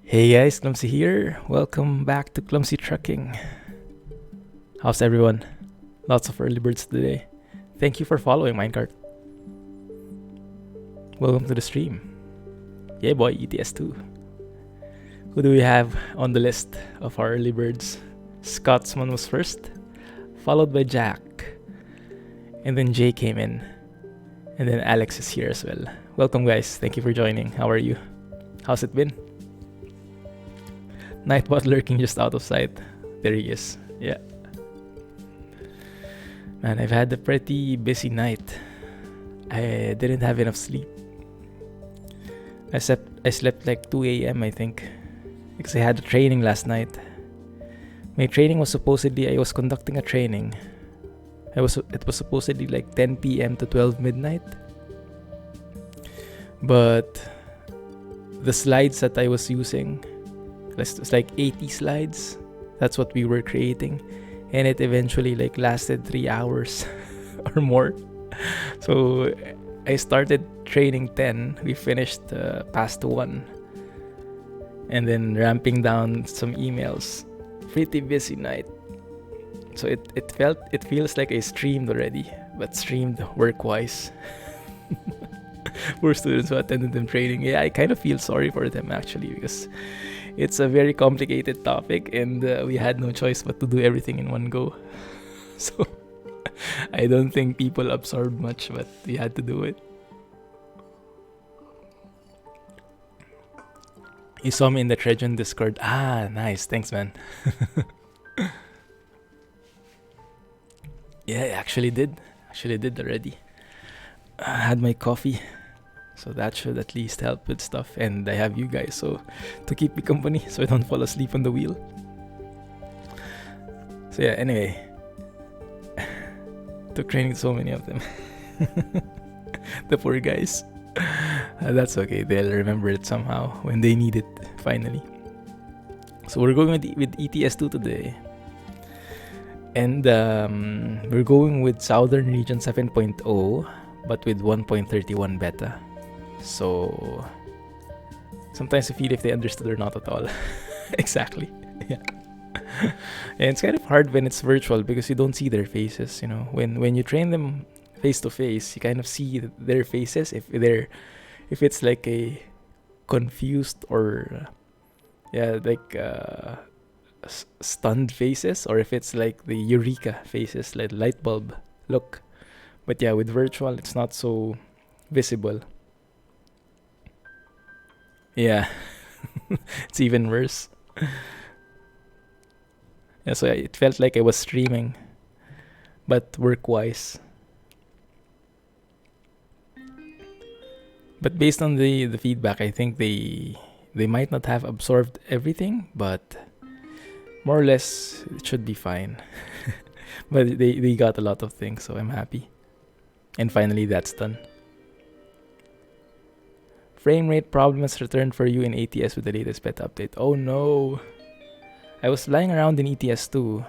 Hey guys, Clumsy here. Welcome back to Clumsy Trucking. How's everyone? Lots of early birds today. Thank you for following Minecart. Welcome to the stream. Yeah boy, ETS2. Who do we have on the list of our early birds? Scotsman was first, followed by Jack. And then Jay came in. And then Alex is here as well. Welcome guys, thank you for joining. How are you? How's it been? Nightbot lurking just out of sight. There he is. Yeah. Man, I've had a pretty busy night. I didn't have enough sleep. I slept like 2 a.m. I think. Because I had a training last night. My training was supposedly, I was conducting a training. It was supposedly like 10 p.m. to 12 midnight. But the slides that I was using, it's like 80 slides. That's what we were creating. And it eventually like lasted 3 hours or more. So I started training 10. We finished past 1. And then ramping down some emails. Pretty busy night. So it feels like I streamed already, but streamed work-wise. For students who attended them training. Yeah, I kind of feel sorry for them actually, because it's a very complicated topic and we had no choice but to do everything in one go. So I don't think people absorbed much, but we had to do it. You saw me in the Trejon Discord. Ah, nice. Thanks, man. Yeah, I actually did already. I had my coffee, so that should at least help with stuff. And I have you guys, so to keep me company, so I don't fall asleep on the wheel. So yeah, anyway, took training so many of them. The poor guys. That's okay. They'll remember it somehow when they need it finally. So we're going with ETS2 today. And we're going with Southern Region 7.0, but with 1.31 beta. So sometimes I feel if they understood or not at all. Exactly. Yeah. And it's kind of hard when it's virtual because you don't see their faces. You know, when you train them face to face, you kind of see their faces. If it's like a confused or stunned faces, or if it's like the eureka faces, like light bulb look. But yeah, with virtual it's not so visible. Yeah. It's even worse. Yeah, so it felt like I was streaming, but work-wise. But based on the feedback, I think they might not have absorbed everything, but more or less it should be fine. But they got a lot of things, so I'm happy. And finally that's done. Frame rate problem has returned for you in ATS with the latest beta update. Oh no! I was flying around in ETS2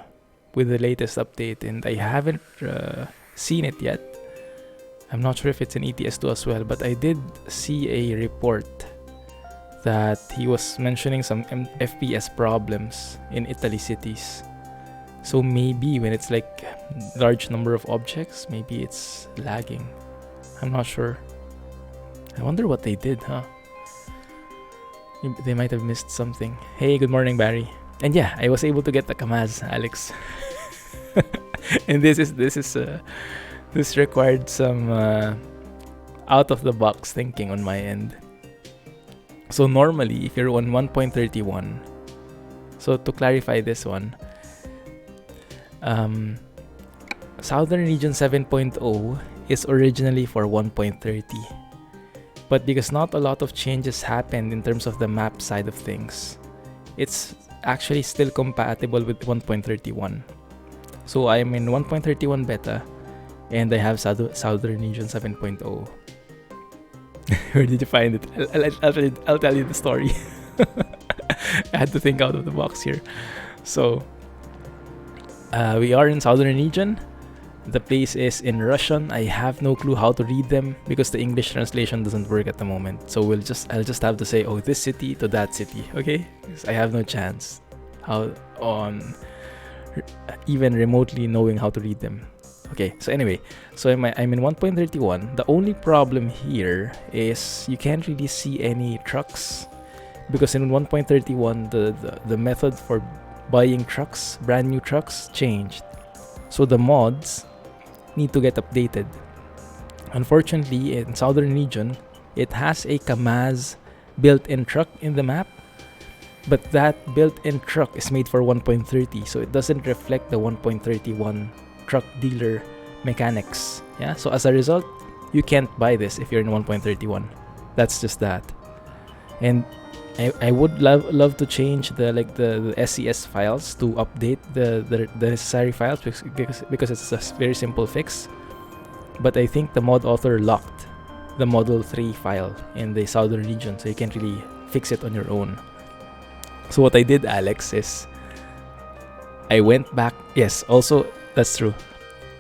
with the latest update and I haven't seen it yet. I'm not sure if it's in ETS2 as well, but I did see a report that he was mentioning some FPS problems in Italy cities. So maybe when it's like large number of objects, maybe it's lagging. I'm not sure. I wonder what they did, huh? They might have missed something. Hey, good morning, Barry. And yeah, I was able to get the Kamaz, Alex. And this required some out of the box thinking on my end. So normally, if you're on 1.31, so to clarify this one, Southern Region 7.0 is originally for 1.30. But because not a lot of changes happened in terms of the map side of things, it's actually still compatible with 1.31. So I'm in 1.31 beta, and I have Southern Region 7.0. Where did you find it? I'll tell you the story. I had to think out of the box here. So we are in Southern Region. The place is in Russian. I have no clue how to read them because the English translation doesn't work at the moment. So I'll just have to say, oh, this city to that city, okay? Because I have no chance how on even remotely knowing how to read them. Okay, so anyway, so I'm in 1.31. The only problem here is you can't really see any trucks because in 1.31 the method for buying trucks, brand new trucks, changed. So the mods need to get updated. Unfortunately, in southern region, it has a Kamaz built-in truck in the map, but that built-in truck is made for 1.30, so it doesn't reflect the 1.31 truck dealer mechanics. Yeah, so as a result, you can't buy this if you're in 1.31. That's just that. And I would love to change the SCS files to update the necessary files because it's a very simple fix. But I think the mod author locked the Model 3 file in the southern region, so you can't really fix it on your own. So what I did, Alex, is I went back. Yes, also that's true.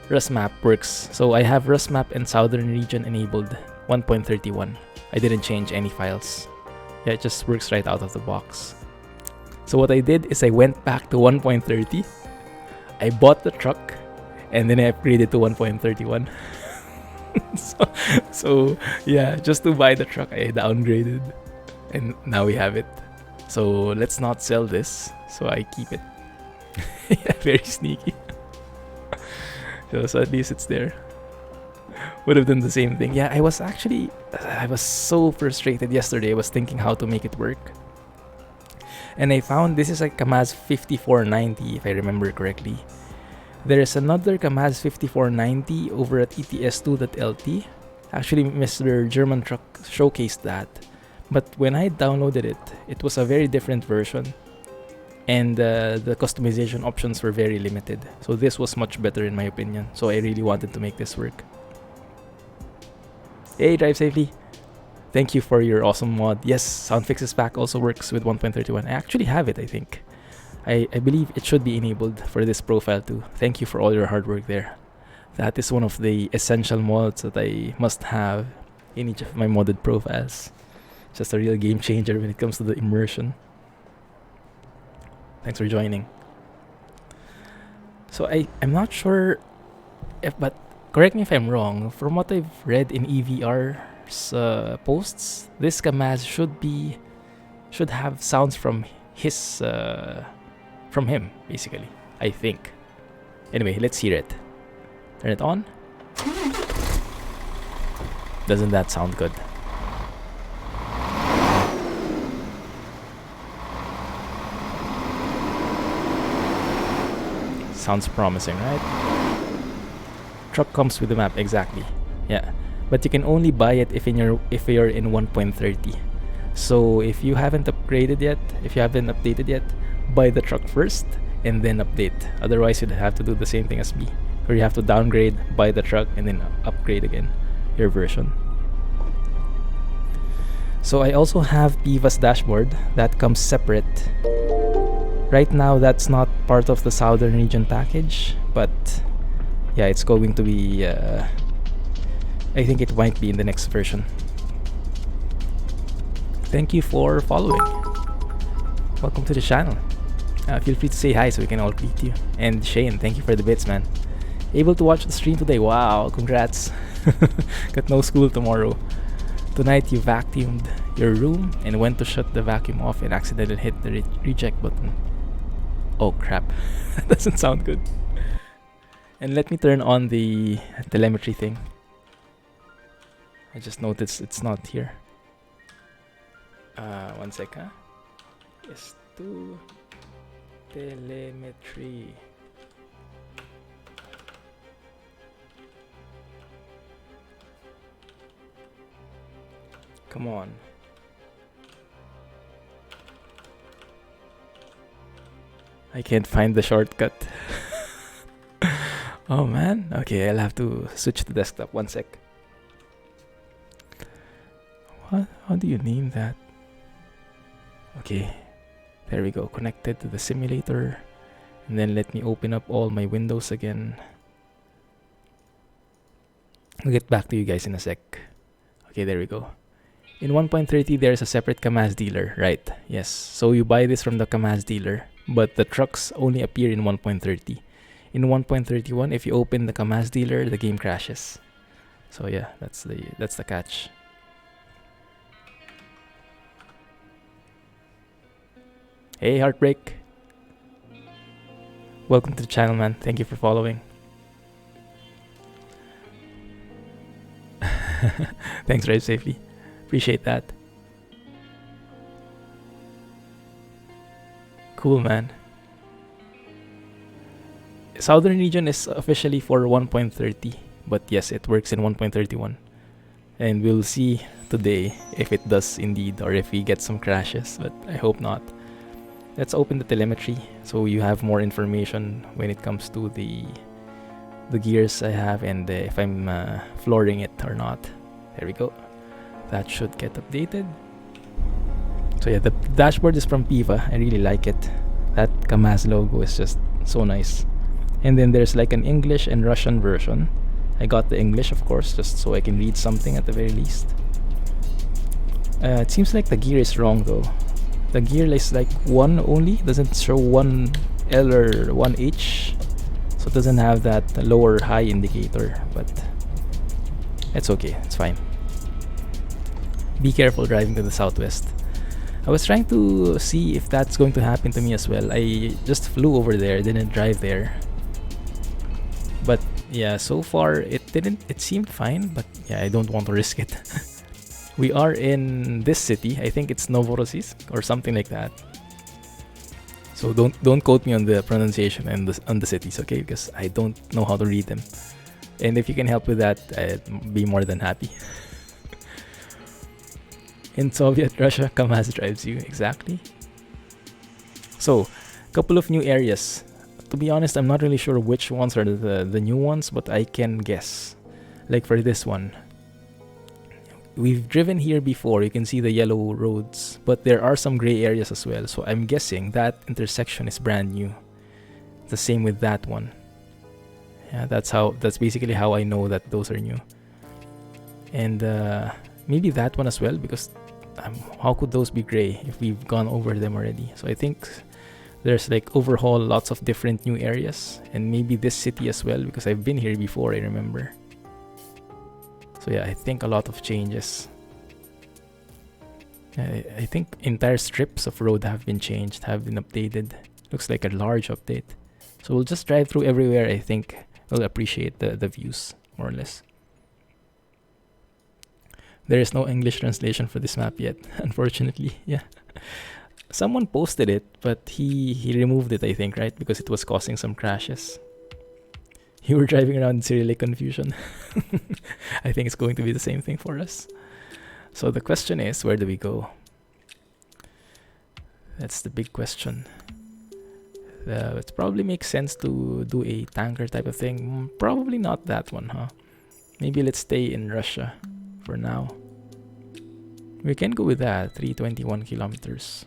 RusMap works. So I have RusMap in southern region enabled 1.31. I didn't change any files. Yeah, it just works right out of the box. So what I did is I went back to 1.30. I bought the truck and then I upgraded to 1.31. so yeah, just to buy the truck, I downgraded. And now we have it. So let's not sell this. So I keep it. Yeah, very sneaky. So at least it's there. Would have done the same thing. Yeah, I was so frustrated yesterday. I was thinking how to make it work. And I found this is a Kamaz 5490, if I remember correctly. There is another Kamaz 5490 over at ETS2.lt. Actually, Mr. German Truck showcased that. But when I downloaded it, it was a very different version. And the customization options were very limited. So this was much better in my opinion. So I really wanted to make this work. Hey, drive safely. Thank you for your awesome mod. Yes, Soundfix's pack also works with 1.31. I actually have it, I think. I believe it should be enabled for this profile too. Thank you for all your hard work there. That is one of the essential mods that I must have in each of my modded profiles. Just a real game changer when it comes to the immersion. Thanks for joining. So I'm not sure but correct me if I'm wrong. From what I've read in EVR's posts, this Kamaz should have sounds from him, basically. I think. Anyway, let's hear it. Turn it on. Doesn't that sound good? Sounds promising, right? Truck comes with the map, exactly. Yeah, but you can only buy it if you're in 1.30. So if you haven't updated yet, buy the truck first and then update. Otherwise, you'd have to do the same thing as me, or you have to downgrade, buy the truck, and then upgrade again your version. So I also have Piva's dashboard that comes separate. Right now, that's not part of the Southern Region package, but yeah, it's going to be. I think it might be in the next version. Thank you for following. Welcome to the channel. Feel free to say hi so we can all greet you. And Shane, thank you for the bits, man. Able to watch the stream today. Wow, congrats. Got no school tomorrow. Tonight you vacuumed your room and went to shut the vacuum off and accidentally hit the reject button. Oh crap. That doesn't sound good. And let me turn on the telemetry thing. I just noticed it's not here. One sec, huh? ETS2 telemetry. Come on. I can't find the shortcut. Oh man. Okay, I'll have to switch to desktop. One sec. What? How do you name that? Okay. There we go. Connected to the simulator. And then let me open up all my windows again. I'll get back to you guys in a sec. Okay, there we go. In 1.30, there's a separate Kamaz dealer, right? Yes. So you buy this from the Kamaz dealer, but the trucks only appear in 1.30. In 1.31, if you open the Kamaz dealer, the game crashes. So yeah, that's the catch. Hey, Heartbreak. Welcome to the channel, man. Thank you for following. Thanks, Drive Safely. Appreciate that. Cool, man. Southern region is officially for 1.30, but yes, it works in 1.31. And we'll see today if it does indeed, or if we get some crashes, but I hope not. Let's open the telemetry so you have more information when it comes to the gears I have and if I'm flooring it or not. There we go. That should get updated. So yeah, the dashboard is from Piva. I really like it. That Kamaz logo is just so nice. And then there's like an English and Russian version. I got the English, of course, just so I can read something at the very least. It seems like the gear is wrong though. The gear is like 1 only, doesn't show 1L or 1H. So it doesn't have that lower high indicator, but it's okay, it's fine. Be careful driving to the southwest. I was trying to see if that's going to happen to me as well. I just flew over there, didn't drive there. But yeah, so far it didn't. It seemed fine, but yeah, I don't want to risk it. We are in this city. I think it's Novorossiysk or something like that. So don't quote me on the pronunciation and on the cities, okay? Because I don't know how to read them. And if you can help with that, I'd be more than happy. In Soviet Russia, Kamaz drives you, exactly. So, couple of new areas. To be honest, I'm not really sure which ones are the new ones, but I can guess. Like for this one. We've driven here before, you can see the yellow roads, but there are some gray areas as well, so I'm guessing that intersection is brand new. The same with that one. Yeah, that's basically how I know that those are new. And maybe that one as well, because how could those be gray if we've gone over them already? So I think there's like overhaul lots of different new areas, and maybe this city as well, because I've been here before, I remember. So yeah, I think a lot of changes. I think entire strips of road have been changed, have been updated. Looks like a large update. So we'll just drive through everywhere. I think we'll appreciate the views, more or less. There is no English translation for this map yet, unfortunately. Yeah. Someone posted it, but he removed it, I think, right? Because it was causing some crashes. You were driving around in Cyrillic confusion. I think it's going to be the same thing for us. So the question is, where do we go? That's the big question. It probably makes sense to do a tanker type of thing. Probably not that one, huh? Maybe let's stay in Russia for now. We can go with that, 321 kilometers.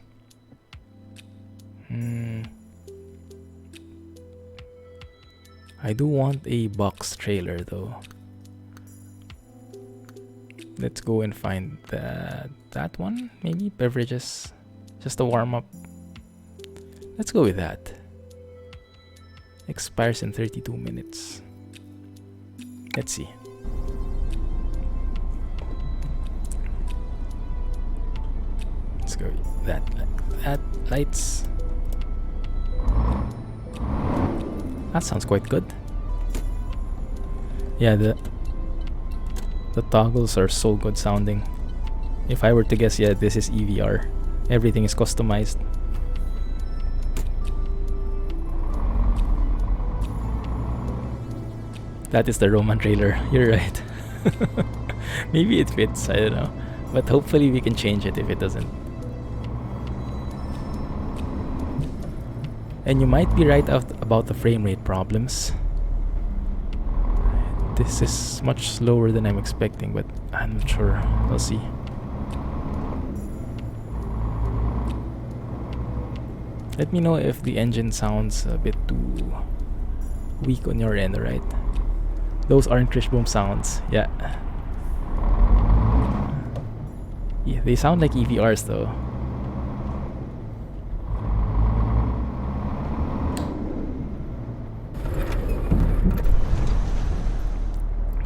I do want a box trailer though. Let's go and find that one, maybe beverages, just a warm up. Let's go with that. Expires in 32 minutes. Let's see. Let's go with that lights. That sounds quite good. Yeah, the toggles are so good sounding. If I were to guess, yeah, this is EVR. Everything is customized. That is the Roman trailer. You're right. Maybe it fits, I don't know. But hopefully we can change it if it doesn't. And you might be right about the frame rate problems. This is much slower than I'm expecting, but I'm not sure. We'll see. Let me know if the engine sounds a bit too weak on your end, right? Those aren't Krish Boom sounds. Yeah. Yeah, they sound like EVRs though.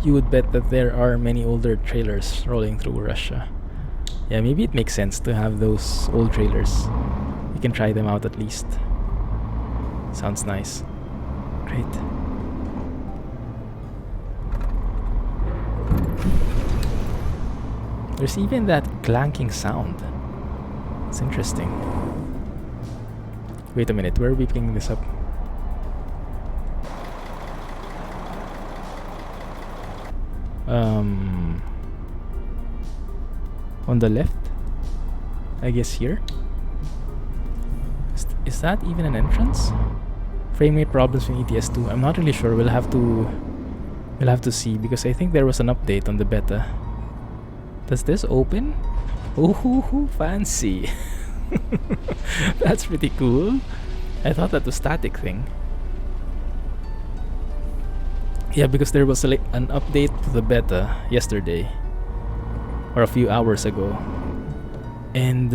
You would bet that there are many older trailers rolling through Russia. Yeah, maybe it makes sense to have those old trailers. You can try them out at least. Sounds nice. Great. There's even that clanking sound. It's interesting. Wait a minute, where are we picking this up? On the left? I guess here? Is that even an entrance? Frame rate problems in ETS2. I'm not really sure. We'll have to see, because I think there was an update on the beta. Does this open? Ooh, fancy. That's pretty cool. I thought that was static thing. Yeah, because there was an update to the beta yesterday, or a few hours ago, and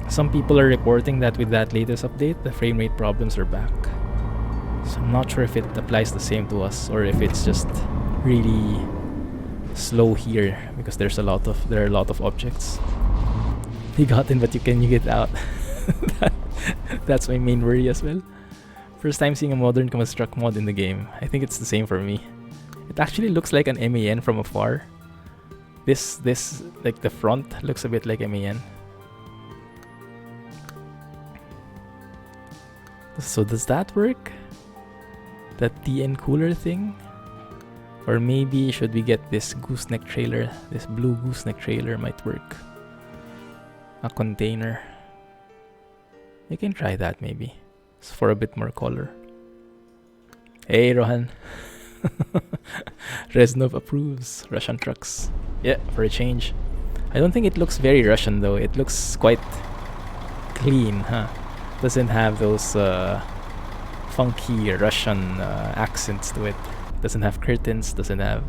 some people are reporting that with that latest update, the frame rate problems are back. So I'm not sure if it applies the same to us, or if it's just really slow here because there are a lot of objects. You got in, but can you get out? That's my main worry as well. First time seeing a modern construct mod in the game. I think it's the same for me. It actually looks like an MAN from afar. This like the front looks a bit like MAN. So does that work? That TN cooler thing? Or maybe should we get this gooseneck trailer? This blue gooseneck trailer might work. A container. You can try that maybe. It's for a bit more color. Hey Rohan. Reznov approves Russian trucks. Yeah, for a change. I don't think it looks very Russian though. It looks quite clean, huh? Doesn't have those funky Russian accents to it. Doesn't have curtains, doesn't have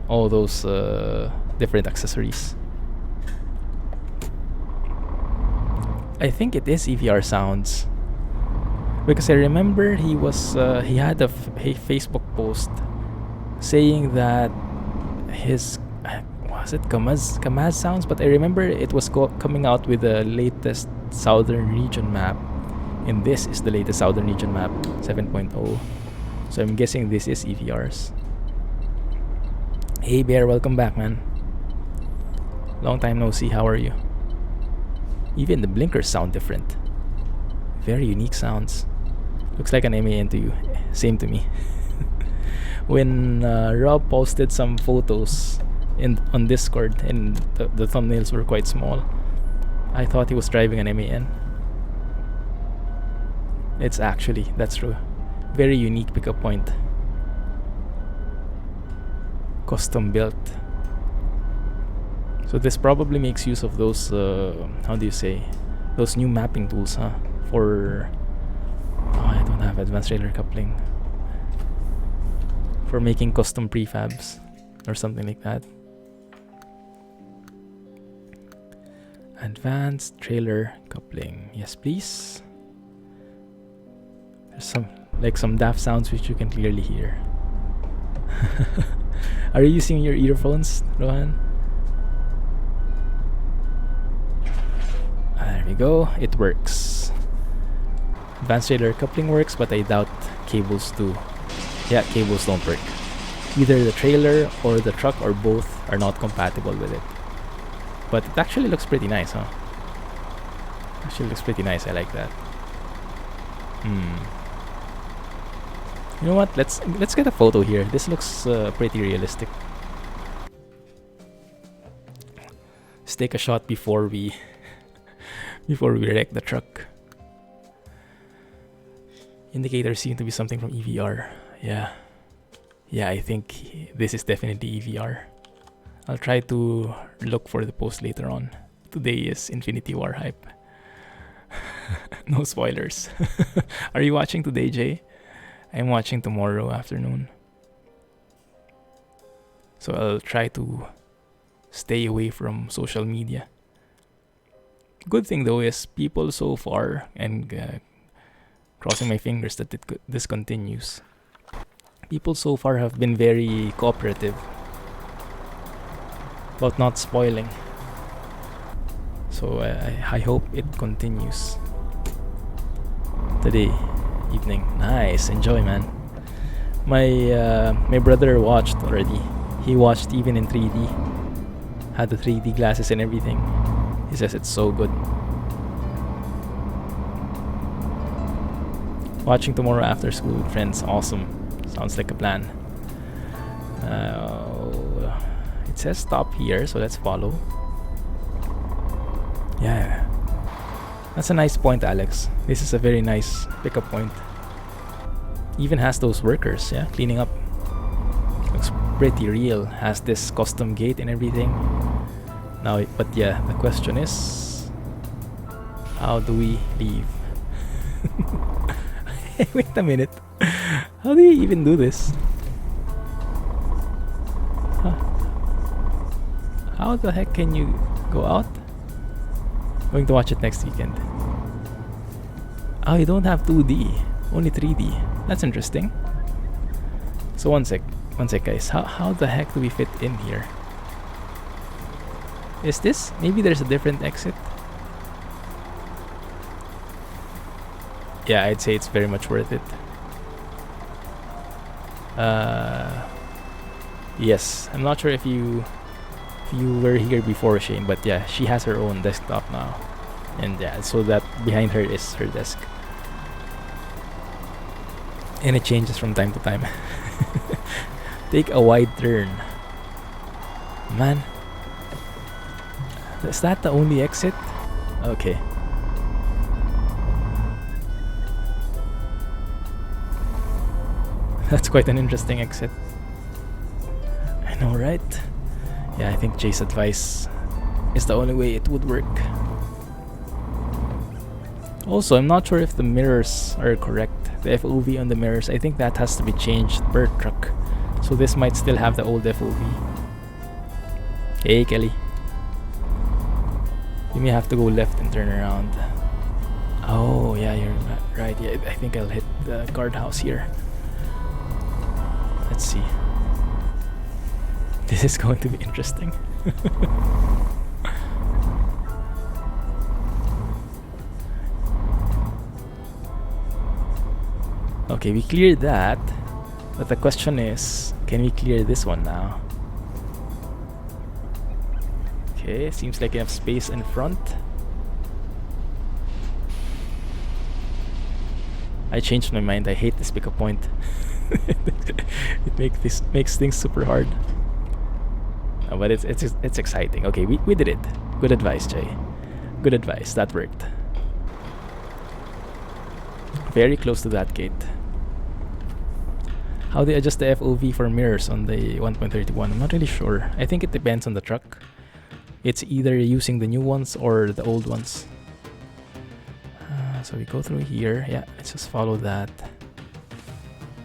all those different accessories. I think it is EVR sounds, because I remember he had a Facebook post saying that his was it Kamaz sounds, but I remember it was coming out with the latest Southern Region map, and this is the latest Southern Region map 7.0. So I'm guessing this is EVRs. Hey Bear, welcome back, man. Long time no see. How are you? Even the blinkers sound different. Very unique sounds. Looks like an MAN to you. Same to me. When Rob posted some photos on Discord and the thumbnails were quite small, I thought he was driving an MAN. It's actually, that's true. Very unique pickup point. Custom built. So this probably makes use of those, how do you say, those new mapping tools, huh? For, I don't have advanced trailer coupling. For making custom prefabs or something like that. Advanced trailer coupling. Yes, please. There's some daft sounds which you can clearly hear. Are you using your earphones, Rohan? There we go. It works. Advanced trailer coupling works, but I doubt cables do. Yeah, cables don't work. Either the trailer or the truck or both are not compatible with it. But it actually looks pretty nice, huh? Actually looks pretty nice. I like that. You know what? Let's get a photo here. This looks pretty realistic. Let's take a shot before we wreck the truck. Indicators seem to be something from EVR. Yeah, I think this is definitely EVR. I'll try to look for the post later on. Today is Infinity War hype. No spoilers. Are you watching today, Jay? I'm watching tomorrow afternoon. So I'll try to stay away from social media. Good thing though is people so far, and crossing my fingers that this continues. People so far have been very cooperative about not spoiling. So I hope it continues today evening. Nice, enjoy, man. My brother watched already. He watched even in 3D. Had the 3D glasses and everything. He says it's so good. Watching tomorrow after school with friends. Awesome. Sounds like a plan. It says stop here, so let's follow. Yeah. That's a nice point, Alex. This is a very nice pickup point. Even has those workers, yeah, cleaning up. Looks pretty real. Has this custom gate and everything. Now, but yeah, the question is, how do we leave? Wait a minute. How do you even do this? Huh. How the heck can you go out? Going to watch it next weekend. Oh, you don't have 2D, only 3D. That's interesting. So one sec guys. How the heck do we fit in here? Is this? Maybe there's a different exit. Yeah, I'd say it's very much worth it. Yes, I'm not sure if you were here before, Shane, but yeah, she has her own desktop now. And yeah, so that behind her is her desk. And it changes from time to time. Take a wide turn. Man. Is that the only exit? Okay. That's quite an interesting exit. I know, right? Yeah, I think Jay's advice is the only way it would work. Also, I'm not sure if the mirrors are correct. The FOV on the mirrors, I think that has to be changed per truck. So this might still have the old FOV. Hey, Kelly. You may have to go left and turn around. Oh, yeah, you're right. Yeah, I think I'll hit the guardhouse here. Let's see. This is going to be interesting. Okay, we cleared that. But the question is, can we clear this one now? Okay, seems like you have space in front. I changed my mind. I hate this pickup point. It makes things super hard. But it's exciting. Okay, we did it. Good advice, Jay. Good advice. That worked. Very close to that gate. How do you adjust the FOV for mirrors on the 1.31? I'm not really sure. I think it depends on the truck. It's either using the new ones or the old ones. So we go through here. Yeah, let's just follow that.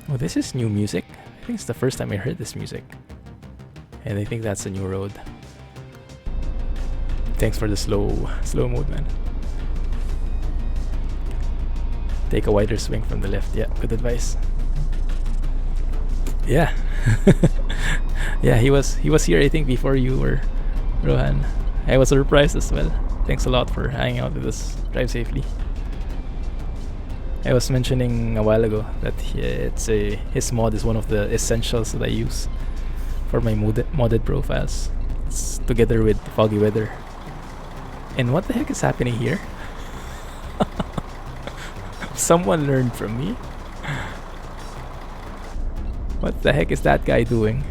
Oh, this is new music. I think it's the first time I heard this music. And I think that's a new road. Thanks for the slow mode, man. Take a wider swing from the left. Yeah, good advice. Yeah. Yeah, he was here I think before you were, Rohan. I was surprised as well. Thanks a lot for hanging out with us. Drive safely. I was mentioning a while ago that his mod is one of the essentials that I use for my modded profiles. It's together with foggy weather. And what the heck is happening here? Someone learned from me. What the heck is that guy doing?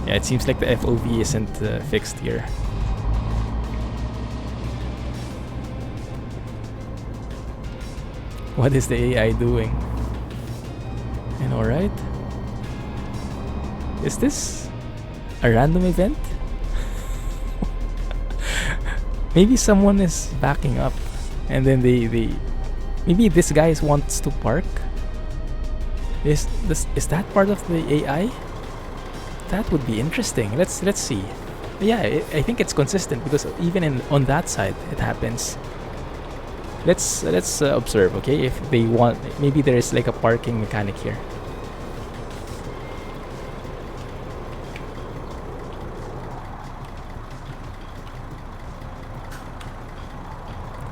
Yeah, it seems like the FOV isn't fixed here. What is the AI doing? And alright. Is this a random event? Maybe someone is backing up, and then they maybe this guy wants to park. Is that part of the AI? That would be interesting. Let's see. Yeah, I think it's consistent because even on that side it happens. Let's observe, okay? If they want, maybe there is like a parking mechanic here.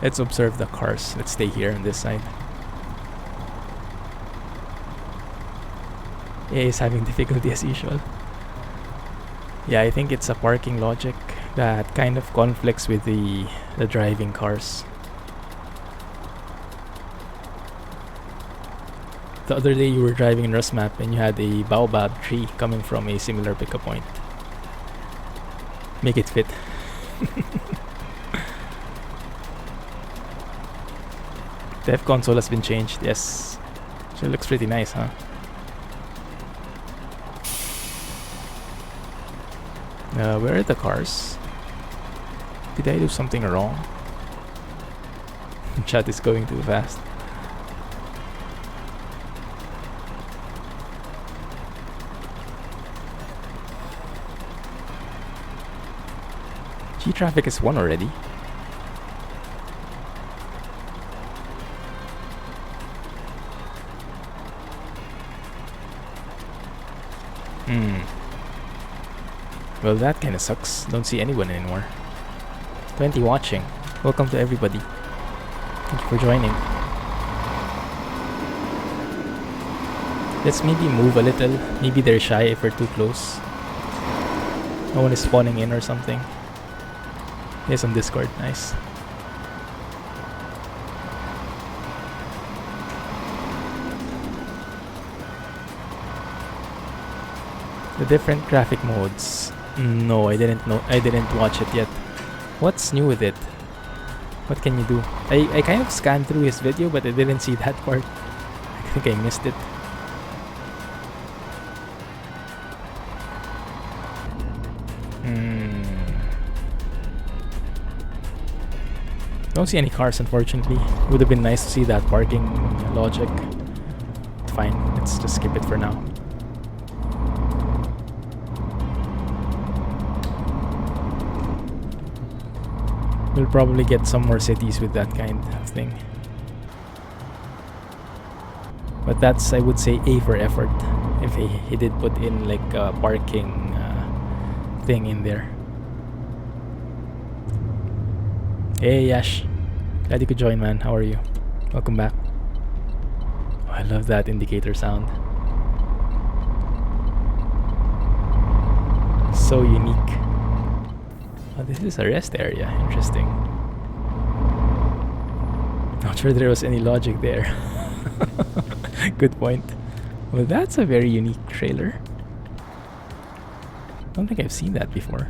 Let's observe the cars. Let's stay here on this side. Yeah, he's having difficulty as usual. Yeah, I think it's a parking logic that kind of conflicts with the driving cars. The other day you were driving in RusMap and you had a baobab tree coming from a similar pickup point. Make it fit. The F console has been changed, yes. So it looks pretty nice, huh? Where are the cars? Did I do something wrong? Chat is going too fast. G-traffic is 1 already. Well, that kinda sucks. Don't see anyone anymore. 20 watching. Welcome to everybody. Thank you for joining. Let's maybe move a little. Maybe they're shy if we're too close. No one is spawning in or something. Yes, on Discord. Nice. The different graphic modes. No, I didn't know. I didn't watch it yet. What's new with it? What can you do? I kind of scanned through his video, but I didn't see that part. I think I missed it. Don't see any cars, unfortunately. Would have been nice to see that parking logic. Fine, let's just skip it for now. We'll probably get some more cities with that kind of thing. But that's, I would say, A for effort. If he did put in like a parking thing in there. Hey Yash, glad you could join, man. How are you? Welcome back. Oh, I love that indicator sound. So unique. Oh, this is a rest area. Interesting. Not sure there was any logic there. Good point. Well, that's a very unique trailer. Don't think I've seen that before.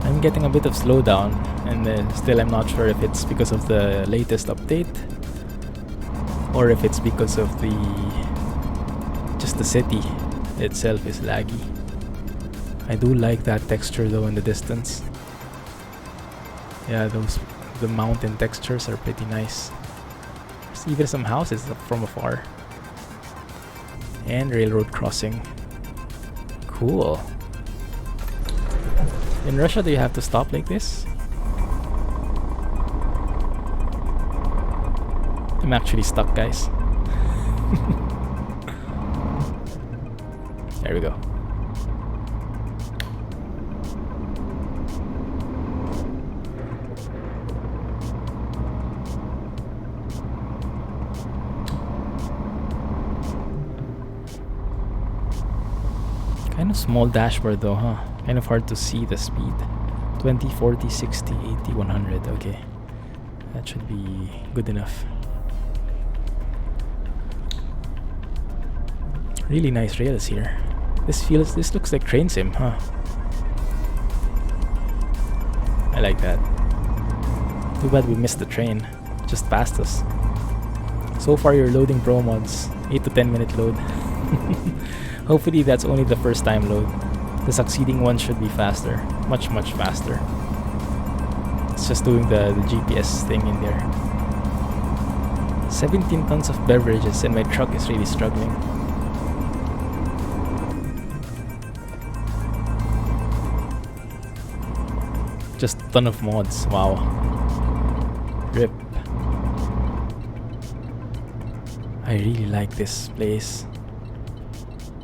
I'm getting a bit of slowdown, and still I'm not sure if it's because of the latest update or if it's because of just the city itself is laggy. I do like that texture though in the distance. Yeah, the mountain textures are pretty nice. There's even some houses from afar. And railroad crossing. Cool. In Russia, do you have to stop like this? I'm actually stuck, guys. There we go. Kind of small dashboard though, huh? Kind of hard to see the speed. 20, 40, 60, 80, 100. Okay. That should be good enough. Really nice rails here. This looks like train sim, huh? I like that. Too bad we missed the train. Just passed us. So far you're loading pro mods, 8 to 10 minute load. Hopefully that's only the first time load. The succeeding one should be faster, much faster. It's just doing the GPS thing in there. 17 tons of beverages and my truck is really struggling. Just a ton of mods, wow. RIP. I really like this place.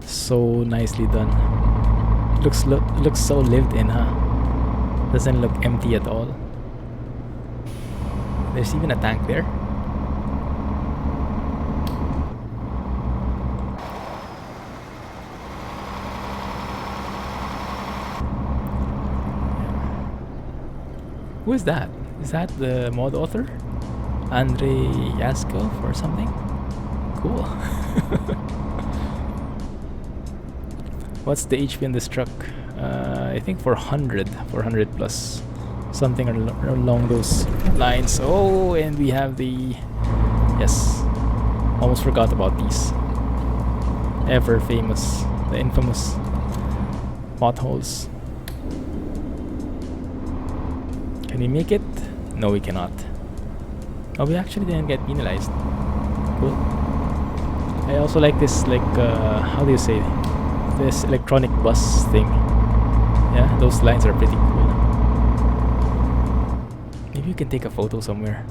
So nicely done. Looks so lived in, huh? Doesn't look empty at all. There's even a tank there. Who is that? Is that the mod author? Andrei Yaskov or something? Cool. What's the HP in this truck? I think 400 plus. Something along those lines. Oh, and we have the... Yes. Almost forgot about these. Ever famous, the infamous potholes. Can we make it? No, we cannot. Oh, we actually didn't get penalized. Cool. I also like this, like, how do you say, this electronic bus thing. Yeah, those lines are pretty cool. Maybe you can take a photo somewhere.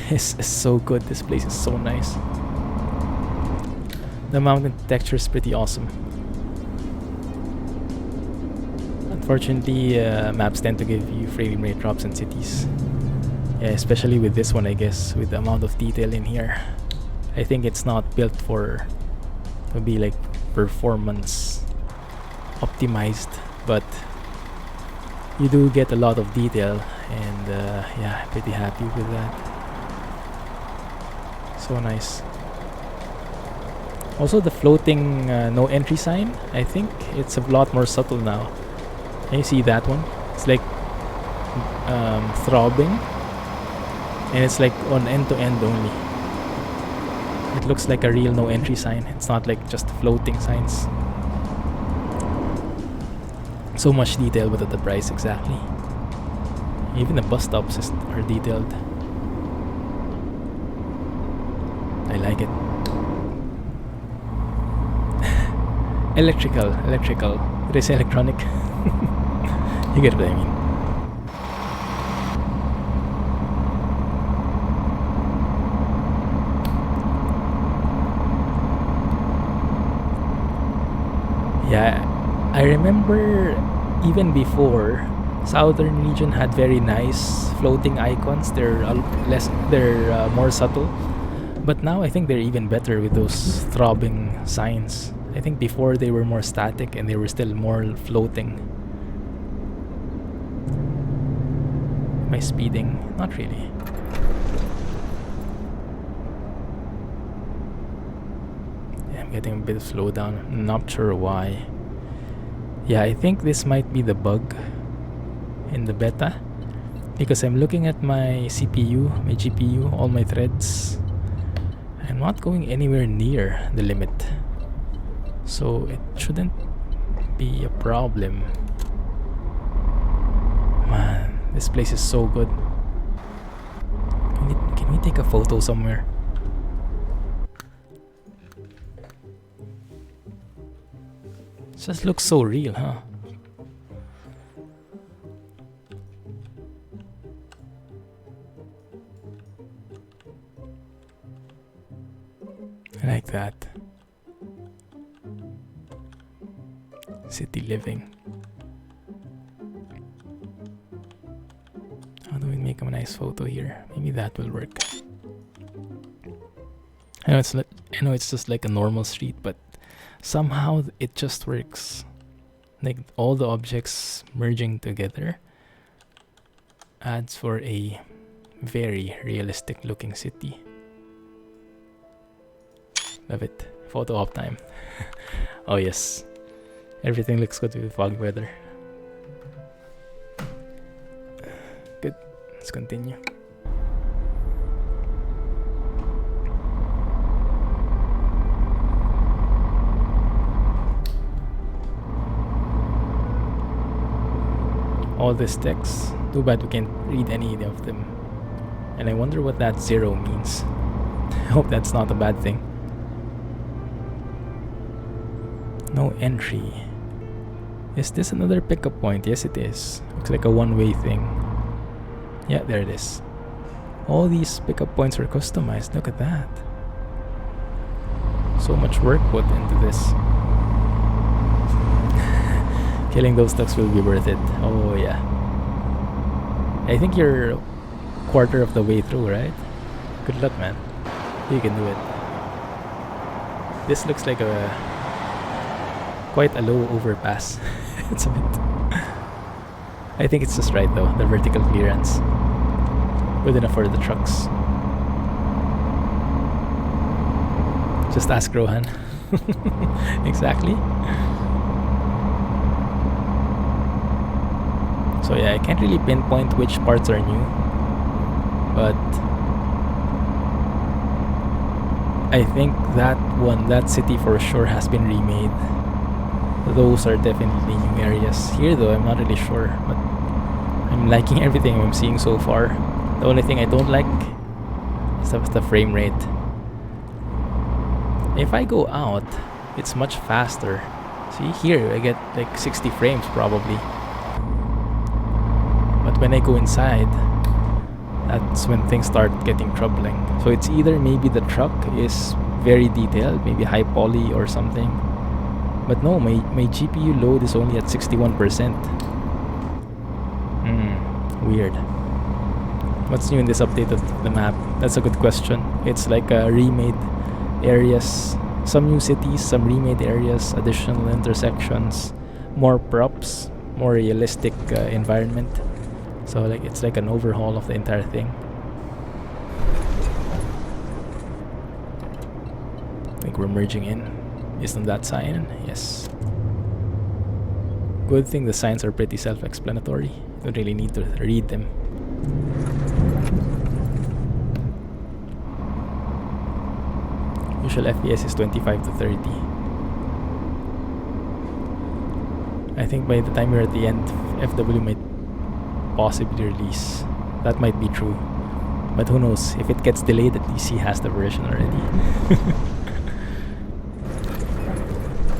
This is so good. This place is so nice. The mountain texture is pretty awesome. Unfortunately, maps tend to give you frame rate drops in cities. Yeah, especially with this one, I guess, with the amount of detail in here. I think it's not built to be like performance optimized, but you do get a lot of detail, and yeah, pretty happy with that. So nice. Also, the floating no entry sign, I think it's a lot more subtle now. Can you see that one? It's like throbbing, and it's like on end to end only. It looks like a real no entry sign. It's not like just floating signs. So much detail, but at the price exactly. Even the bus stops are detailed. I like it. Electrical. It is electronic. You get what I mean. Yeah, I remember even before, Southern region had very nice floating icons. They're more subtle. But now I think they're even better with those throbbing signs. I think before they were more static and they were still more floating. Am I speeding? Not really. Yeah, I'm getting a bit of slowdown. I'm not sure why. Yeah, I think this might be the bug in the beta, because I'm looking at my CPU, my GPU, all my threads. I'm not going anywhere near the limit, so it shouldn't be a problem. Man, this place is so good. Can we take a photo somewhere? It just looks so real, huh? I like that. City living. How do we make a nice photo here? Maybe that will work. I know it's just like a normal street, but somehow it just works. Like all the objects merging together adds for a very realistic looking city. Love it. Photo op time. Oh yes. Everything looks good with foggy weather. Good. Let's continue. all this text. Too bad we can't read any of them. And I wonder what that 0 means. I hope that's not a bad thing. No entry. Is this another pickup point? Yes, it is. Looks like a one-way thing. Yeah, there it is. All these pickup points are customized. Look at that. So much work put into this. Killing those ducks will be worth it. Oh yeah. I think you're a quarter of the way through, right? Good luck, man. You can do it. This looks like quite a low overpass. It's a bit... I think it's just right though, the vertical clearance. Good enough for the trucks. Just ask Rohan. Exactly. So yeah, I can't really pinpoint which parts are new, but I think that city for sure has been remade. Those are definitely new areas. Here though, I'm not really sure, but I'm liking everything I'm seeing so far. The only thing I don't like is the frame rate. If I go out, it's much faster. See here, I get like 60 frames probably. But when I go inside, that's when things start getting troubling. So it's either maybe the truck is very detailed, maybe high poly or something. But no, my GPU load is only at 61%. Weird. What's new in this update of the map? That's a good question. It's like remade areas, some new cities, some remade areas, additional intersections, more props, more realistic environment. So like it's like an overhaul of the entire thing. I think we're merging in. Isn't that sign? Yes. Good thing the signs are pretty self-explanatory. You don't really need to read them. Usual FPS is 25 to 30. I think by the time we're at the end, FW might possibly release. That might be true. But who knows? If it gets delayed, at least he has the version already.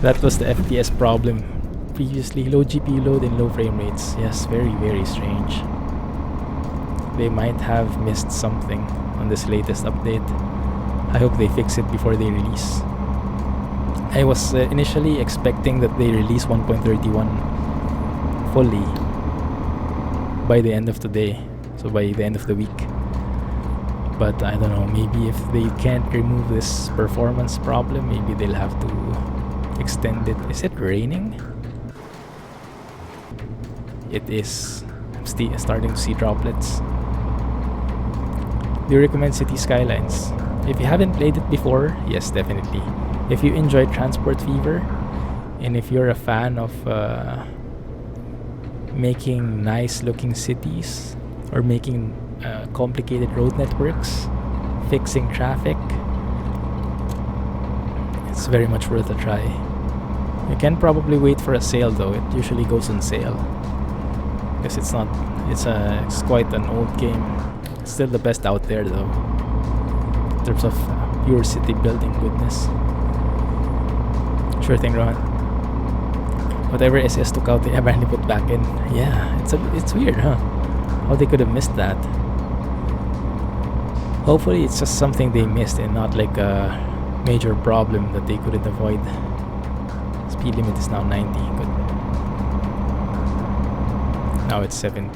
That was the FPS problem previously. Low GPU load and low frame rates. Yes, very, very strange. They might have missed something on this latest update. I hope they fix it before they release. I was initially expecting that they release 1.31 fully by the end of today, so by the end of the week. But I don't know, maybe if they can't remove this performance problem, maybe they'll have to extend it. Is it raining? It is. I'm starting to see droplets. Do you recommend City Skylines? If you haven't played it before, yes, definitely. If you enjoy Transport Fever, and if you're a fan of making nice looking cities, or making complicated road networks, fixing traffic, it's very much worth a try. You can probably wait for a sale though. It usually goes on sale because it's quite an old game. It's still the best out there though, in terms of pure city building goodness. Sure thing, Ron. Whatever SS took out, they apparently put back in. Yeah, it's weird, huh? How they could have missed that. Hopefully it's just something they missed and not like a major problem that they couldn't avoid. Speed limit is now 90. Good. Now it's 70.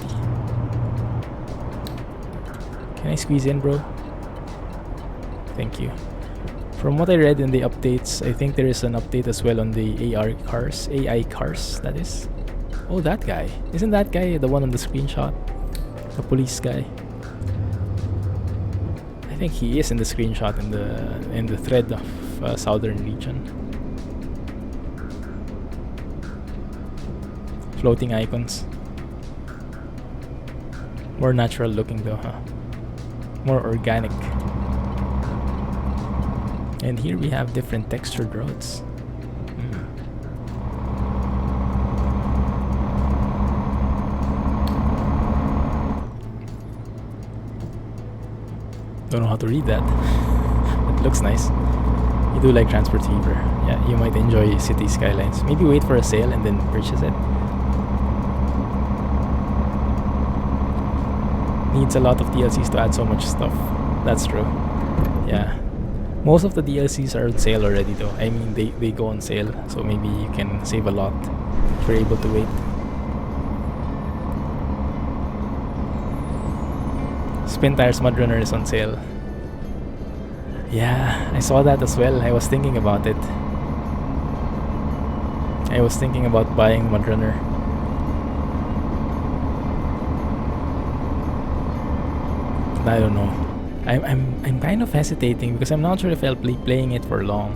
Can I squeeze in, bro? Thank you. From what I read in the updates, I think there is an update as well on the AI cars, that is. Oh, that guy. Isn't that guy the one on the screenshot? The police guy. I think he is in the screenshot in the thread of Southern region. Floating icons. More natural looking though, huh? More organic. And here we have different textured roads. Don't know how to read that. It looks nice. You do like Transport Fever. Yeah, you might enjoy City Skylines. Maybe wait for a sale and then purchase it. Needs a lot of DLCs to add so much stuff. That's true. Yeah. Most of the DLCs are on sale already though. I mean, they go on sale, so maybe you can save a lot if you're able to wait. Spin Tires Mudrunner is on sale. Yeah, I saw that as well. I was thinking about it. I was thinking about buying Mudrunner. I don't know. I'm kind of hesitating because I'm not sure if I'll be playing it for long.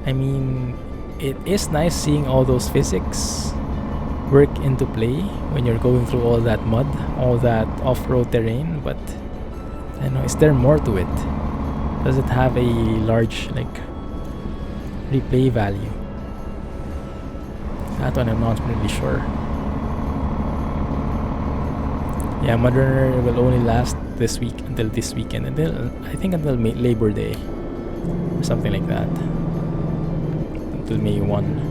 I mean, it is nice seeing all those physics work into play when you're going through all that mud, all that off-road terrain, but I don't know, is there more to it? Does it have a large like replay value? That one I'm not really sure. Yeah, Mudrunner will only last this week until this weekend, I think until Labor Day or something like that. Until May 1.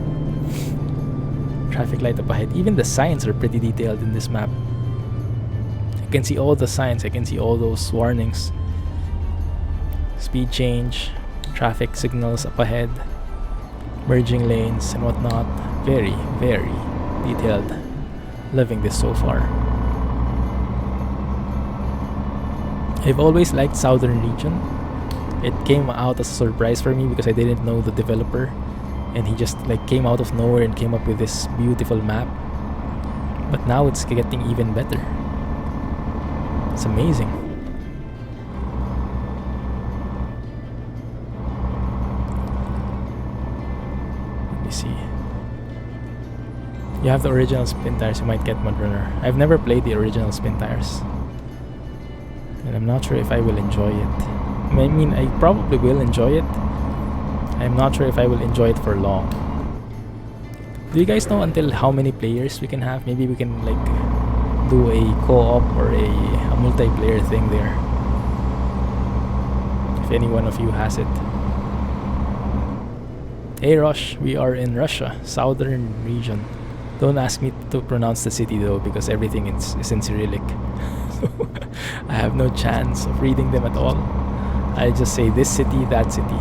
Traffic light up ahead. Even the signs are pretty detailed in this map. I can see all the signs. I can see all those warnings. Speed change, traffic signals up ahead, merging lanes and whatnot. Very, very detailed. Loving this so far. I've always liked Southern Region. It came out as a surprise for me because I didn't know the developer, and he just like came out of nowhere and came up with this beautiful map. But now it's getting even better. It's amazing. Let me see. You have the original Spin Tires, you might get Mudrunner. I've never played the original Spin Tires, and I'm not sure if I will enjoy it. I mean, I probably will enjoy it. I'm not sure if I will enjoy it for long. Do you guys know until how many players we can have? Maybe we can like do a co-op or a multiplayer thing there. If any one of you has it. Hey Rush, we are in Russia, Southern Region. Don't ask me to pronounce the city though, because everything is in Cyrillic. So I have no chance of reading them at all. I just say this city, that city.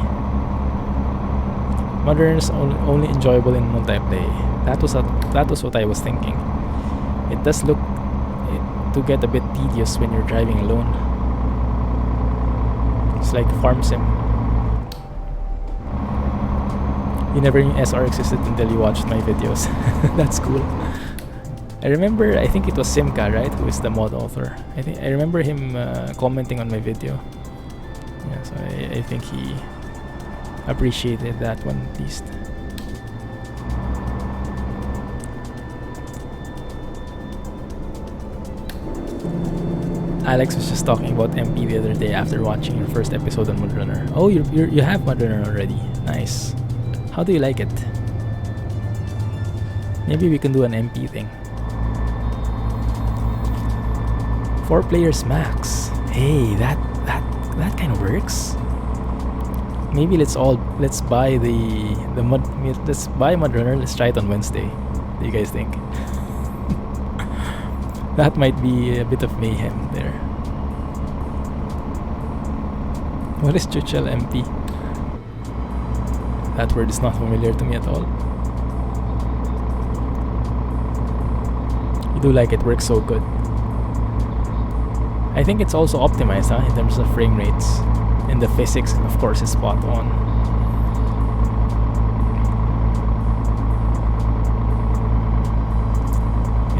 Modern is only enjoyable in multiplayer. That was what I was thinking. It does look to get a bit tedious when you're driving alone. It's like farm sim. You never knew SR existed until you watched my videos. That's cool. I remember, I think it was Simka, right, who is the mod author. I remember him commenting on my video. Yeah, so I think he appreciated that one at least. Alex was just talking about MP the other day after watching your first episode on Mudrunner. Oh, you have Mudrunner already. Nice. How do you like it? Maybe we can do an MP thing. 4 players max. Hey, that kind of works. Maybe let's buy let's buy Mudrunner. Let's try it on Wednesday. What do you guys think? That might be a bit of mayhem there. What is Chuchel MP? That word is not familiar to me at all. You do like it works so good. I think it's also optimized, in terms of frame rates. And the physics, of course, is spot on.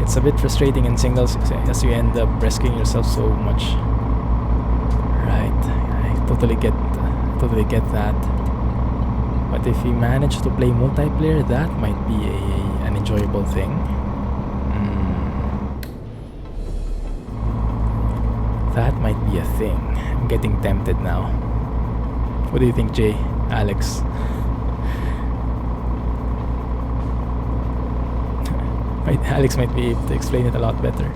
It's a bit frustrating in singles as you end up rescuing yourself so much. Right, I totally get that. But if you manage to play multiplayer, that might be an enjoyable thing. That might be a thing. I'm getting tempted now. What do you think, Jay? Alex? Alex might be able to explain it a lot better.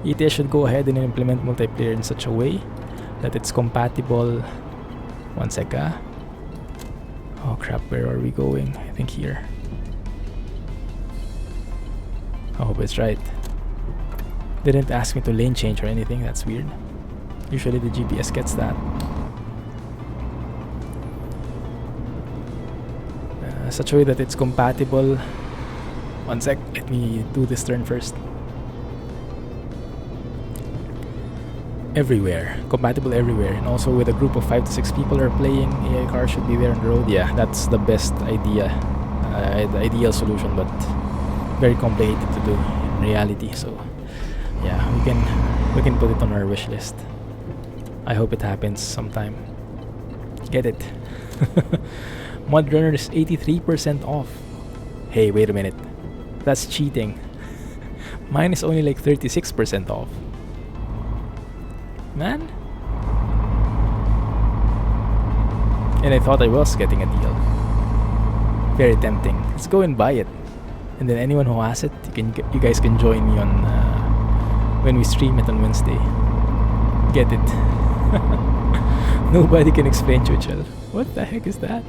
ETS should go ahead and implement multiplayer in such a way that it's compatible. One sec, ah. Oh crap, where are we going? I think here. I hope it's right. Didn't ask me to lane change or anything, that's weird. Usually the GPS gets that. Such a way that it's compatible. One sec, let me do this turn first. Everywhere, compatible everywhere, and also with a group of 5 to 6 people are playing, AI car should be there on the road. Yeah, that's the best idea, the ideal solution, but very complicated to do in reality. So yeah, we can put it on our wish list. I hope it happens sometime. Get it? Mod Runner is 83% off. Hey, wait a minute, that's cheating. Mine is only like 36% off. Man. And I thought I was getting a deal. Very tempting. Let's go and buy it. And then anyone who has it, you guys can join me on when we stream it on Wednesday. Get it? Nobody can explain Chuchel. What the heck is that?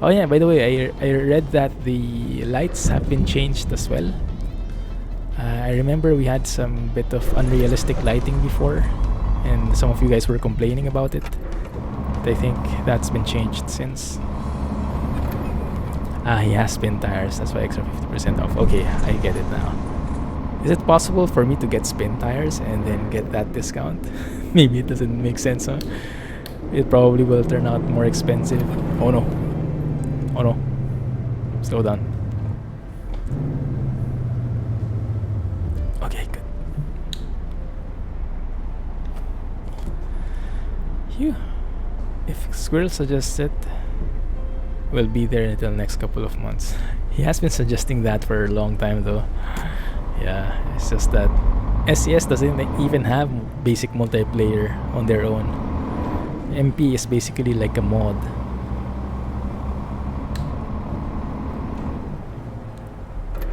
Oh yeah, by the way, I read that the lights have been changed as well. I remember we had some bit of unrealistic lighting before, and some of you guys were complaining about it. But I think that's been changed since. He has spin tires, that's why extra 50% off. Okay, I get it now. Is it possible for me to get spin tires and then get that discount? Maybe it doesn't make sense, huh? It probably will turn out more expensive. Oh no. Oh no. Slow down. Okay, good. Phew. If Squirrel suggests it, we'll be there until next couple of months. He has been suggesting that for a long time though. Yeah, it's just that SCS doesn't even have basic multiplayer on their own. MP is basically like a mod.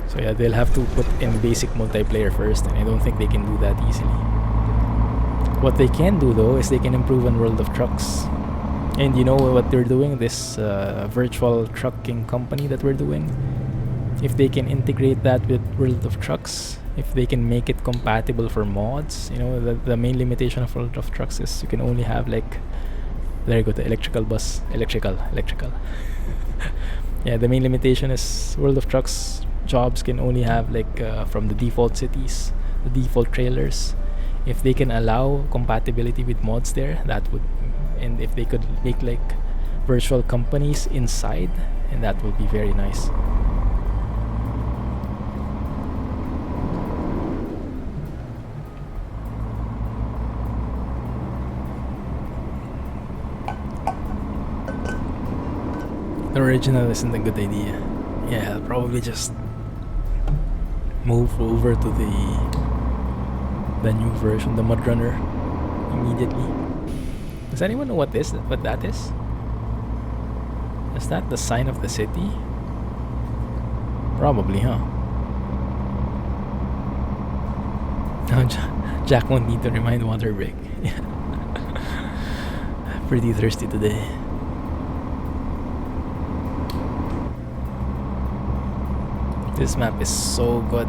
So yeah, they'll have to put in basic multiplayer first, and I don't think they can do that easily. What they can do though is they can improve on World of Trucks. And you know what they're doing, this virtual trucking company that we're doing? If they can integrate that with World of Trucks, if they can make it compatible for mods, you know, the main limitation of World of Trucks is you can only have like, there you go, the electrical bus, electrical. Yeah, the main limitation is World of Trucks jobs can only have like from the default cities, the default trailers. If they can allow compatibility with mods there, that would, and if they could make like virtual companies inside, and that would be very nice. The original isn't a good idea. Yeah, I'll probably just move over to the new version, the Mud Runner, immediately. Does anyone know what that is? Is that the sign of the city? Probably, huh? Now Jack won't need to remind water break. Pretty thirsty today. This map is so good.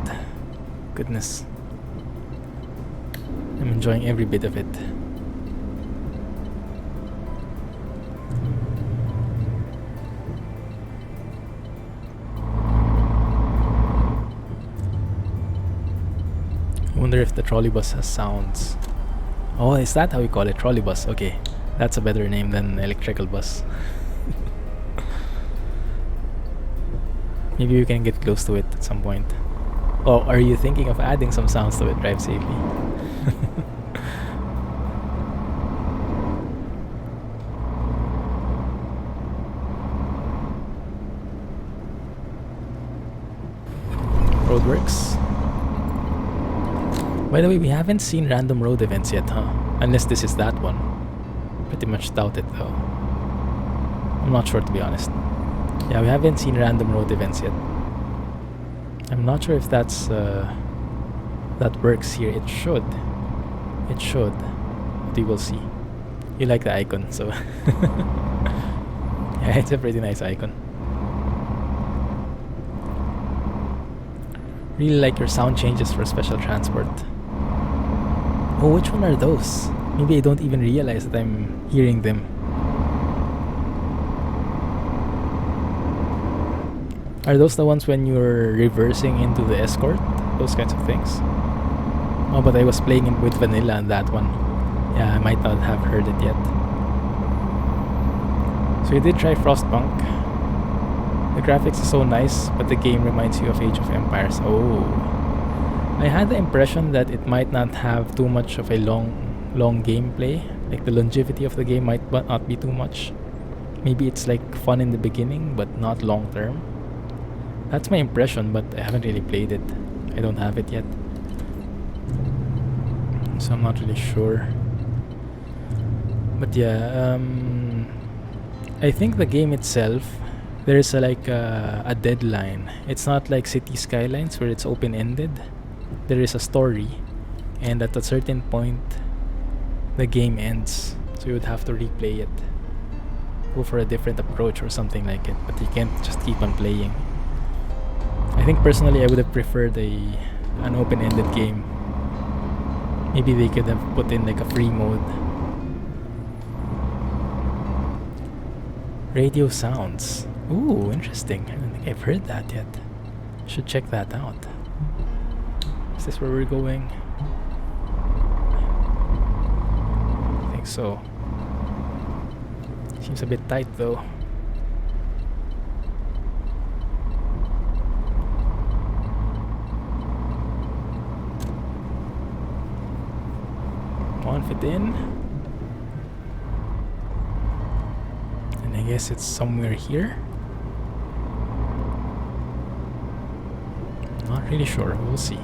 Goodness. I'm enjoying every bit of it. I wonder if the trolley bus has sounds. Oh, is that how we call it? Trolley bus. Okay. That's a better name than electrical bus. Maybe we can get close to it at some point. Oh, are you thinking of adding some sounds to it? Drive safely. Roadworks. By the way, we haven't seen random road events yet, huh? Unless this is that one. Pretty much doubt it though. I'm not sure, to be honest. Yeah, we haven't seen random road events yet. I'm not sure if that's that works here. It should. What do we will see. You like the icon, so yeah, it's a pretty nice icon. Really like your sound changes for special transport. Oh, which one are those? Maybe I don't even realize that I'm hearing them. Are those the ones when you're reversing into the escort? Those kinds of things? Oh, but I was playing it with vanilla on that one. Yeah, I might not have heard it yet. So you did try Frostpunk. The graphics is so nice, but the game reminds you of Age of Empires. Oh. I had the impression that it might not have too much of a long gameplay. Like the longevity of the game might not be too much. Maybe it's like fun in the beginning, but not long term. That's my impression, but I haven't really played it. I don't have it yet. So I'm not really sure. But yeah, I think the game itself, there is a deadline. It's not like City Skylines where it's open-ended. There is a story, and at a certain point, the game ends. So you would have to replay it. Go for a different approach or something like it, but you can't just keep on playing. I think personally I would have preferred an open-ended game. Maybe they could have put in like a free mode. Radio sounds. Ooh, interesting. I don't think I've heard that yet. Should check that out. Is this where we're going? I think so. Seems a bit tight though. Come on, fit in. And I guess it's somewhere here. Not really sure. We'll see.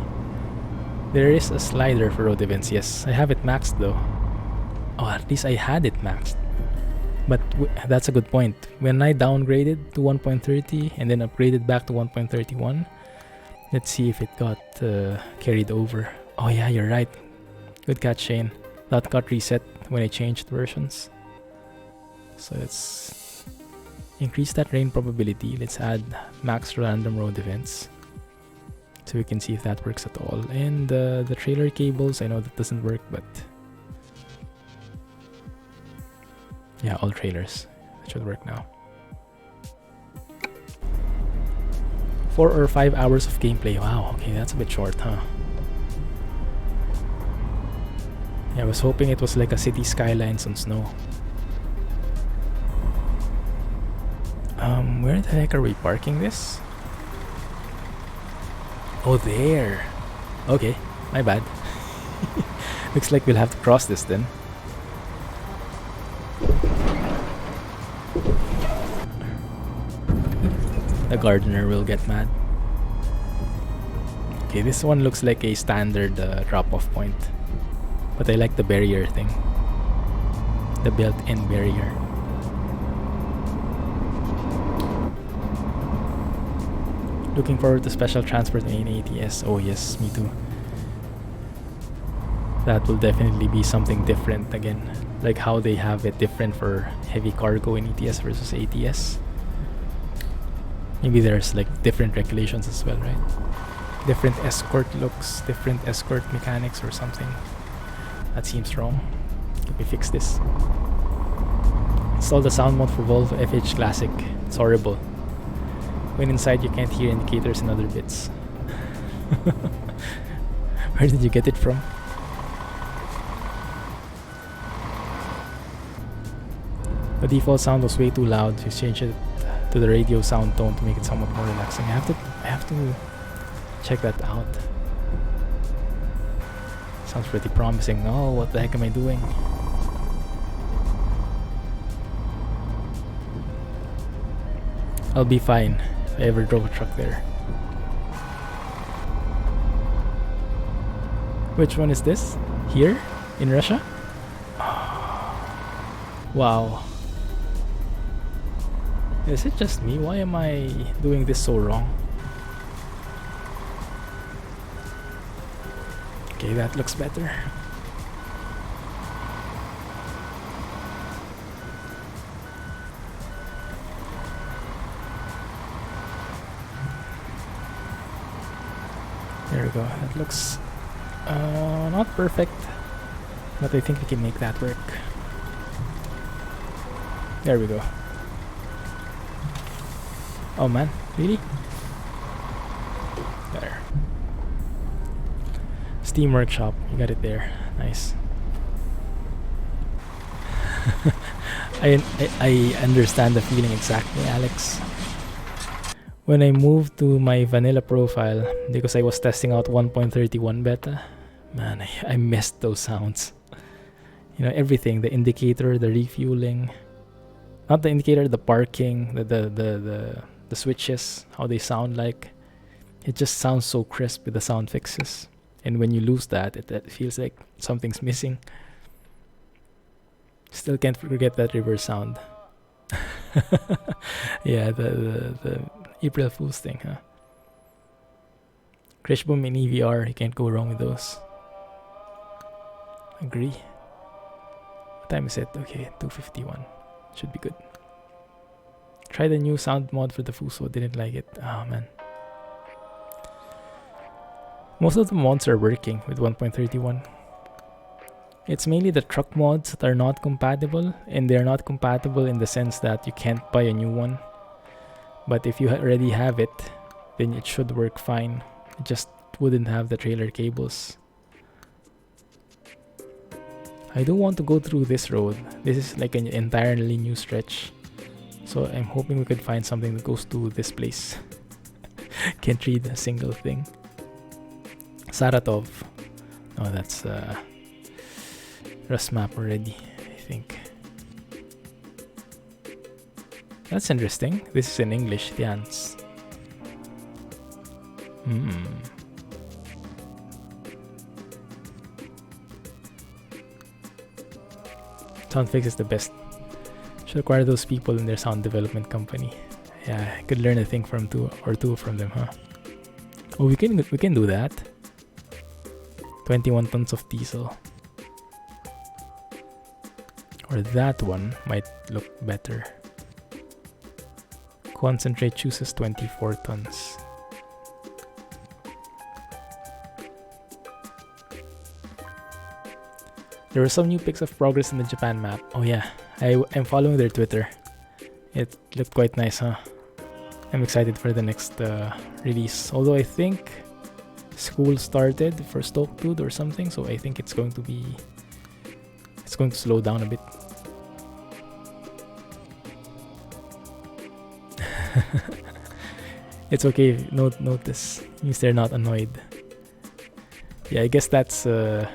There is a slider for road events. Yes, I have it maxed though. Oh, at least I had it maxed. But that's a good point. When I downgraded to 1.30 and then upgraded back to 1.31, let's see if it got carried over. Oh yeah, you're right. Good catch, Shane. That got reset when I changed versions. So let's increase that rain probability. Let's add max random road events, so we can see if that works at all. And the trailer cables, I know that doesn't work, but yeah, all trailers. That should work now. 4 or 5 hours of gameplay. Wow, okay, that's a bit short, huh? Yeah, I was hoping it was like a City Skylines on snow. Where the heck are we parking this? Oh, there. Okay, my bad. Looks like we'll have to cross this then. The gardener will get mad. Okay, this one looks like a standard drop-off point. But I like the barrier thing. The built-in barrier. Looking forward to special transport in ATS. Oh yes, me too. That will definitely be something different again. Like how they have it different for heavy cargo in ETS versus ATS. Maybe there's like different regulations as well, right? Different escort looks, different escort mechanics or something. That seems wrong. Let me fix this. Install the sound mode for Volvo FH Classic. It's horrible. When inside, you can't hear indicators and other bits. Where did you get it from? The default sound was way too loud. Just change it to the radio sound tone to make it somewhat more relaxing. I have to check that out. Sounds pretty promising. Oh, what the heck am I doing? I'll be fine if I ever drove a truck there. Which one is this? Here? In Russia? Wow. Is it just me? Why am I doing this so wrong? Okay, that looks better. go. That looks not perfect, but I think we can make that work. There we go. Oh man, really? There. Steam Workshop, you got it there. Nice. I understand the feeling exactly, Alex. When I moved to my vanilla profile, because I was testing out 1.31 beta, man, I missed those sounds. You know, everything, the indicator, the refueling, not the indicator, the parking, the switches, how they sound like. It just sounds so crisp with the sound fixes. And when you lose that, it feels like something's missing. Still can't forget that reverse sound. Yeah, the April Fool's thing, huh? Crash Boom in EVR, you can't go wrong with those. Agree. What time is it? Okay, 2:51. Should be good. Try the new sound mod for the Fuso, didn't like it. Oh man. Most of the mods are working with 1.31. It's mainly the truck mods that are not compatible, and they're not compatible in the sense that you can't buy a new one. But if you already have it, then it should work fine. It just wouldn't have the trailer cables. I don't want to go through this road. This is like an entirely new stretch. So I'm hoping we could find something that goes to this place. Can't read a single thing. Saratov. Oh, that's RusMap already, I think. That's interesting. This is in English, Tians. Soundfix is the best. Should acquire those people in their sound development company. Yeah, I could learn a thing from two from them, huh? Oh, we can do that. 21 tons of diesel. Or that one might look better. Concentrate chooses 24 tons. There were some new pics of progress in the Japan map. Oh yeah, I'm following their Twitter. It looked quite nice, huh? I'm excited for the next release. Although I think school started for Stoke Dude or something, so I think it's going to slow down a bit. It's okay. Notice means they're not annoyed. Yeah, I guess that's a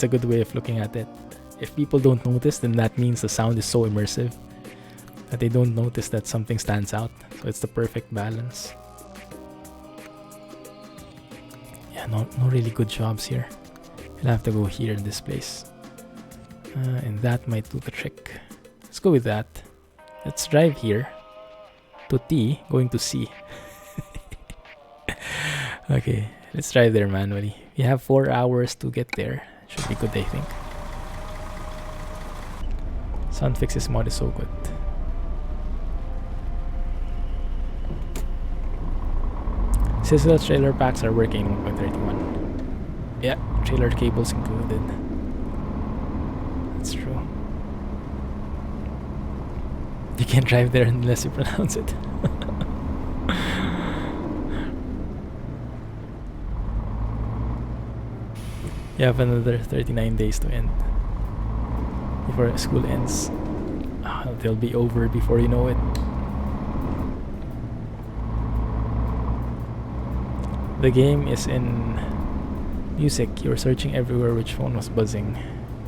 good way of looking at it. If people don't notice, then that means the sound is so immersive that they don't notice that something stands out. So it's the perfect balance. Yeah, no really good jobs here. You'll have to go here in this place. And that might do the trick. Let's go with that. Let's drive here to T, going to C. Okay, let's drive there manually. We have 4 hours to get there. Should be good, I think. Soundfix's mod is so good. Sizzle trailer packs are working in 1.31. Yeah, trailer cables included. That's true. You can't drive there unless you pronounce it. You have another 39 days to end before school ends. They'll be over before you know it. The game is in music. You're searching everywhere which phone was buzzing.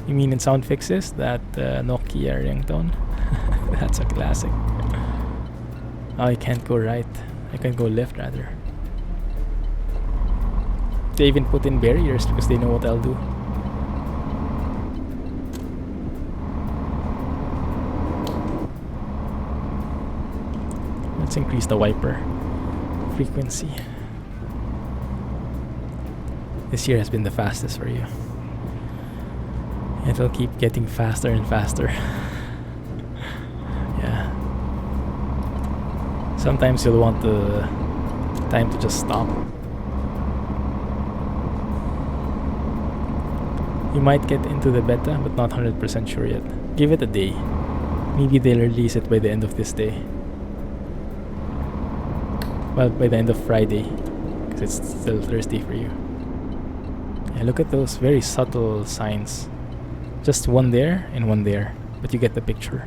You mean in sound fixes? That Nokia ringtone? That's a classic. Oh, I can't go right. I can go left rather. They even put in barriers because they know what I'll do. Let's increase the wiper frequency. This year has been the fastest for you. It'll keep getting faster and faster. Yeah. Sometimes you'll want the time to just stop. You might get into the beta, but not 100% sure yet. Give it a day. Maybe they'll release it by the end of this day. Well, by the end of Friday, because it's still Thursday for you. Yeah, look at those very subtle signs. Just one there and one there, but you get the picture.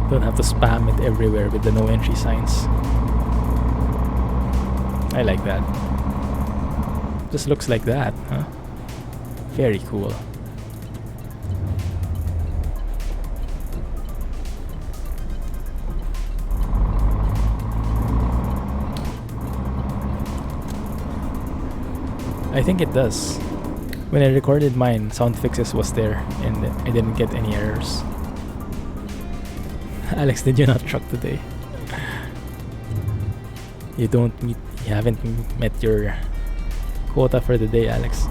Don't have to spam it everywhere with the no entry signs. I like that. Just looks like that, huh? Very cool. I think it does. When I recorded mine, sound fixes was there and I didn't get any errors. Alex, did you not truck today? You haven't met your quota for the day, Alex.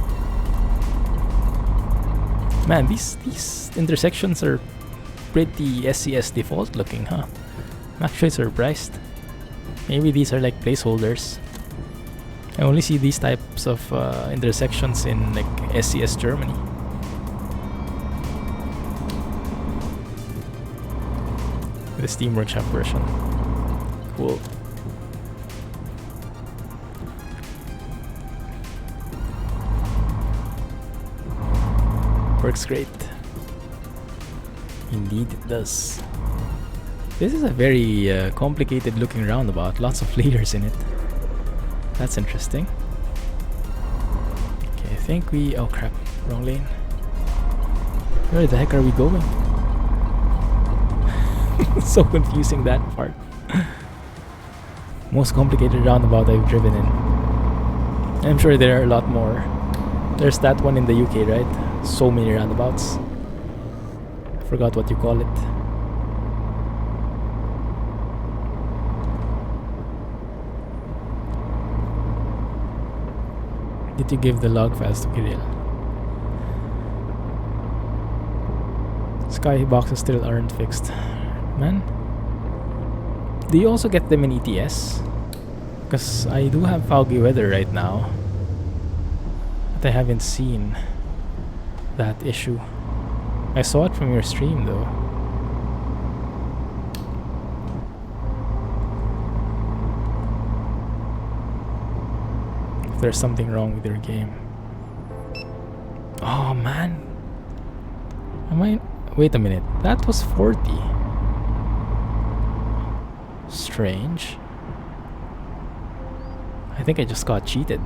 Man, these intersections are pretty SCS default looking, huh? I'm actually surprised. Maybe these are like placeholders. I only see these types of intersections in like SCS Germany. The Steam Workshop version. Cool. Works great. Indeed it does. This is a very complicated looking roundabout. Lots of layers in it. That's interesting. Okay, I think we... oh crap, wrong lane. Where the heck are we going? So confusing, that part. Most complicated roundabout I've driven in. I'm sure there are a lot more. There's that one in the UK, right? So many roundabouts. I forgot what you call it. Did you give the log files to Kirill? Skyboxes still aren't fixed. Man. Do you also get them in ETS? Because I do have foggy weather right now. But I haven't seen that issue. I saw it from your stream though. If there's something wrong with your game. Oh man. Wait a minute. That was 40. Strange. I think I just got cheated.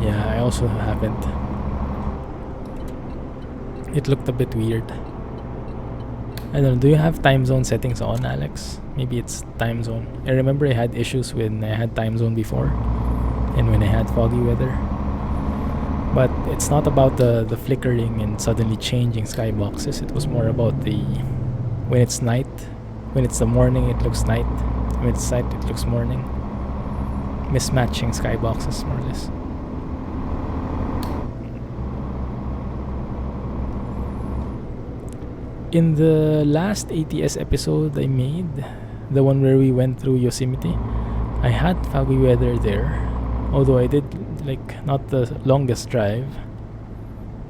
Yeah, I also haven't. It looked a bit weird. I don't know, do you have time zone settings on, Alex? Maybe it's time zone. I remember I had issues when I had time zone before and when I had foggy weather. But it's not about the flickering and suddenly changing skyboxes. It was more about the when it's night. When it's the morning, it looks night. When it's night, it looks morning. Mismatching skyboxes, more or less. In the last ATS episode I made, the one where we went through Yosemite, I had foggy weather there. Although I did like not the longest drive,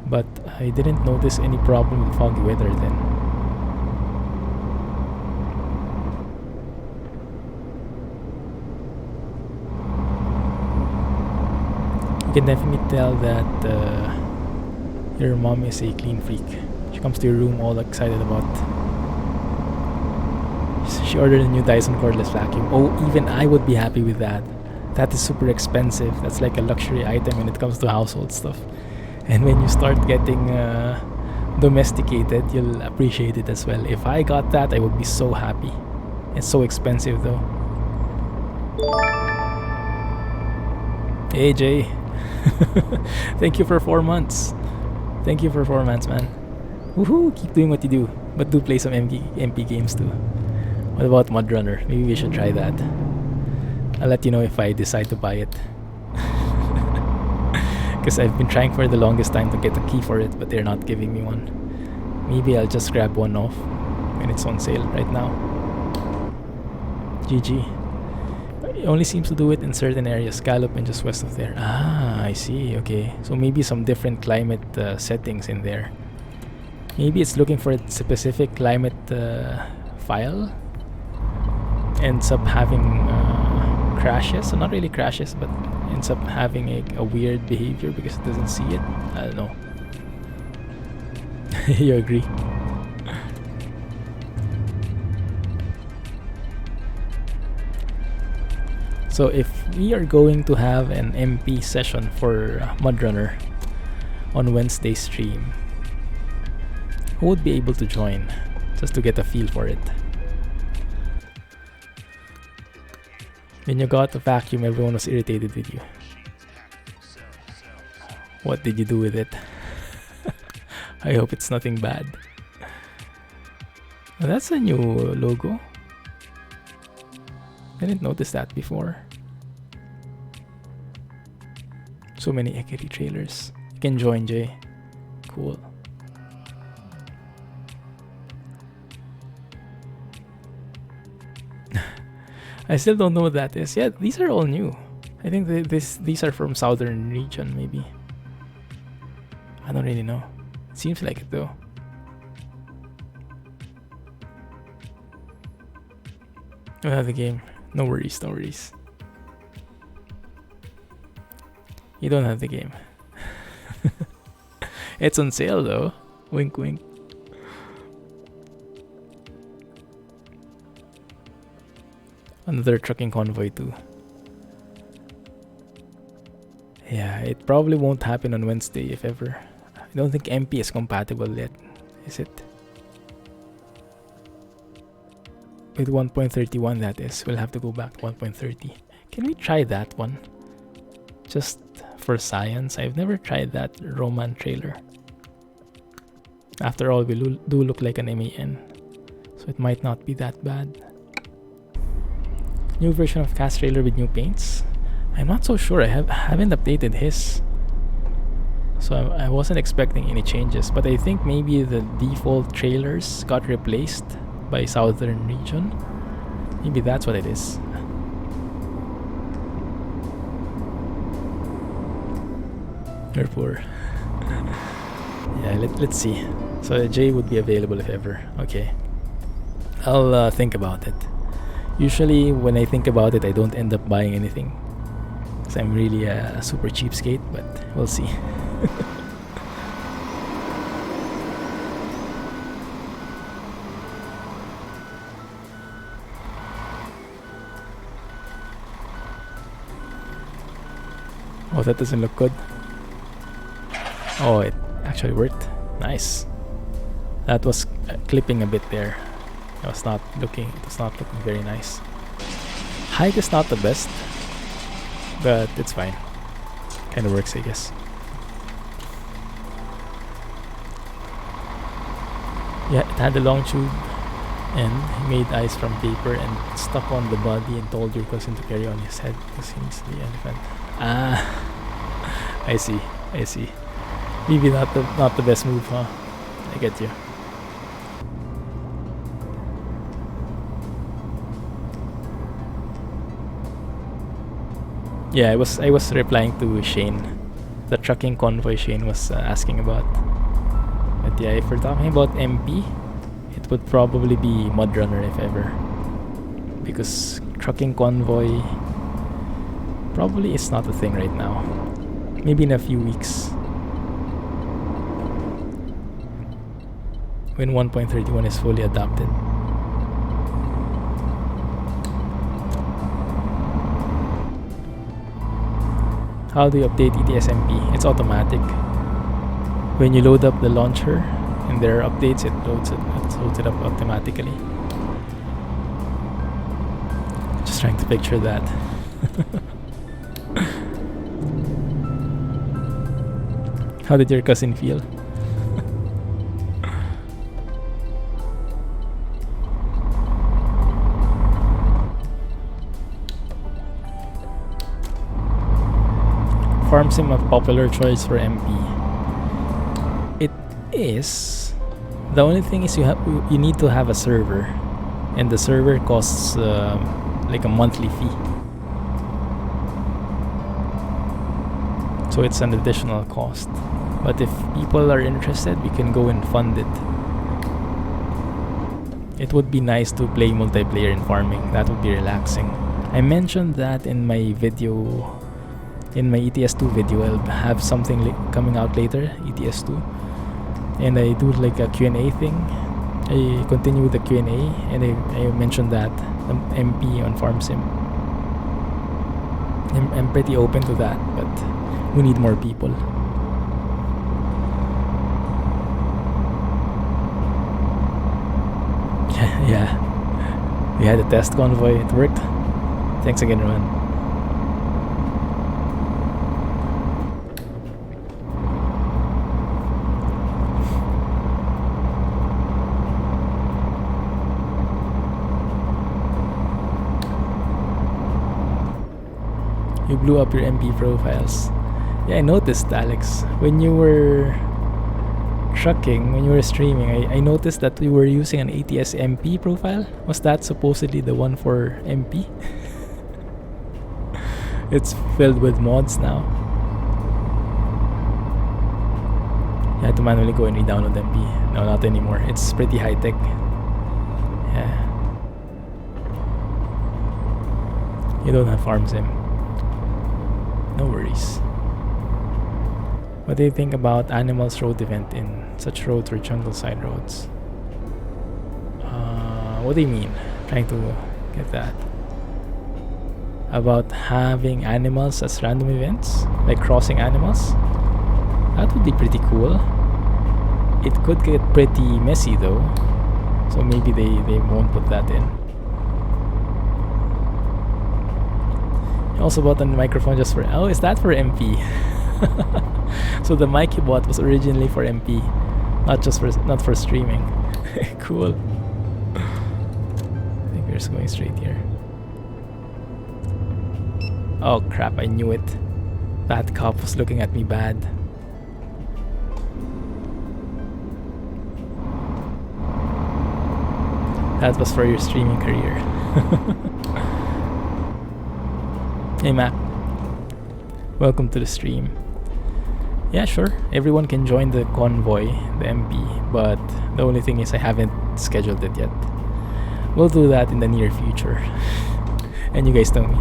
but I didn't notice any problem with foggy weather then. You can definitely tell that your mom is a clean freak. She comes to your room all excited about. She ordered a new Dyson cordless vacuum. Oh, even I would be happy with that. That is super expensive. That's like a luxury item when it comes to household stuff. And when you start getting domesticated, you'll appreciate it as well. If I got that, I would be so happy. It's so expensive though. Hey Jay. Thank you for 4 months. Thank you for 4 months, man. Woohoo! Keep doing what you do. But do play some MP games too. What about Mudrunner? Maybe we should try that. I'll let you know if I decide to buy it. Because I've been trying for the longest time to get a key for it, but they're not giving me one. Maybe I'll just grab one off when it's on sale right now. GG. It only seems to do it in certain areas, Scallop and just west of there. Ah, I see. Okay, so maybe some different climate settings in there. Maybe it's looking for a specific climate file. Ends up having crashes. So not really crashes, but ends up having a weird behavior because it doesn't see it. I don't know. You agree? So if we are going to have an MP session for Mudrunner on Wednesday stream, who would be able to join just to get a feel for it? When you got the vacuum, everyone was irritated with you. What did you do with it? I hope it's nothing bad. Well, that's a new logo. I didn't notice that before. So many Ekiri trailers. You can join, Jay. Cool. I still don't know what that is. Yeah, these are all new. I think these are from southern region, maybe. I don't really know. It seems like it though. I don't have the game. No worries, no worries. You don't have the game. It's on sale though. Wink wink. Another trucking convoy too. Yeah, it probably won't happen on Wednesday if ever. I don't think MP is compatible yet, is it? With 1.31 that is. We'll have to go back to 1.30. Can we try that one? Just for science. I've never tried that Roman trailer. After all, we do look like an MAN. So it might not be that bad. New version of Cast trailer with new paints. I'm not so sure. I haven't updated his. So I wasn't expecting any changes. But I think maybe the default trailers got replaced by southern region. Maybe that's what it is. You're poor. Yeah, let's see. So J would be available if ever. Okay. I'll think about it. Usually when I think about it, I don't end up buying anything. Because I'm really a super cheapskate, but we'll see. Oh, that doesn't look good. Oh, it actually worked. Nice. That was clipping a bit there. It was not looking very nice. Height is not the best, but it's fine. Kind of works, I guess. Yeah, it had a long tube and he made eyes from paper and stuck on the body and told your cousin to carry on his head because he needs the elephant. Ah, I see. Maybe not the best move, huh? I get you. Yeah, I was replying to Shane, the trucking convoy Shane was asking about. But yeah, if we're talking about MP, it would probably be Mudrunner if ever, because trucking convoy probably is not a thing right now. Maybe in a few weeks, when 1.31 is fully adopted. How do you update ETS-MP? It's automatic. When you load up the launcher and there are updates, it loads it up automatically. Just trying to picture that. How did your cousin feel? Farm Sim a popular choice for MP? It is. The only thing is you need to have a server, and the server costs like a monthly fee. so it's an additional cost. But if people are interested, we can go and fund it. It would be nice to play multiplayer in farming. That would be relaxing. I mentioned that in my video, in my ETS2 video. I'll have something coming out later, ETS2, and I do like a Q&A thing. I continue with the Q&A, and I mentioned that MP on Farm Sim. I'm pretty open to that, but we need more people. Yeah, we had a test convoy. It worked. Thanks again, Rowan. You blew up your MP profiles. Yeah, I noticed, Alex. When you were trucking, when you were streaming, I noticed that you were using an ATS MP profile. Was that supposedly the one for MP? It's filled with mods now. You had to manually go and re-download MP. No, not anymore. It's pretty high-tech. Yeah. You don't have Farm Sim. No worries. What do you think about Animals Road event in such roads or jungle side roads? What do you mean? Trying to get that. About having animals as random events? Like crossing animals? That would be pretty cool. It could get pretty messy though. So maybe they won't put that in. You also bought a microphone just for... Oh, is that for MP? So the mic you bought was originally for MP, not for streaming. Cool. I think we're just going straight here. Oh crap, I knew it. That cop was looking at me bad. That was for your streaming career. Hey Mac, welcome to the stream. Yeah, sure, everyone can join the convoy, the MP, but the only thing is I haven't scheduled it yet. We'll do that in the near future. And you guys know me,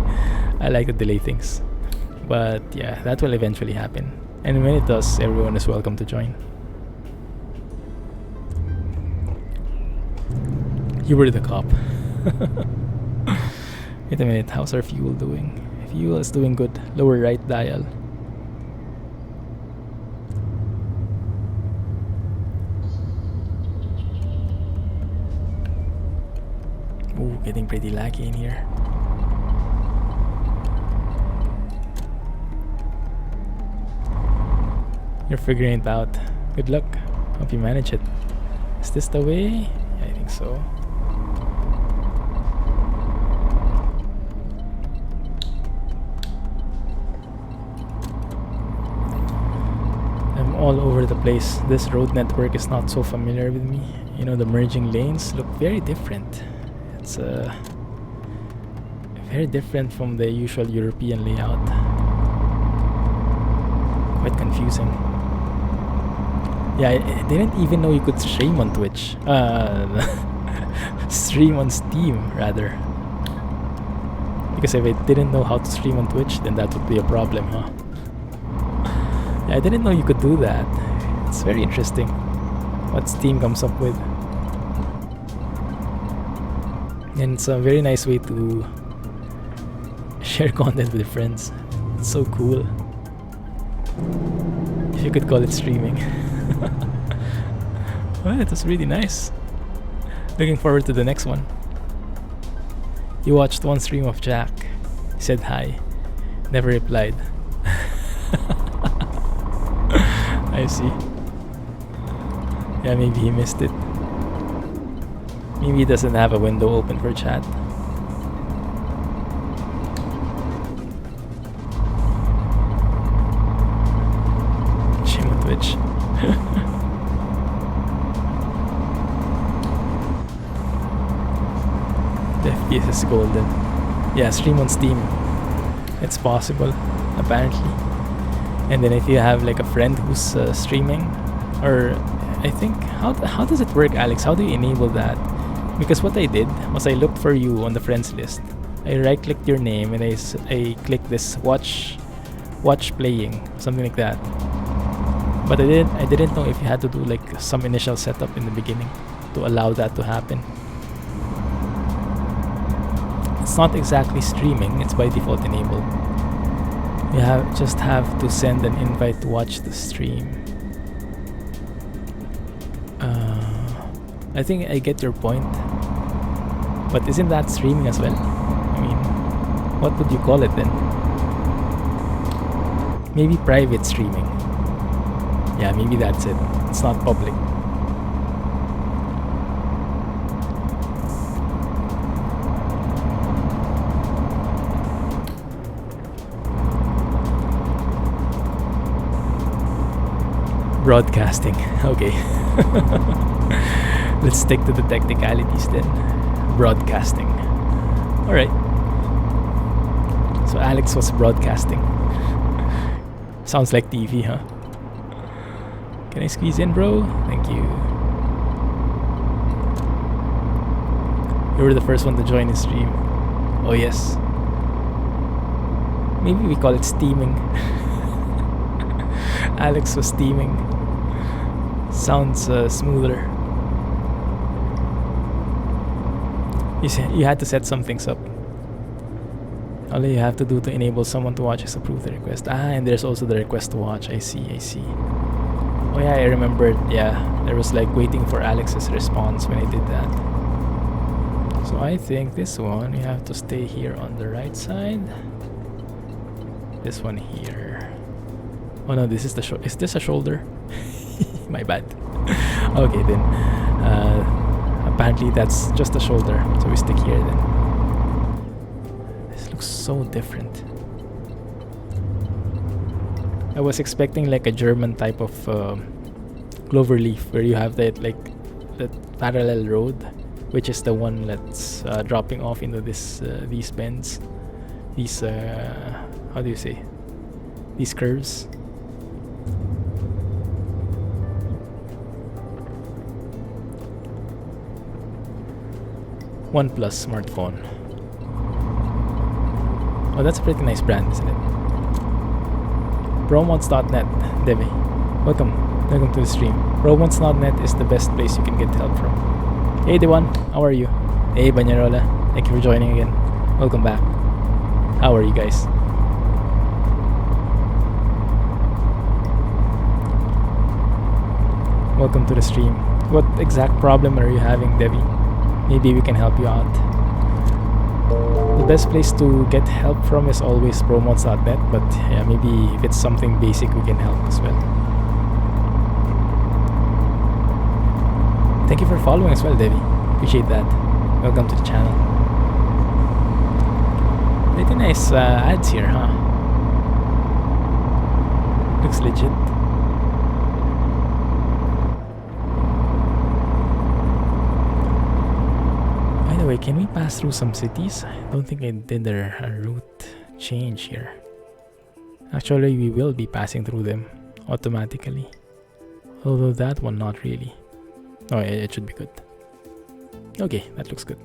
I like to delay things. But yeah, that will eventually happen. And when it does, everyone is welcome to join. You were the cop. Wait a minute, how's our fuel doing? Fuel is doing good. Lower right dial. Ooh, getting pretty laggy in here. You're figuring it out. Good luck. Hope you manage it. Is this the way? Yeah, I think so. I'm all over the place. This road network is not so familiar with me. You know, the merging lanes look very different. It's very different from the usual European layout. Quite confusing. Yeah, I didn't even know you could stream on Twitch. Stream on Steam, rather. Because if I didn't know how to stream on Twitch, then that would be a problem, huh? Yeah, I didn't know you could do that. It's very interesting what Steam comes up with. And it's a very nice way to share content with your friends. It's so cool. If you could call it streaming. Well, it was really nice. Looking forward to the next one. You watched one stream of Jack. He said hi. Never replied. I see. Yeah, maybe he missed it. Maybe he doesn't have a window open for chat. Shame on Twitch. The FPS is golden. Yeah, stream on Steam. It's possible, apparently. And then if you have like a friend who's streaming, or I think how does it work, Alex? How do you enable that? Because what I did was I looked for you on the friends list. I right-clicked your name and I clicked this watch playing, something like that. But I didn't know if you had to do like some initial setup in the beginning to allow that to happen. It's not exactly streaming, it's by default enabled. You just have to send an invite to watch the stream. I think I get your point. But isn't that streaming as well? I mean, what would you call it then? Maybe private streaming. Yeah, maybe that's it. It's not public. Broadcasting. Okay. Let's stick to the technicalities then. Broadcasting. Alright. So Alex was broadcasting. Sounds like TV, huh? Can I squeeze in, bro? Thank you. You were the first one to join the stream. Oh yes. Maybe we call it steaming. Alex was steaming. Sounds smoother. You had to set some things up. All you have to do to enable someone to watch is approve the request. And there's also the request to watch. I see. Oh yeah, I remembered. Yeah, there was like waiting for Alex's response when I did that. So I think this one, you have to stay here on the right side. This one here. Oh no, this is the is this a shoulder? My bad. Okay then. Apparently that's just a shoulder, so we stick here then. This looks so different. I was expecting like a German type of cloverleaf where you have that like that parallel road, which is the one that's dropping off into these bends, these how do you say, these curves. OnePlus smartphone. Oh, that's a pretty nice brand, isn't it? Bromods.net, Devi. Welcome to the stream. Bromods.net is the best place you can get help from. Hey Dewan, how are you? Hey Banyarola, thank you for joining again. Welcome back. How are you guys? Welcome to the stream. What exact problem are you having, Devi? Maybe we can help you out. The best place to get help from is always promotes.net, but yeah, maybe if it's something basic, we can help as well. Thank you for following as well, Devi. Appreciate that. Welcome to the channel. Pretty nice ads here, huh? Looks legit. Wait, can we pass through some cities? I don't think I did a route change here. Actually, we will be passing through them automatically. Although that one, not really. Oh, it should be good. Okay, that looks good.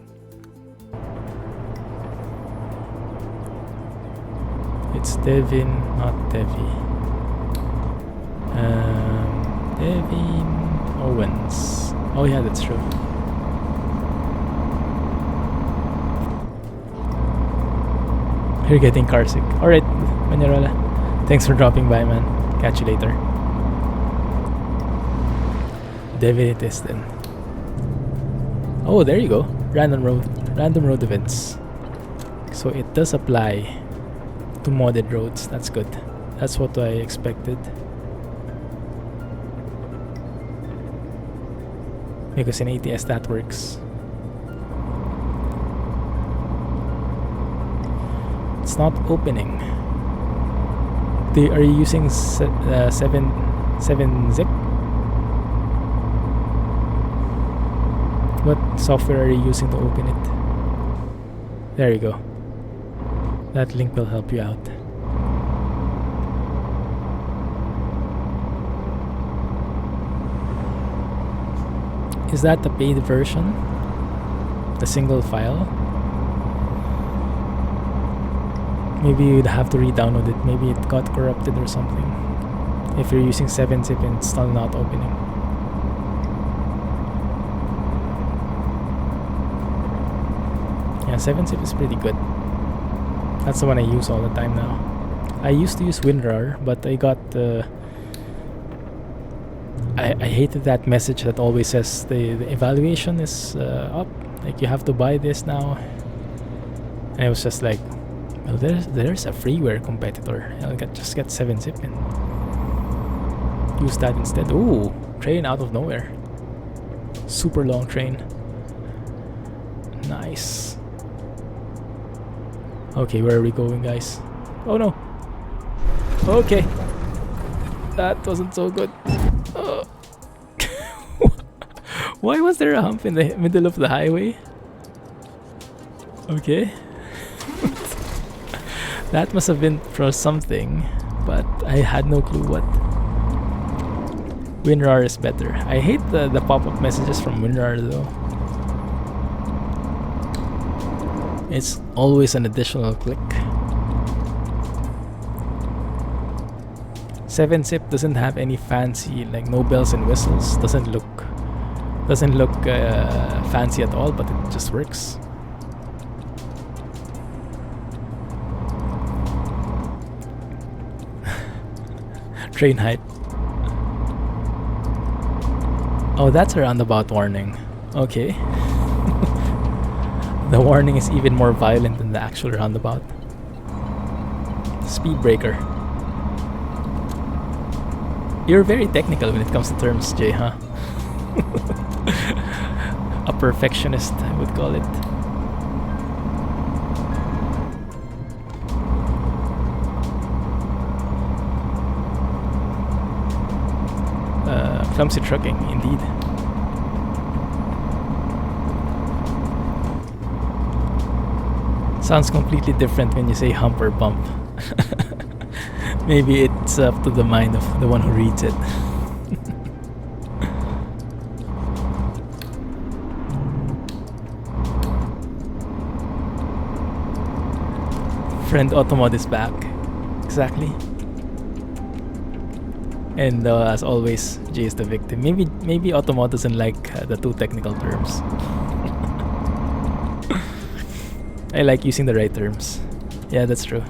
It's Devin, not Devi. Devin Owens. Oh yeah, that's true. You're getting car sick. Alright, Manyarola. Thanks for dropping by, man. Catch you later. Devi it is then. Oh, there you go. Random road events. So it does apply to modded roads. That's good. That's what I expected. Because in ATS that works. It's not opening. Are you using 7-zip? What software are you using to open it? There you go. That link will help you out. Is that the paid version? The single file? Maybe you'd have to re-download it. Maybe it got corrupted or something. If you're using 7-zip and it's still not opening. Yeah, 7-zip is pretty good. That's the one I use all the time now. I used to use WinRAR, but I got I hated that message that always says the evaluation is up. Like, you have to buy this now. And it was just like, well, there's a freeware competitor. I'll just get 7-zip and use that instead. Ooh, train out of nowhere. Super long train. Nice. Okay, where are we going, guys? Oh no. Okay. That wasn't so good. Why was there a hump in the middle of the highway? Okay. That must have been for something, but I had no clue what. WinRAR is better. I hate the pop-up messages from WinRAR though. It's always an additional click. 7-zip doesn't have any fancy, like no bells and whistles. Doesn't look fancy at all, but it just works. Train height. Oh, that's a roundabout warning. Okay. The warning is even more violent than the actual roundabout. Speed breaker. You're very technical when it comes to terms, Jay, huh? A perfectionist, I would call it. Clumsy trucking, indeed. Sounds completely different when you say hump or bump. Maybe it's up to the mind of the one who reads it. Friend Automod is back. Exactly. And as always, Jay is the victim. Maybe Automod doesn't like the too technical terms. I like using the right terms. Yeah, that's true.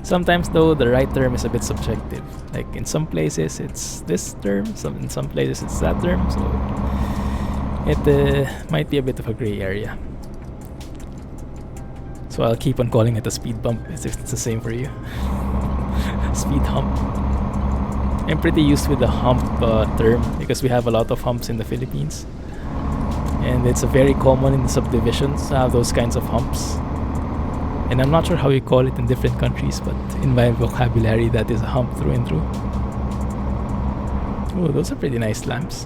Sometimes though, the right term is a bit subjective. Like in some places it's this term, in some places it's that term, so it might be a bit of a gray area. So I'll keep on calling it a speed bump as if it's the same for you. Speed hump. I'm pretty used with the hump term because we have a lot of humps in the Philippines. And it's very common in the subdivisions to have those kinds of humps. And I'm not sure how you call it in different countries, but in my vocabulary that is a hump through and through. Oh, those are pretty nice lamps.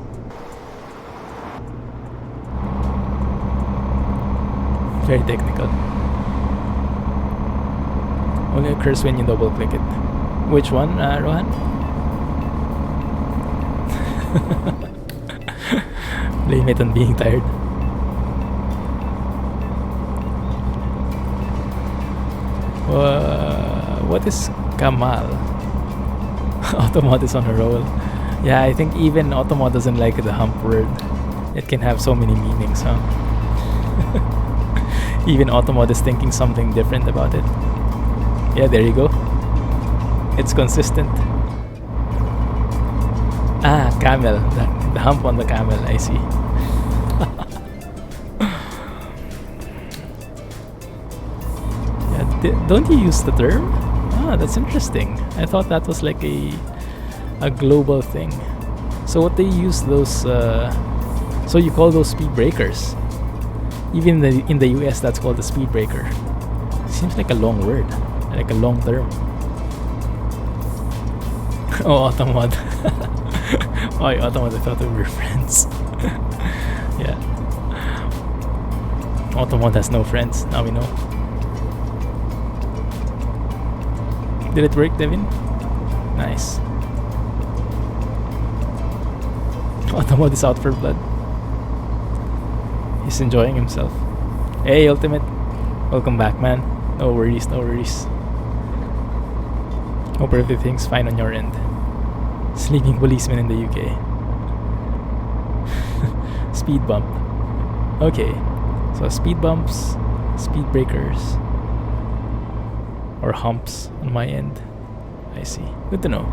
Very technical. Only occurs when you double click it. Which one, Rohan? Blame it on being tired. What is Kamal? Automod is on a roll. Yeah, I think even Automod doesn't like the hump word. It can have so many meanings, huh? Even Automod is thinking something different about it. Yeah, there you go. It's consistent. Ah, camel. The hump on the camel, I see. Yeah, don't you use the term? Ah, that's interesting. I thought that was like a global thing. So what they use those so you call those speed breakers. Even in the US that's called a speed breaker. Seems like a long word, like a long term. Oh, Automod. Oh, Automod, I thought we were friends. Yeah. Automod has no friends, now we know. Did it work, Devin? Nice. Automod is out for blood. He's enjoying himself. Hey, Ultimate. Welcome back, man. No worries, no worries. Hope everything's fine on your end. Sleeping policeman in the UK. Speed bump. Okay. So speed bumps, speed breakers, or humps on my end. I see. Good to know.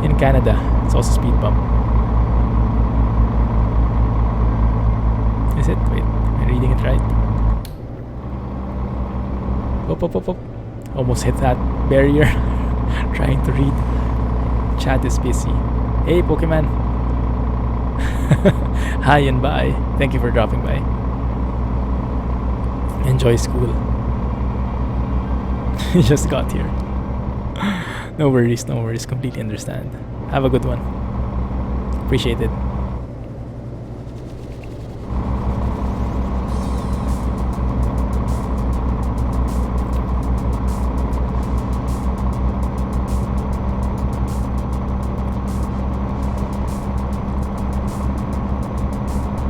In Canada, it's also speed bump. Is it? Wait, am I reading it right? Up. Almost hit that barrier. Trying to read. Chat is busy. Hey, Pokemon. Hi and bye. Thank you for dropping by. Enjoy school. You just got here. No worries, no worries. Completely understand. Have a good one. Appreciate it.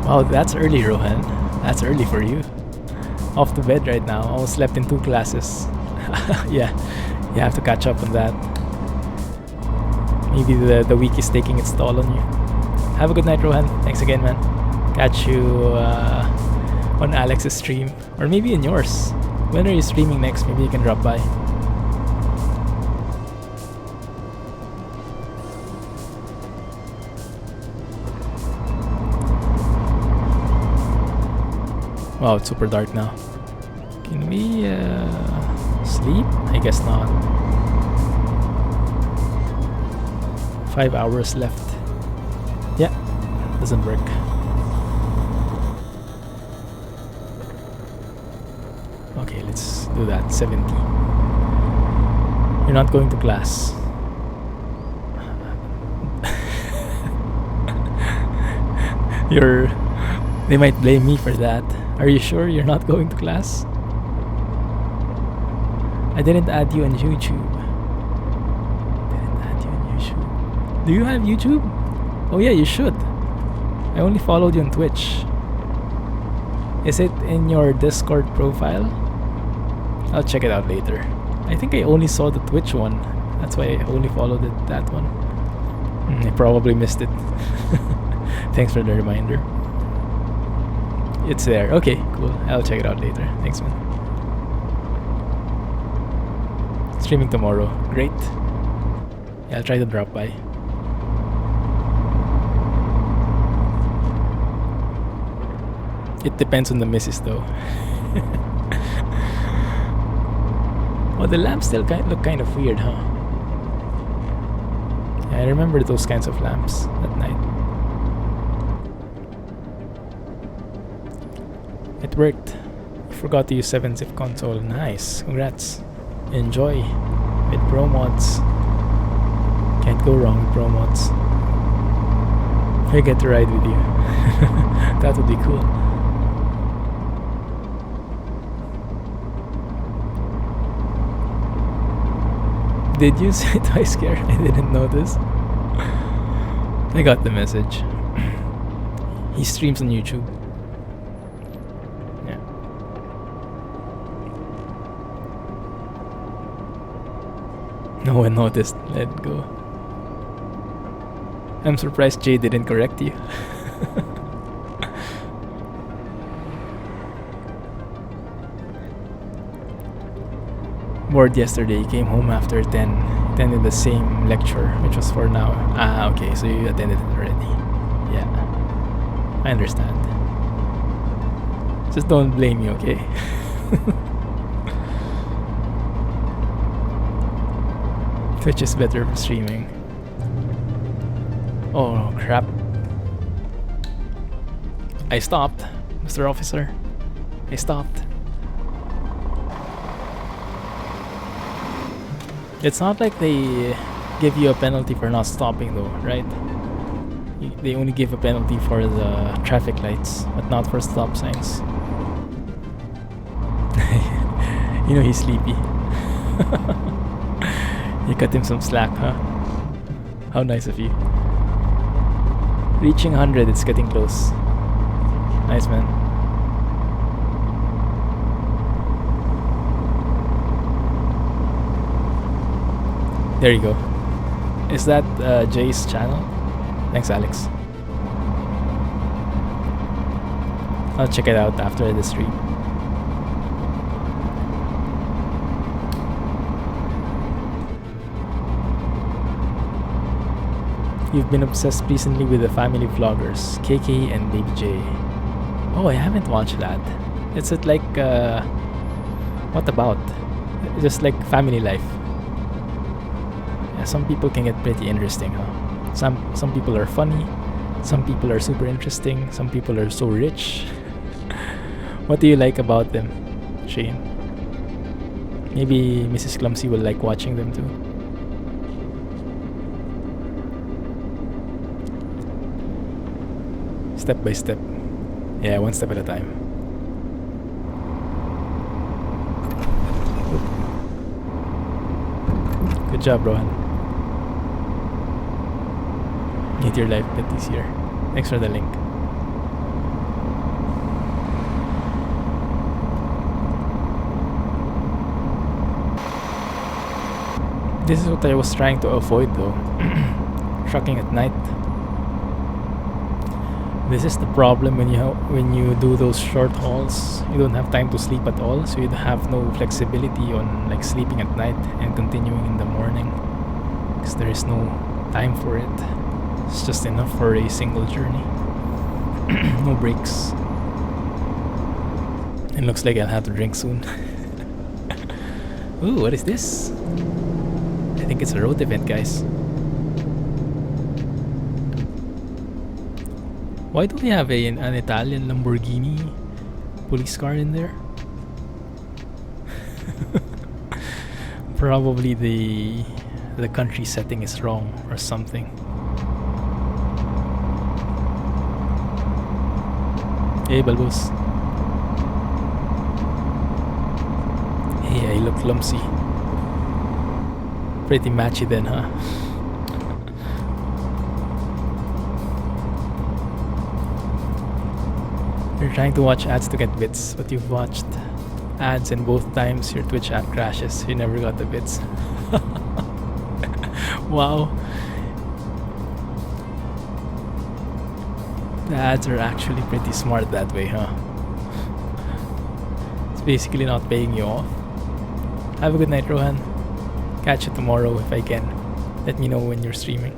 Wow, that's early, Rohan. That's early for you. Off to bed right now. Almost slept in 2 classes. Yeah, you have to catch up on that. Maybe the week is taking its toll on you. Have a good night, Rohan. Thanks again, man. Catch you on Alex's stream. Or maybe in yours. When are you streaming next? Maybe you can drop by. Wow, it's super dark now. Can we sleep? I guess not. 5 hours left. Yeah, doesn't work. Okay, let's do that. 70. You're not going to class. They might blame me for that. Are you sure you're not going to class? I didn't add you on YouTube. Do you have YouTube? Oh yeah, you should. I only followed you on Twitch. Is it in your Discord profile? I'll check it out later. I think I only saw the Twitch one. That's why I only followed that one. I probably missed it. Thanks for the reminder. It's there. Okay, cool. I'll check it out later. Thanks, man. Streaming tomorrow. Great. Yeah, I'll try to drop by. It depends on the missus, though. Oh, the lamps still look kind of weird, huh? Yeah, I remember those kinds of lamps at night. It worked. Forgot to use 7-zip console. Nice. Congrats. Enjoy with pro mods. Can't go wrong with pro mods. I get to ride with you. That would be cool. Did you say twice scare? I didn't notice. I got the message. He streams on YouTube. Yeah. No one noticed. Let go. I'm surprised Jay didn't correct you. Bored yesterday, came home after 10, attended the same lecture, which was for now. Ah, okay, so you attended it already. Yeah, I understand. Just don't blame me, okay? Twitch is better for streaming. Oh crap. I stopped, Mr. Officer. I stopped. It's not like they give you a penalty for not stopping though, right? They only give a penalty for the traffic lights, but not for stop signs. You know he's sleepy. You cut him some slack, huh? How nice of you. Reaching 100, it's getting close. Nice, man. There you go. Is that Jay's channel? Thanks, Alex. I'll check it out after the stream. You've been obsessed recently with the family vloggers, KK and Baby J. Oh, I haven't watched that. It's like, what about? Just like family life. Yeah, some people can get pretty interesting, huh? Some people are funny, some people are super interesting, some people are so rich. What do you like about them, Shane? Maybe Mrs. Clumsy will like watching them too. Step by step. Yeah, one step at a time. Good job, Rohan. Made your life a bit easier. Thanks for the link. This is what I was trying to avoid though. Trucking at night. This is the problem when you do those short hauls. You don't have time to sleep at all, so you have no flexibility on like sleeping at night and continuing in the morning, because there is no time for it. It's just enough for a single journey. No breaks. It looks like I'll have to drink soon. Ooh, what is this? I think it's a road event, guys. Why do we have an Italian Lamborghini police car in there? Probably the country setting is wrong or something. Hey, Balbos. Hey, I look clumsy. Pretty matchy then, huh? You're trying to watch ads to get bits, but you've watched ads and both times your Twitch app crashes. You never got the bits. Wow. The ads are actually pretty smart that way, huh? It's basically not paying you off. Have a good night, Rohan. Catch you tomorrow if I can. Let me know when you're streaming.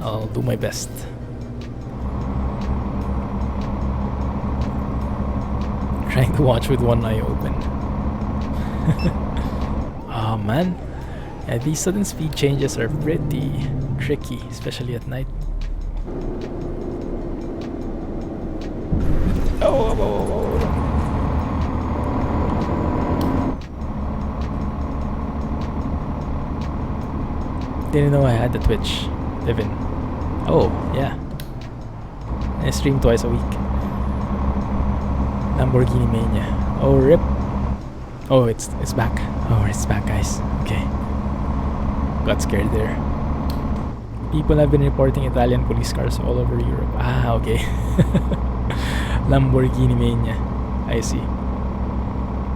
I'll do my best. Trying to watch with one eye open. Oh man. Yeah, these sudden speed changes are pretty tricky, especially at night. Oh. Didn't know I had the Twitch. Livin. Oh, yeah. I stream twice a week. Lamborghini Mania. Oh, rip. Oh, it's back. Oh, it's back, guys. Okay. Got scared there. People have been reporting Italian police cars all over Europe. Ah, okay. Lamborghini Mania. I see.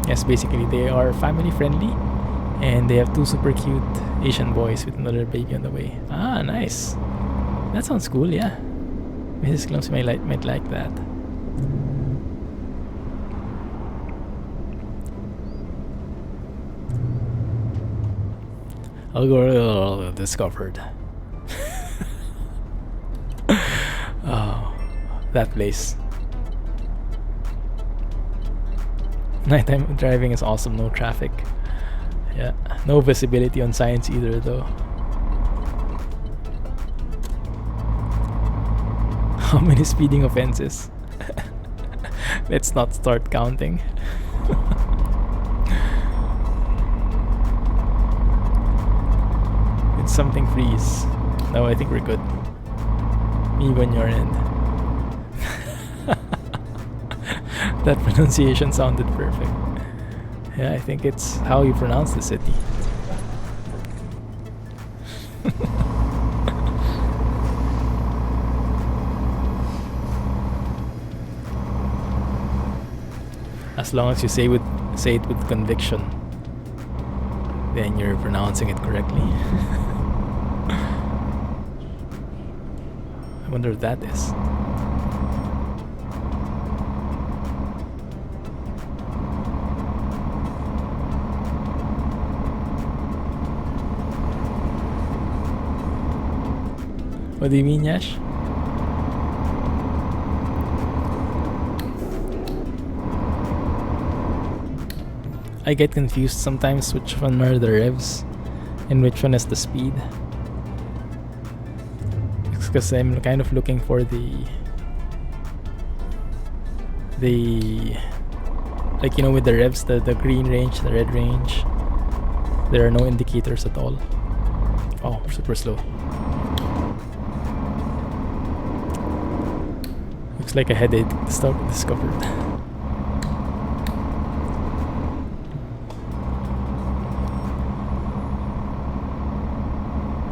Yes, basically they are family friendly, and they have two super cute Asian boys with another baby on the way. Ah, nice. That sounds cool, yeah. Mrs. Clumsy might like that. Discovered. Oh, that place. Nighttime driving is awesome, no traffic. Yeah, no visibility on signs either though. How many speeding offenses? Let's not start counting. Did something freeze? No, I think we're good. Me on your end. That pronunciation sounded perfect. Yeah, I think it's how you pronounce the city. As long as you say it with conviction, then you're pronouncing it correctly. I wonder what that is. What do you mean, Yash? I get confused sometimes which one are the revs and which one is the speed. It's because I'm kind of looking for the like, you know, with the revs, the green range, the red range, there are no indicators at all. Oh, super slow. Looks like a headache discovered.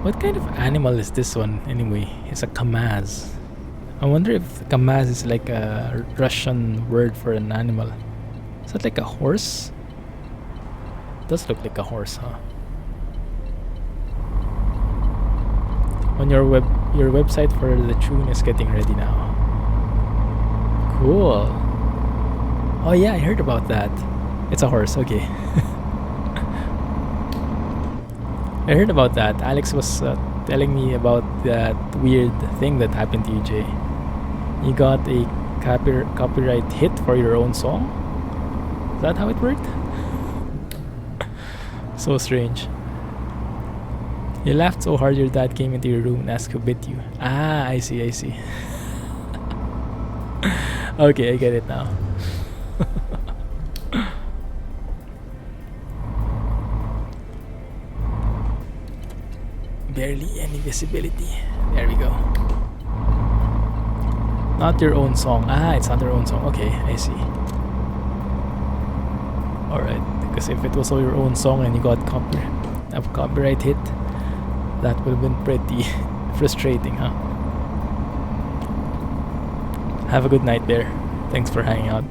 What kind of animal is this one anyway? It's a kamaz. I wonder if kamaz is like a Russian word for an animal. Is that like a horse? It does look like a horse, huh? On your website for the tune is getting ready now. Cool. Oh yeah, I heard about that. It's a horse, okay. I heard about that. Alex was telling me about that weird thing that happened to you, Jay. You got a copyright hit for your own song? Is that how it worked? So strange. You laughed so hard your dad came into your room and asked who bit you. Ah, I see. Okay, I get it now. Barely any visibility. There we go. Not your own song. Ah, it's not your own song. Okay, I see. Alright, because if it was all your own song and you got a copyright hit, that would have been pretty frustrating, huh? Have a good night, Bear. Thanks for hanging out.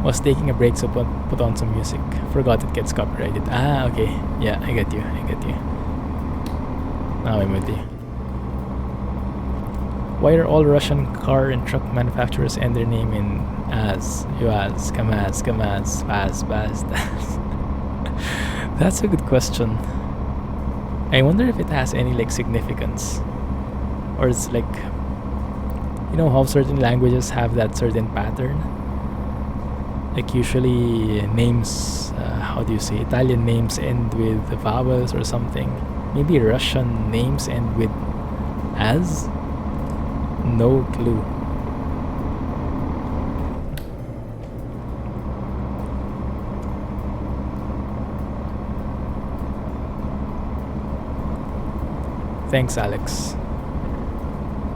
Was taking a break, so put on some music. Forgot it gets copyrighted. Ah, okay. Yeah, I get you. Now I'm with you. Why are all Russian car and truck manufacturers end their name in as, Yuaz, Kamaz, Baz? That's a good question. I wonder if it has any like significance, or it's like, you know how certain languages have that certain pattern. Like usually names, how do you say, Italian names end with vowels or something. Maybe Russian names end with as? No clue. Thanks, Alex.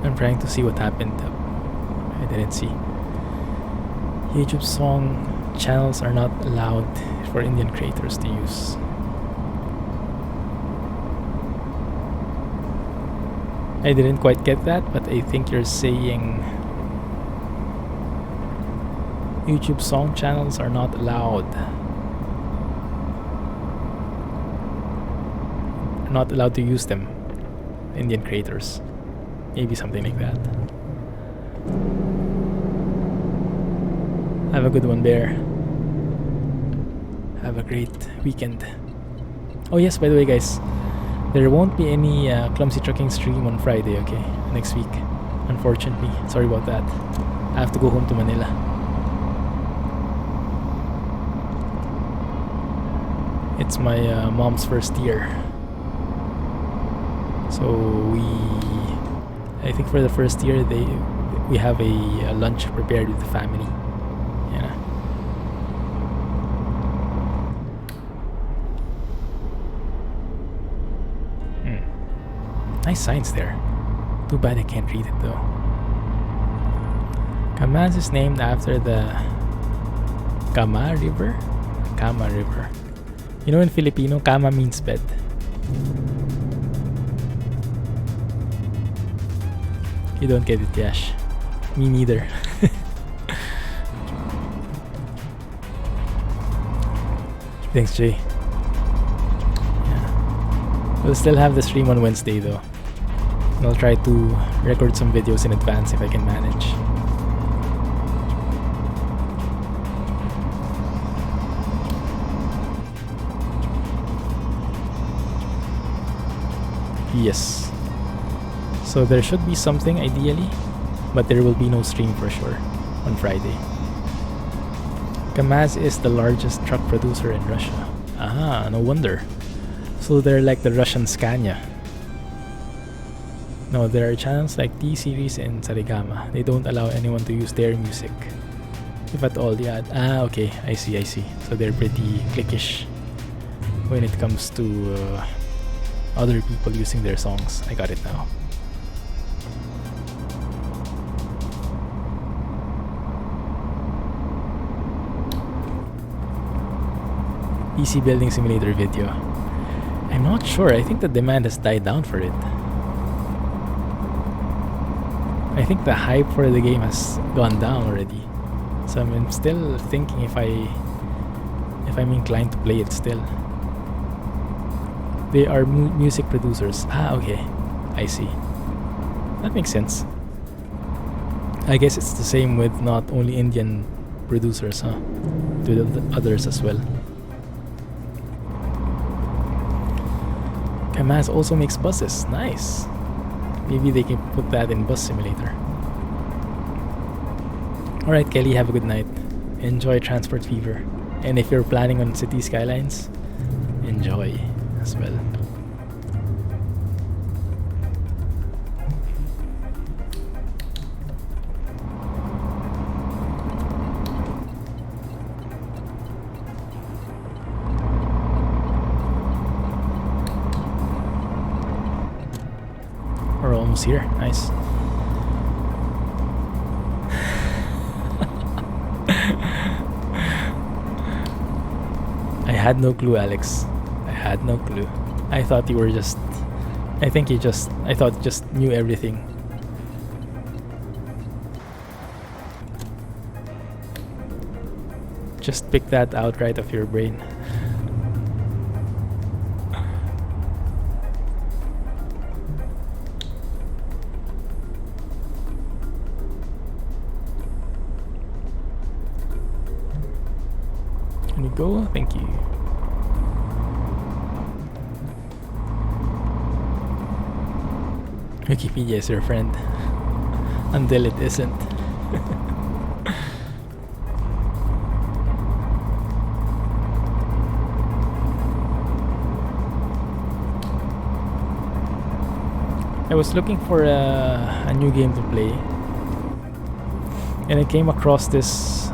I'm trying to see what happened. I didn't see. YouTube song channels are not allowed for Indian creators to use. I didn't quite get that, but I think you're saying YouTube song channels are not allowed. Not allowed to use them. Indian creators. Maybe something like that. Have a good one, Bear. Have a great weekend. Oh yes, by the way, guys, there won't be any Clumsy Trucking stream on Friday, okay? Next week, unfortunately. Sorry about that. I have to go home to Manila. It's my mom's first year. So I think for the first year, we have a lunch prepared with the family. Yeah. Nice signs there. Too bad I can't read it though. Kamaz is named after the Kama River. Kama River. You know, in Filipino, Kama means bed. You don't get it, Yash. Me neither. Thanks, Jay. Yeah. We'll still have the stream on Wednesday though. I'll try to record some videos in advance if I can manage. Yes. So there should be something ideally, but there will be no stream for sure on Friday. KAMAZ is the largest truck producer in Russia. Ah, no wonder. So they're like the Russian Scania. No, there are channels like T-Series and Sarigama. They don't allow anyone to use their music. If at all, yeah. Ah, okay. I see. So they're pretty cliquish when it comes to other people using their songs. I got it now. PC building simulator video. I'm not sure. I think the demand has died down for it. I think the hype for the game has gone down already. So I'm still thinking if I'm inclined to play it still. They are music producers. Ah, okay. I see. That makes sense. I guess it's the same with not only Indian producers, huh? To the others as well. KAMAZ also makes buses. Nice. Maybe they can put that in Bus Simulator. Alright, Kelly, have a good night. Enjoy Transport Fever. And if you're planning on City Skylines, enjoy as well. We're almost here. Nice. I had no clue, Alex. I had no clue. I thought you were just... I thought you just knew everything. Just pick that out right off your brain. Can you go? Thank you. Wikipedia is your friend until it isn't. I was looking for a new game to play, and I came across this,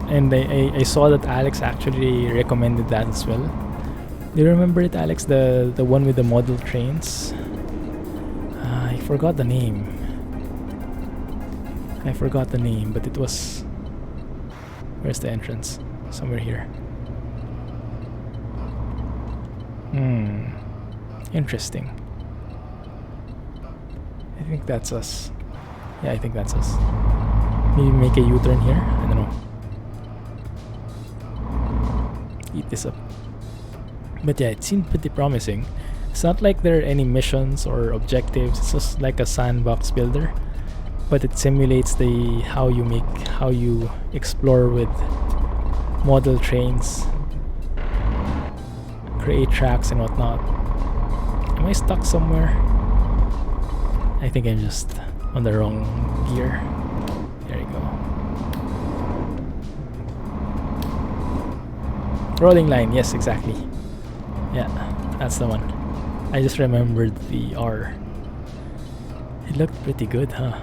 and I saw that Alex actually recommended that as well. Do you remember it, Alex? The one with the model trains? I forgot the name, but it was... Where's the entrance? Somewhere here. Interesting. I think that's us. Yeah, I think that's us. Maybe make a U-turn here? I don't know. Eat this up. But yeah, it seemed pretty promising. It's not like there are any missions or objectives. It's just like a sandbox builder, but it simulates how you explore with model trains, create tracks and whatnot. Am I stuck somewhere? I think I'm just on the wrong gear. There you go. Rolling line, yes, exactly. Yeah, that's the one. I just remembered the R. It looked pretty good, huh?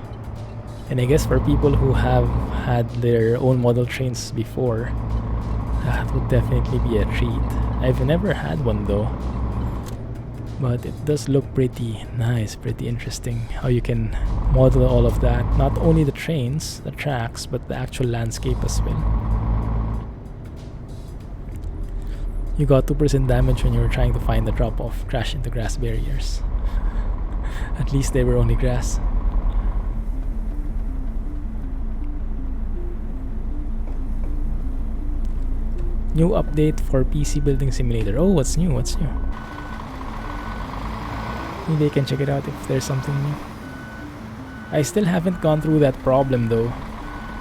And I guess for people who have had their own model trains before, that would definitely be a treat. I've never had one though, but it does look pretty nice, pretty interesting how you can model all of that. Not only the trains, the tracks, but the actual landscape as well. You got 2% damage when you were trying to find the drop-off, crash into grass barriers. At least they were only grass. New update for PC Building Simulator. Oh, what's new? What's new? Maybe I can check it out if there's something new. I still haven't gone through that problem though.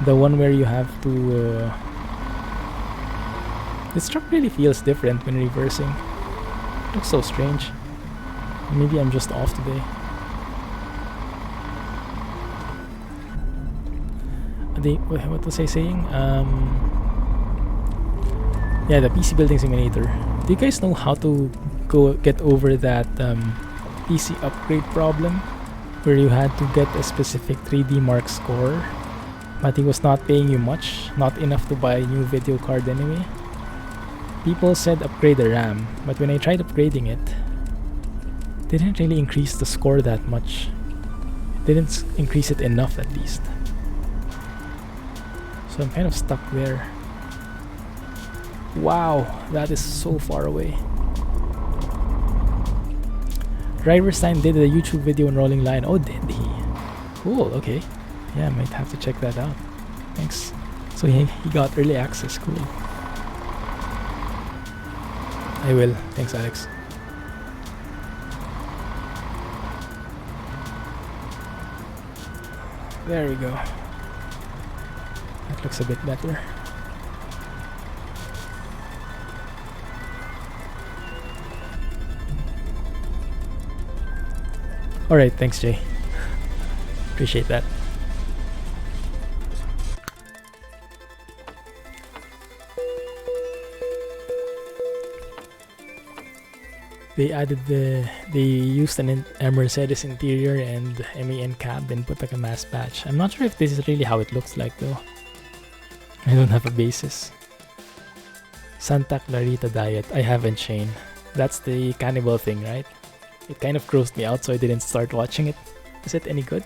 The one where you have to... This truck really feels different when reversing. It looks so strange. Maybe I'm just off today. What was I saying? Yeah, the PC Building Simulator. Do you guys know how to get over that PC upgrade problem? Where you had to get a specific 3D Mark score, but it was not paying you much, not enough to buy a new video card anyway. People said upgrade the RAM, but when I tried upgrading it, didn't really increase the score that much. Didn't increase it enough at least. So I'm kind of stuck there. Wow, that is so far away. Driverstein did a YouTube video on Rolling Line. Oh, did he? Cool, okay. Yeah, I might have to check that out. Thanks. So he got early access, cool. I will. Thanks, Alex. There we go. That looks a bit better. Alright, thanks Jay. Appreciate that. They used a Mercedes interior and MAN cab and put like a mass patch. I'm not sure if this is really how it looks like though. I don't have a basis. Santa Clarita Diet. I haven't, Shane. That's the cannibal thing, right? It kind of grossed me out, so I didn't start watching it. Is it any good?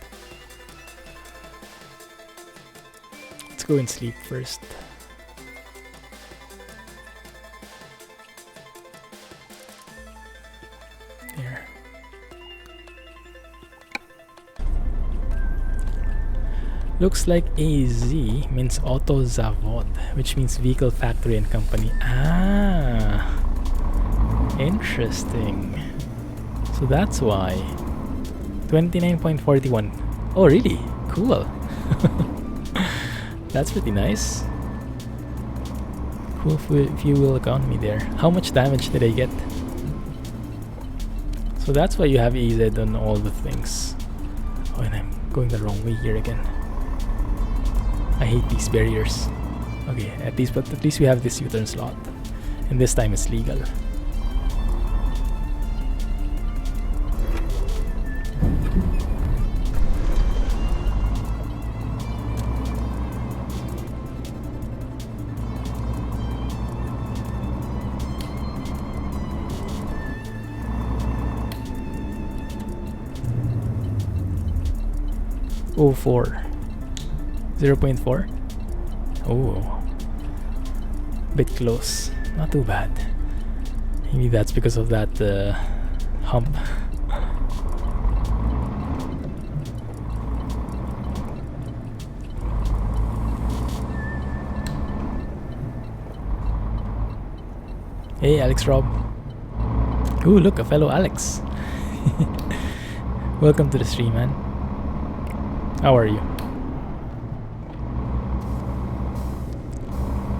Let's go and sleep first. There. Looks like AZ means Auto Zavod, which means Vehicle Factory and Company. Ah, interesting. So that's why. 29.41. Oh, really? Cool. That's pretty nice. Cool fuel economy there. How much damage did I get? So that's why you have AZ on all the things. Oh, and I'm going the wrong way here again. I hate these barriers. Okay, at least we have this U-turn slot. And this time it's legal. Oh, 4. 0.4. Oh, bit close. Not too bad. Maybe that's because of that hump. Hey, Alex Rob. Ooh, look, a fellow Alex. Welcome to the stream, man. How are you?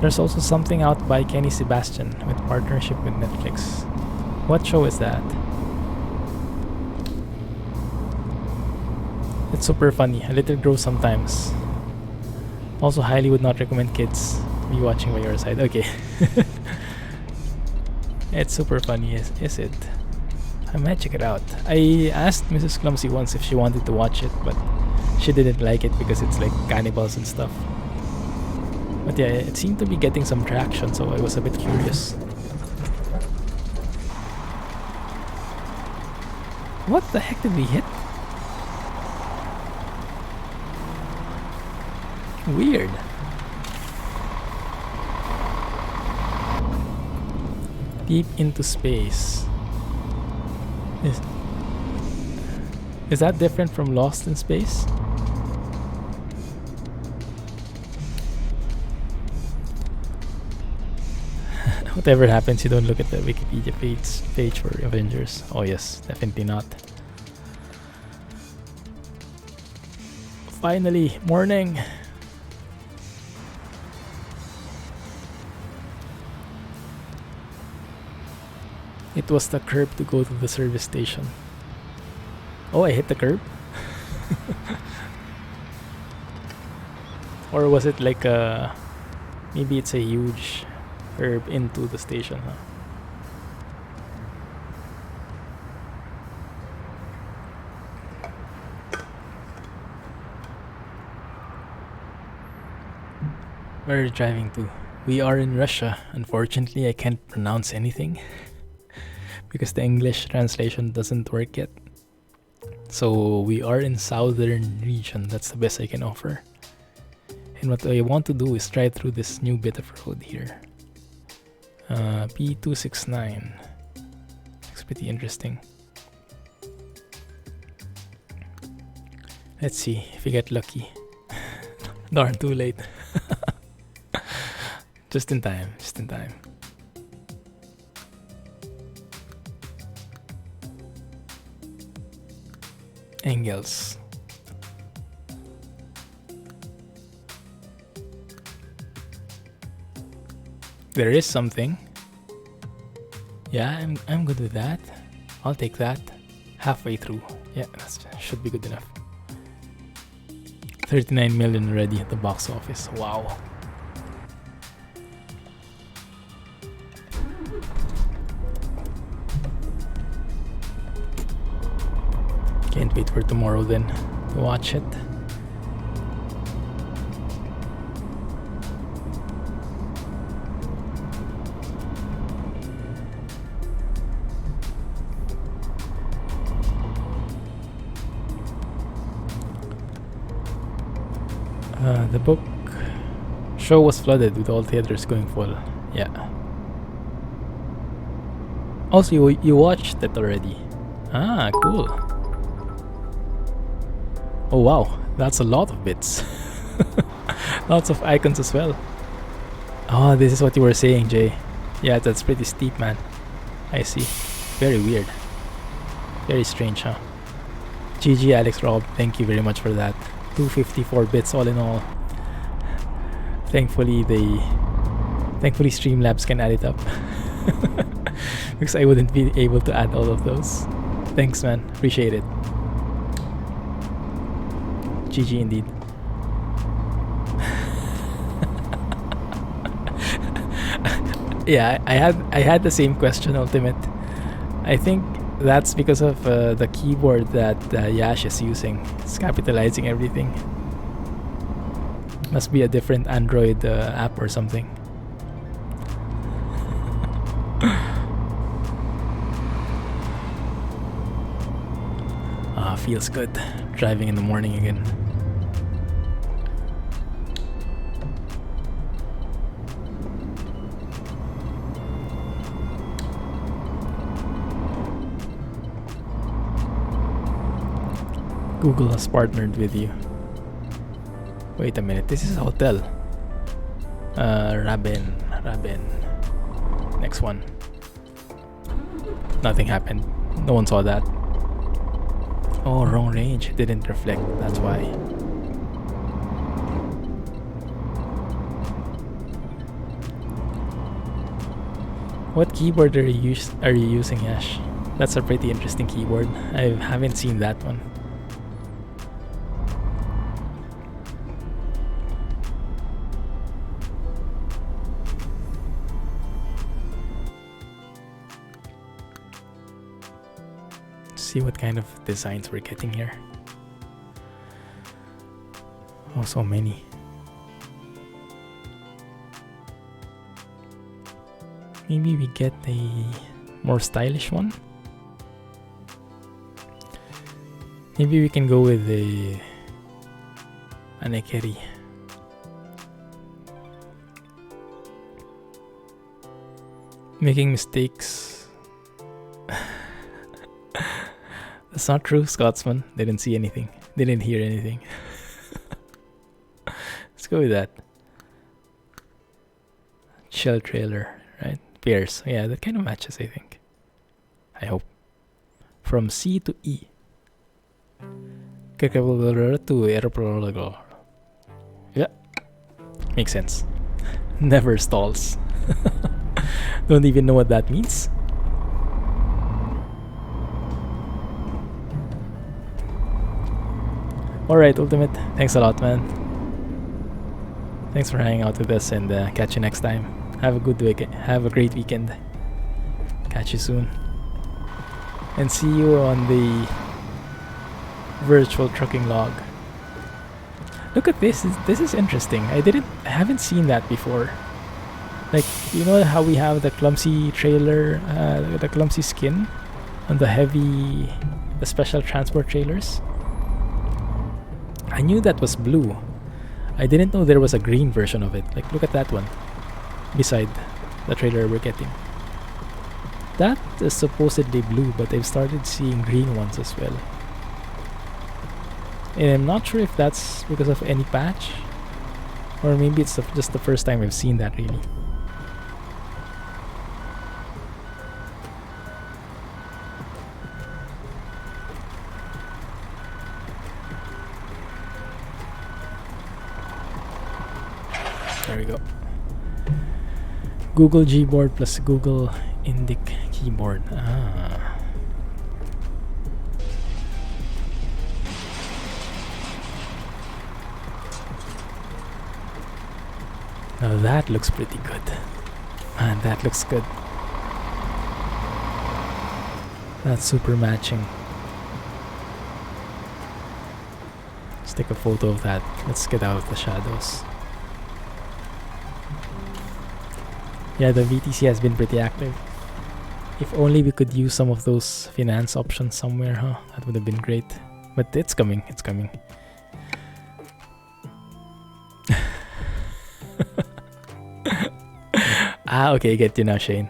There's also something out by Kenny Sebastian with partnership with Netflix. What show is that? It's super funny, a little gross sometimes. Also highly would not recommend kids to be watching by your side. Okay. It's super funny, is it? I might check it out. I asked Mrs. Clumsy once if she wanted to watch it, but she didn't like it because it's like cannibals and stuff. But yeah, it seemed to be getting some traction, so I was a bit curious. What the heck did we hit? Weird. Deep into space. Is that different from Lost in Space? Whatever happens, you don't look at the Wikipedia page for Avengers. Oh yes, definitely not. Finally, morning. It was the curb to go to the service station. Oh, I hit the curb? Or was it like a... Maybe it's a huge curb into the station, huh? Where are you driving to? We are in Russia. Unfortunately, I can't pronounce anything because the English translation doesn't work yet. So we are in southern region. That's the best I can offer. And what I want to do is drive through this new bit of road here. P269. Looks pretty interesting. Let's see if we get lucky. Darn, too late. Just in time, just in time. Engels. There is something. Yeah, I'm good with that. I'll take that. Halfway through. Yeah, that should be good enough. 39 million already at the box office. Wow. Can't wait for tomorrow then to watch it. The book show was flooded with all theaters going full. Yeah. Also, you watched it already. Ah, cool. Oh wow, that's a lot of bits. Lots of icons as well. Oh, this is what you were saying, Jay. Yeah, that's pretty steep, man. I see. Very weird. Very strange, huh? GG, Alex Rob. Thank you very much for that. 254 bits all in all. Thankfully, Streamlabs can add it up. Because I wouldn't be able to add all of those. Thanks, man. Appreciate it. GG indeed. Yeah, I had the same question, Ultimate. I think that's because of the keyboard that Yash is using. It's capitalizing everything. Must be a different Android app or something. Ah, feels good driving in the morning again. Google has partnered with you. Wait a minute, this is a hotel. Rabin. Next one. Nothing happened. No one saw that. Oh, wrong range. It didn't reflect. That's why. What keyboard are you using, Yash? That's a pretty interesting keyboard. I haven't seen that one. See what kind of designs we're getting here. Oh, so many. Maybe we get a more stylish one. Maybe we can go with a Anekeri. Making mistakes. That's not true, Scotsman. They didn't see anything. They didn't hear anything. Let's go with that. Shell trailer, right? pairs. Yeah, that kind of matches, I think. I hope. From C to E. To yeah, makes sense. Never stalls. Don't even know what that means. Alright, Ultimate. Thanks a lot, man. Thanks for hanging out with us, and catch you next time. Have a good weekend. Have a great weekend. Catch you soon. And see you on the virtual trucking log. Look at this. This is interesting. I haven't seen that before. Like, you know how we have the Clumsy trailer, the Clumsy skin on the special transport trailers? I knew that was blue. I didn't know there was a green version of it. Like, look at that one beside the trailer we're getting. That is supposedly blue, but I've started seeing green ones as well. And I'm not sure if that's because of any patch, or maybe it's just the first time I've seen that, really. There we go. Google Gboard plus Google Indic keyboard. Now that looks pretty good. Man, that looks good. That's super matching. Let's take a photo of that. Let's get out of the shadows. Yeah, the VTC has been pretty active. If only we could use some of those finance options somewhere, huh? That would have been great. But it's coming, it's coming. Okay, get you now, Shane.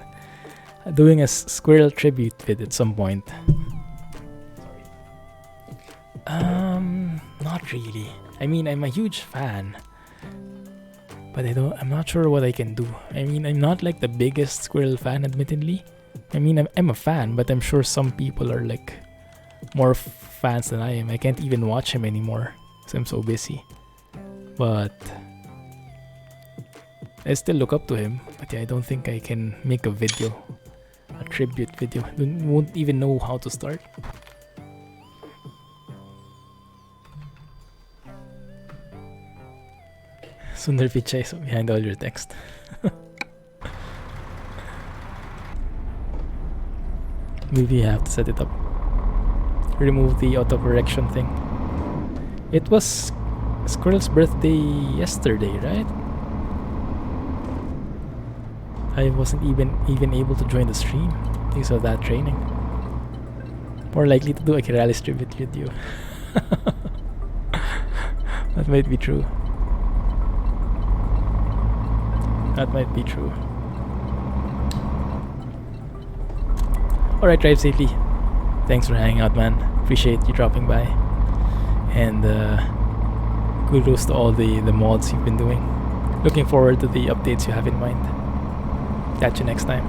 Doing a squirrel tribute vid at some point. Not really. I mean, I'm a huge fan, but I'm not sure what I can do. I mean, I'm not like the biggest squirrel fan, admittedly. I mean, I'm a fan, but I'm sure some people are like more fans than I am. I can't even watch him anymore because I'm so busy. But I still look up to him. But yeah, I don't think I can make a video, a tribute video. Won't even know how to start. Sundar Pichai is behind all your text. Maybe you have to set it up. Remove the autocorrection thing. It was Squirrel's birthday yesterday, right? I wasn't even able to join the stream because of that training. More likely to do a Kiralis tribute video. That might be true. That might be true. Alright, drive safely. Thanks for hanging out, man. Appreciate you dropping by. And kudos to all the mods you've been doing. Looking forward to the updates you have in mind. Catch you next time.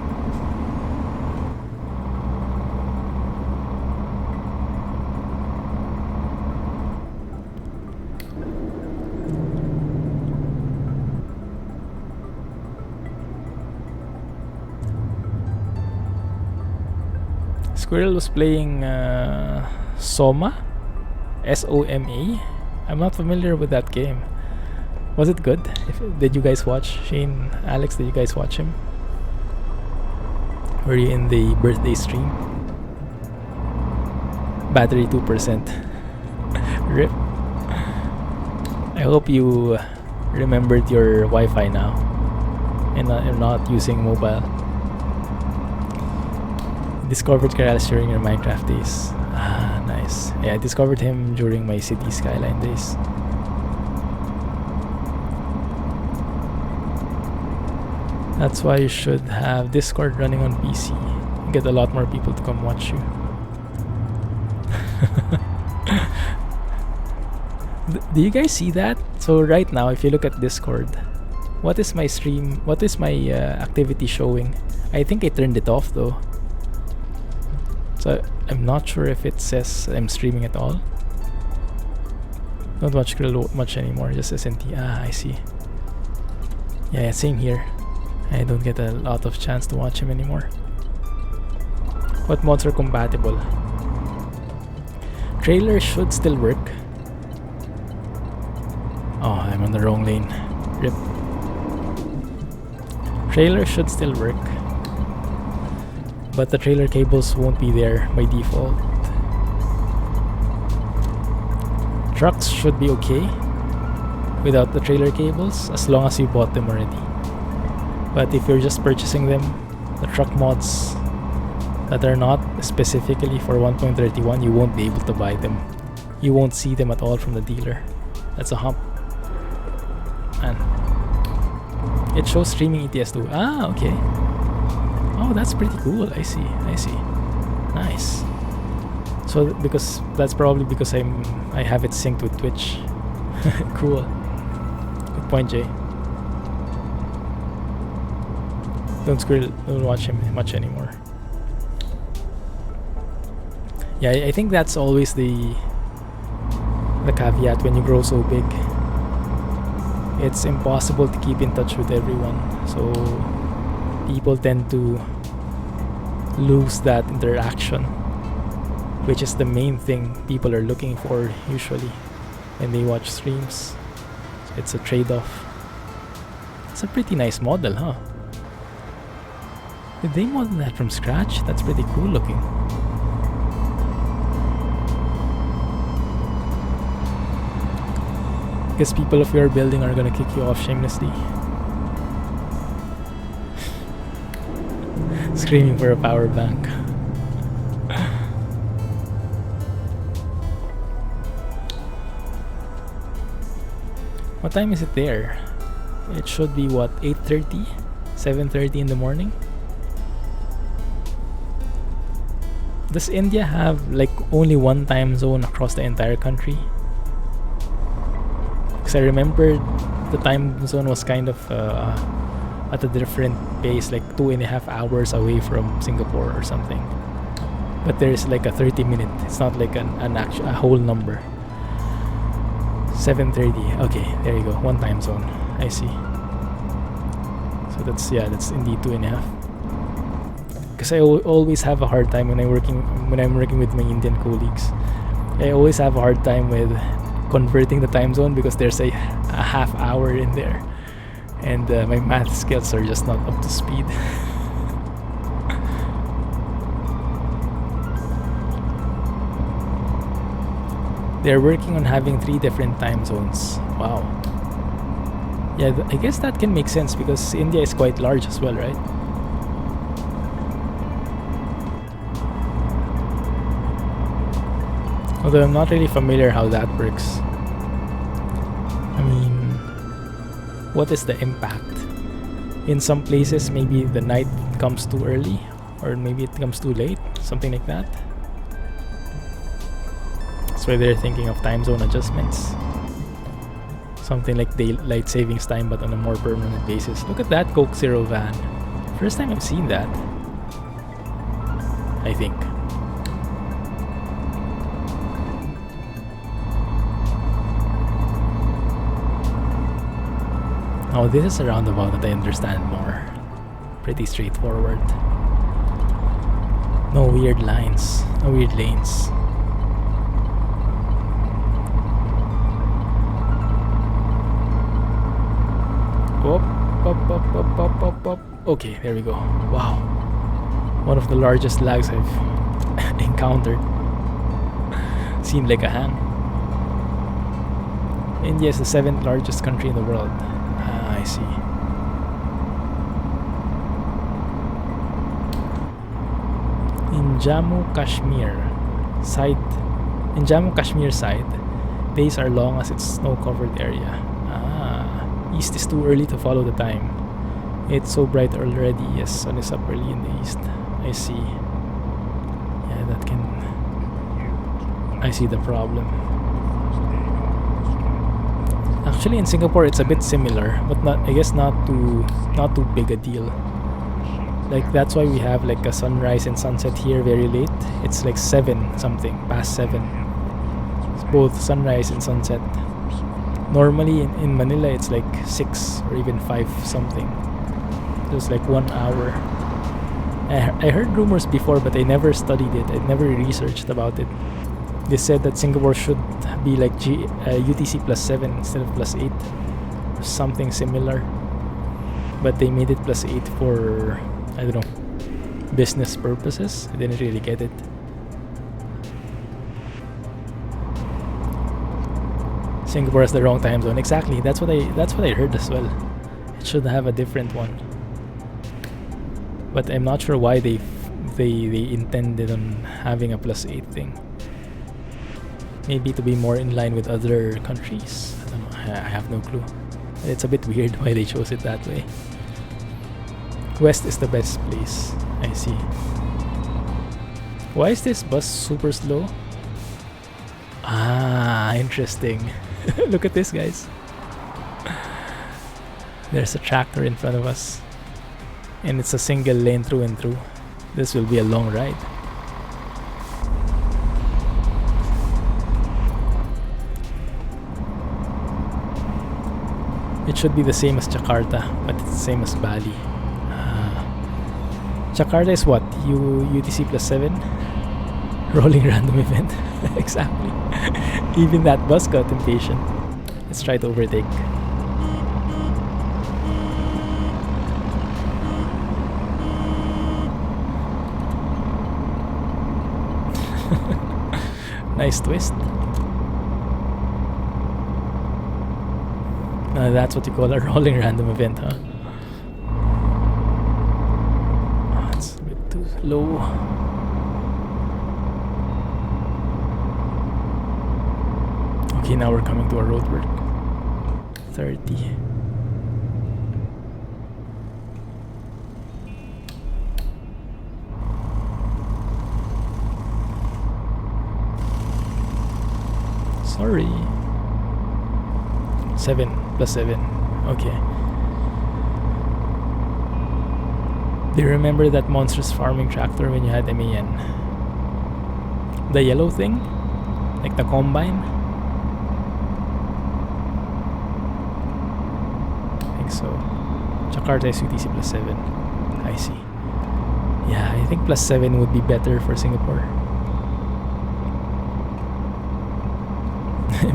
Squirrel was playing Soma? S-O-M-A? I'm not familiar with that game. Was it good? Did you guys watch? Shane, Alex, did you guys watch him? Were you in the birthday stream? Battery 2%. RIP. I hope you remembered your Wi-Fi now and not using mobile. Discovered Kiralis during your Minecraft days. Ah, nice. Yeah, I discovered him during my City Skyline days. That's why you should have Discord running on PC. Get a lot more people to come watch you. Do you guys see that? So right now, if you look at Discord, What is my stream? What is my activity showing? I think I turned it off though. So I'm not sure if it says I'm streaming at all. Don't watch Grill much anymore, just SNT. Ah, I see. Yeah, same here. I don't get a lot of chance to watch him anymore. What mods are compatible? Trailer should still work. Oh, I'm on the wrong lane. RIP. Trailer should still work, but the trailer cables won't be there by default. Trucks should be okay without the trailer cables as long as you bought them already. But if you're just purchasing them, the truck mods that are not specifically for 1.31, you won't be able to buy them. You won't see them at all from the dealer. That's a hump. And it shows streaming ETS2. Ah, okay. Oh, that's pretty cool. I see. Nice. So because that's probably because I have it synced with Twitch. Cool. Good point, Jay. Don't watch him much anymore. Yeah, I think that's always the caveat when you grow so big. It's impossible to keep in touch with everyone, so people tend to lose that interaction, which is the main thing people are looking for usually when they watch streams. So it's a trade-off. It's a pretty nice model, huh? Did they model that from scratch? That's pretty cool looking. Guess people of your building are gonna kick you off shamelessly. Screaming for a power bank. What time is it there? It should be what, 8:30? 7:30 in the morning? Does India have like only one time zone across the entire country? Because I remember the time zone was kind of at a different pace, like 2.5 hours away from Singapore or something. But there's like a 30-minute. It's not like a whole number. 7:30. Okay, there you go. One time zone. I see. So that's indeed 2.5. Because I always have a hard time when I'm working with my Indian colleagues. I always have a hard time with converting the time zone because there's a half hour in there, and my math skills are just not up to speed. They're working on having 3 different time zones. Wow. Yeah, I guess that can make sense because India is quite large as well, right? Although I'm not really familiar how that works. I mean, what is the impact? In some places, maybe the night comes too early, or maybe it comes too late, something like that. That's why they're thinking of time zone adjustments. Something like daylight savings time, but on a more permanent basis. Look at that Coke Zero van. First time I've seen that, I think. Oh, this is a roundabout that I understand more. Pretty straightforward. No weird lines, no weird lanes. Up. Okay, there we go. Wow. One of the largest lags I've encountered. Seemed like a hang. India is the 7th largest country in the world. I see. In Jammu Kashmir side, days are long as it's snow-covered area. East is too early to follow the time. It's so bright already. Yes, sun is up early in the east. I see. Yeah, that can. I see the problem. Actually, in Singapore, it's a bit similar, but not. I guess not too big a deal. Like that's why we have like a sunrise and sunset here very late. It's like 7 something, past 7. It's both sunrise and sunset. Normally in Manila, it's like 6 or even 5 something. It's like 1 hour. I heard rumors before, but I never studied it. I never researched about it. They said that Singapore should be like UTC plus 7 instead of plus 8. Something similar. But they made it plus 8 for, I don't know, business purposes. I didn't really get it. Singapore has the wrong time zone. Exactly. That's what I heard as well. It should have a different one. But I'm not sure why they intended on having a plus 8 thing. Maybe to be more in line with other countries. I don't know. I have no clue. It's a bit weird why they chose it that way. West is the best place. I see. Why is this bus super slow? Ah, interesting. Look at this, guys. There's a tractor in front of us. And it's a single lane through and through. This will be a long ride. It should be the same as Jakarta, but it's the same as Bali. Jakarta is what? UTC plus 7? Rolling random event. Exactly. Even that bus got impatient. Let's try to overtake. Nice twist. That's what you call a rolling random event, huh? Oh, it's a bit too low. Okay, now we're coming to a roadwork. 30. Sorry. 7 plus 7. Okay. Do you remember that monstrous farming tractor when you had MAN? The yellow thing? Like the combine? I think so. Jakarta is UTC plus 7. I see. Yeah, I think plus 7 would be better for Singapore.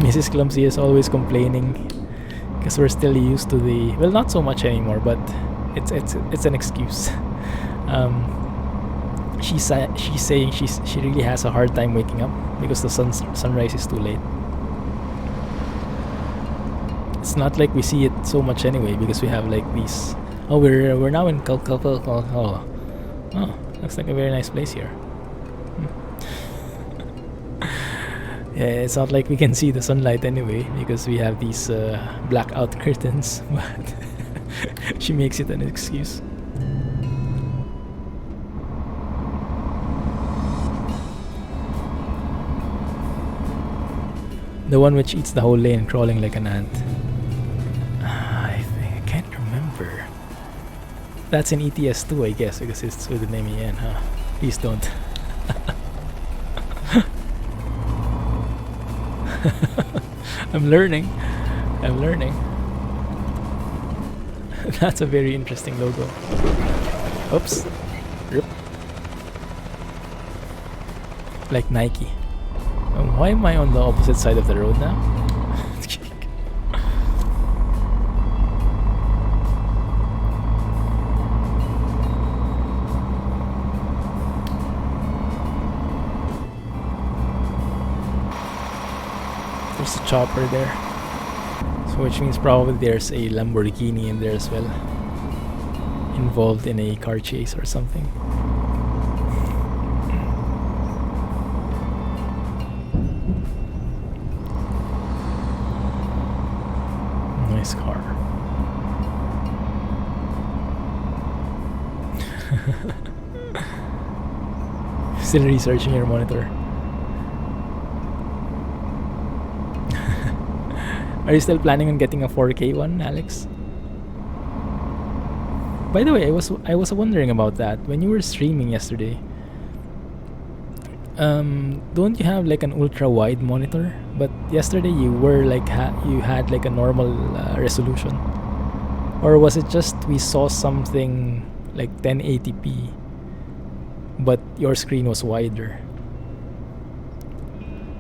Mrs. Clumsy is always complaining because we're still used to the, well, not so much anymore, but it's an excuse. She's saying she really has a hard time waking up because the sunrise is too late. It's not like we see it so much anyway because we have like these. Oh, we're now in oh, looks like a very nice place here. Yeah, it's not like we can see the sunlight anyway because we have these blackout curtains, but she makes it an excuse. The one which eats the whole lane crawling like an ant. I can't remember. That's in ETS2, I guess, because it's with an MEN, huh? Please don't. I'm learning. That's a very interesting logo. Oops. Rip. Like Nike. Why am I on the opposite side of the road now? There's a chopper there. So which means probably there's a Lamborghini in there as well. Involved in a car chase or something. Nice car. Still researching your monitor. Are you still planning on getting a 4K one, Alex? By the way, I was wondering about that when you were streaming yesterday. Don't you have like an ultra wide monitor? But yesterday you were like you had like a normal resolution, or was it just we saw something like 1080p, but your screen was wider?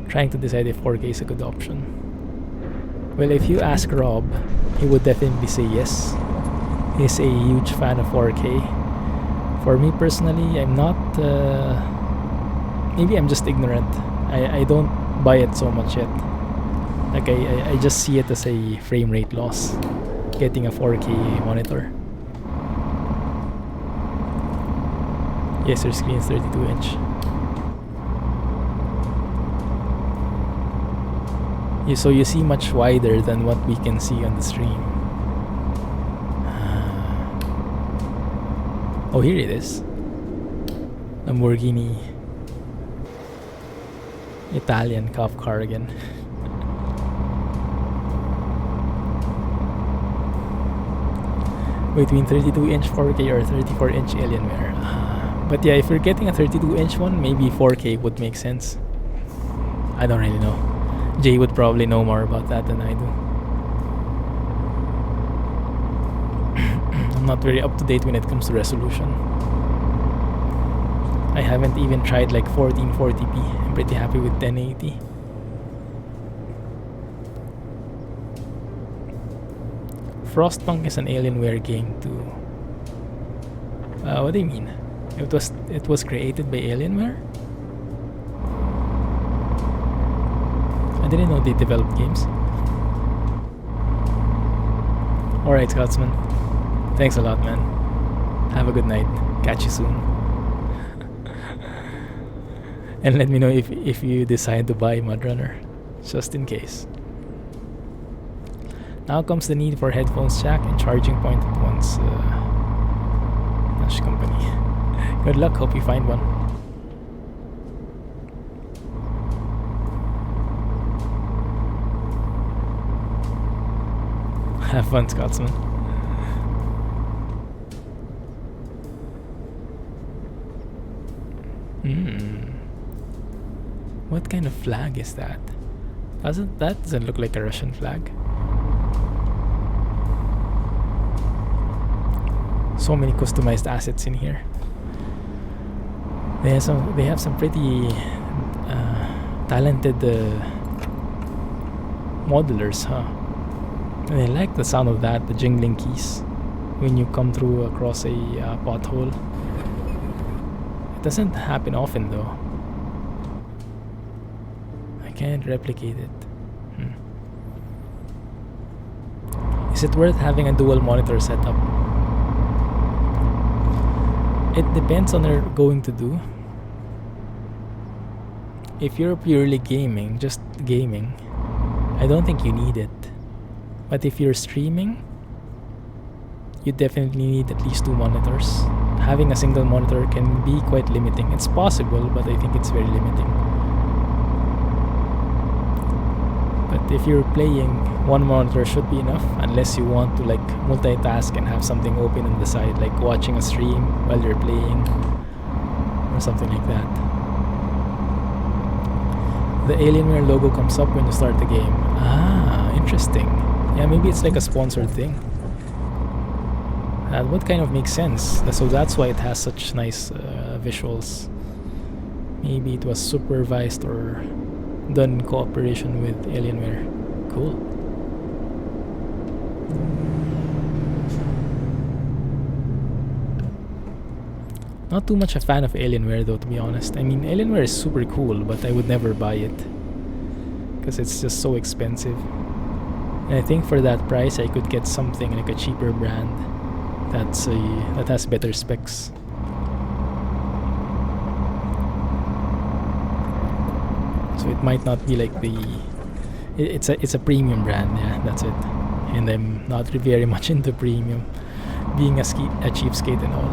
Trying to decide if 4K is a good option. Well, if you ask Rob, he would definitely say yes. He's a huge fan of 4K. For me personally, I'm not. Maybe I'm just ignorant. I don't buy it so much yet. Like I just see it as a frame rate loss, getting a 4K monitor. Yes, your screen is 32 inch. So you see much wider than what we can see on the stream. Oh, here it is. Lamborghini Italian cop car again. Between 32-inch 4K or 34-inch Alienware. But yeah, if you're getting a 32-inch one, maybe 4K would make sense. I don't really know. Jay would probably know more about that than I do. I'm not very up to date when it comes to resolution. I haven't even tried like 1440p. I'm pretty happy with 1080. Frostpunk is an Alienware game too. What do you mean? It was created by Alienware? I didn't know they developed games. Alright, Scotsman. Thanks a lot, man. Have a good night. Catch you soon. And let me know if you decide to buy Mudrunner, just in case. Now comes the need for headphones jack and charging point at once. Nash company. Good luck, hope you find one. Have fun, Scotsman. What kind of flag is that? That doesn't look like a Russian flag. So many customized assets in here. They have some pretty talented modelers, huh? And I like the sound of that, the jingling keys when you come through across a pothole. It doesn't happen often though. I can't replicate it. Is it worth having a dual monitor setup? It depends on what you're going to do. If you're purely gaming, just gaming, I don't think you need it. But if you're streaming, you definitely need at least 2 monitors. Having a single monitor can be quite limiting. It's possible, but I think it's very limiting. But if you're playing, 1 monitor should be enough, unless you want to like multitask and have something open on the side, like watching a stream while you're playing or something like that. The Alienware logo comes up when you start the game. Ah, interesting. Yeah, maybe it's like a sponsored thing. That would kind of make sense. So that's why it has such nice visuals. Maybe it was supervised or done in cooperation with Alienware. Cool. Not too much a fan of Alienware though, to be honest. I mean, Alienware is super cool, but I would never buy it because it's just so expensive. And I think for that price, I could get something like a cheaper brand that has better specs. So it might not be like it's a premium brand, yeah, that's it. And I'm not very much into premium, being a cheapskate and all.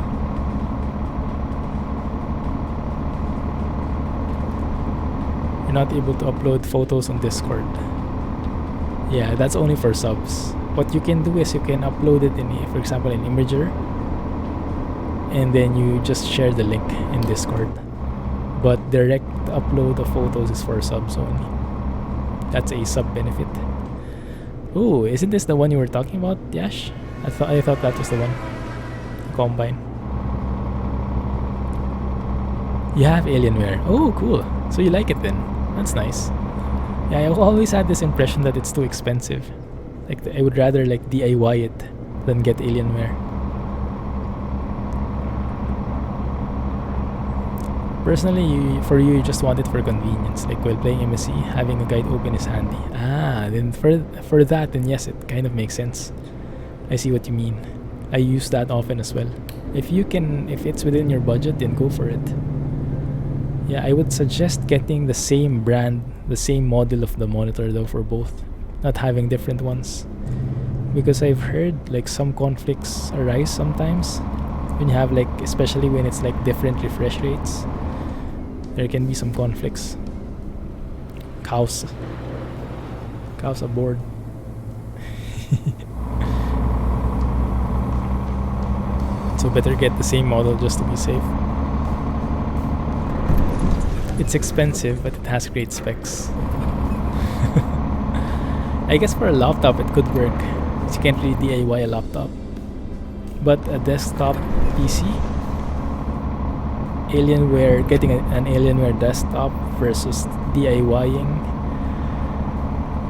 You're not able to upload photos on Discord. Yeah, that's only for subs. What you can do is you can upload it in, for example, in Imager, and then you just share the link in Discord. But direct upload of photos is for subs only. That's a sub benefit. Ooh, isn't this the one you were talking about, Yash? I thought that was the one. Combine. You have Alienware. Oh, cool. So you like it then? That's nice. Yeah, I always had this impression that it's too expensive. Like I would rather like DIY it than get Alienware. Personally, for you just want it for convenience. Like while playing MSC, having a guide open is handy. Ah, then for that, then yes, it kind of makes sense. I see what you mean. I use that often as well. If it's within your budget, then go for it. Yeah, I would suggest getting the same brand, the same model of the monitor though for both, not having different ones. Because I've heard like some conflicts arise sometimes when you have like, especially when it's like different refresh rates. There can be some conflicts. Cows are bored. So better get the same model just to be safe. It's expensive, but it has great specs. I guess for a laptop it could work. You can't really DIY a laptop. But a desktop PC, Alienware, getting an Alienware desktop versus DIYing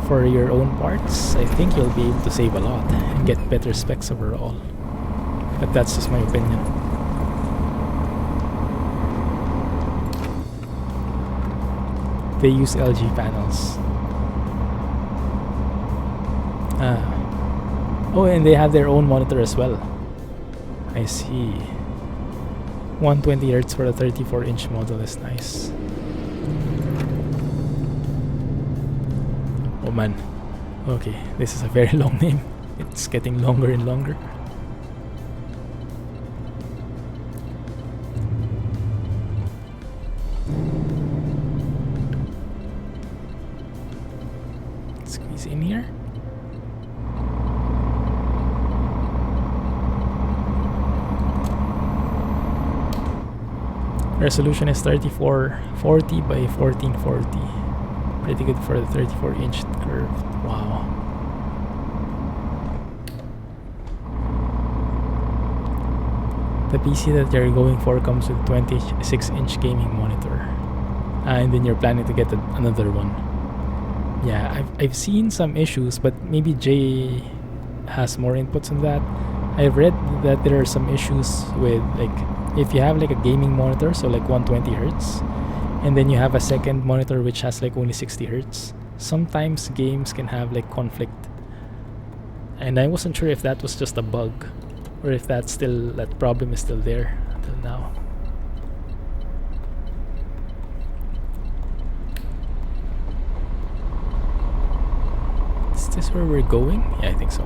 for your own parts, I think you'll be able to save a lot and get better specs overall. But that's just my opinion. They use LG panels. Oh, and they have their own monitor as well. I see. 120Hz for a 34-inch model is nice. Oh man. Okay, this is a very long name. It's getting longer and longer. Squeeze in here. Resolution is 3440 by 1440. Pretty good for the 34-inch curved. Wow. The PC that you're going for comes with 26-inch gaming monitor. And then you're planning to get another one. Yeah, I've seen some issues, but maybe Jay has more inputs on that. I've read that there are some issues with like if you have like a gaming monitor, so like 120 Hz, and then you have a second monitor which has like only 60 Hz, sometimes games can have like conflict. And I wasn't sure if that was just a bug or if that problem is still there until now. Is this where we're going? Yeah, I think so.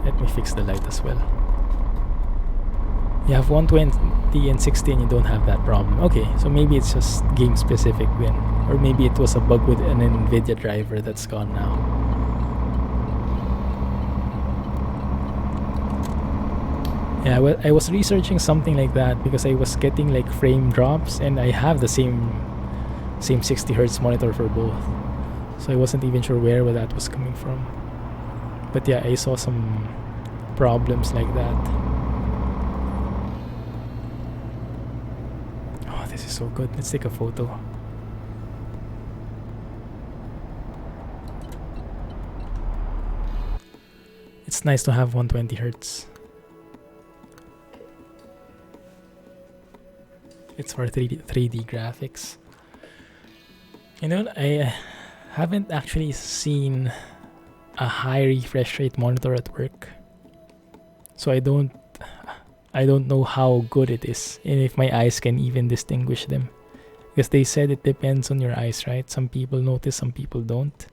Let me fix the light as well. You have 120 and 60 and you don't have that problem. Okay, so maybe it's just game specific then. Or maybe it was a bug with an NVIDIA driver that's gone now. Yeah, well, I was researching something like that because I was getting like frame drops and I have the same 60 Hz monitor for both. So I wasn't even sure where that was coming from. But yeah, I saw some problems like that. Oh, this is so good. Let's take a photo. It's nice to have 120 Hz. It's for 3D graphics. You know, I haven't actually seen a high refresh rate monitor at work, so I don't know how good it is and if my eyes can even distinguish them, because they said it depends on your eyes, right? Some people notice, some people don't.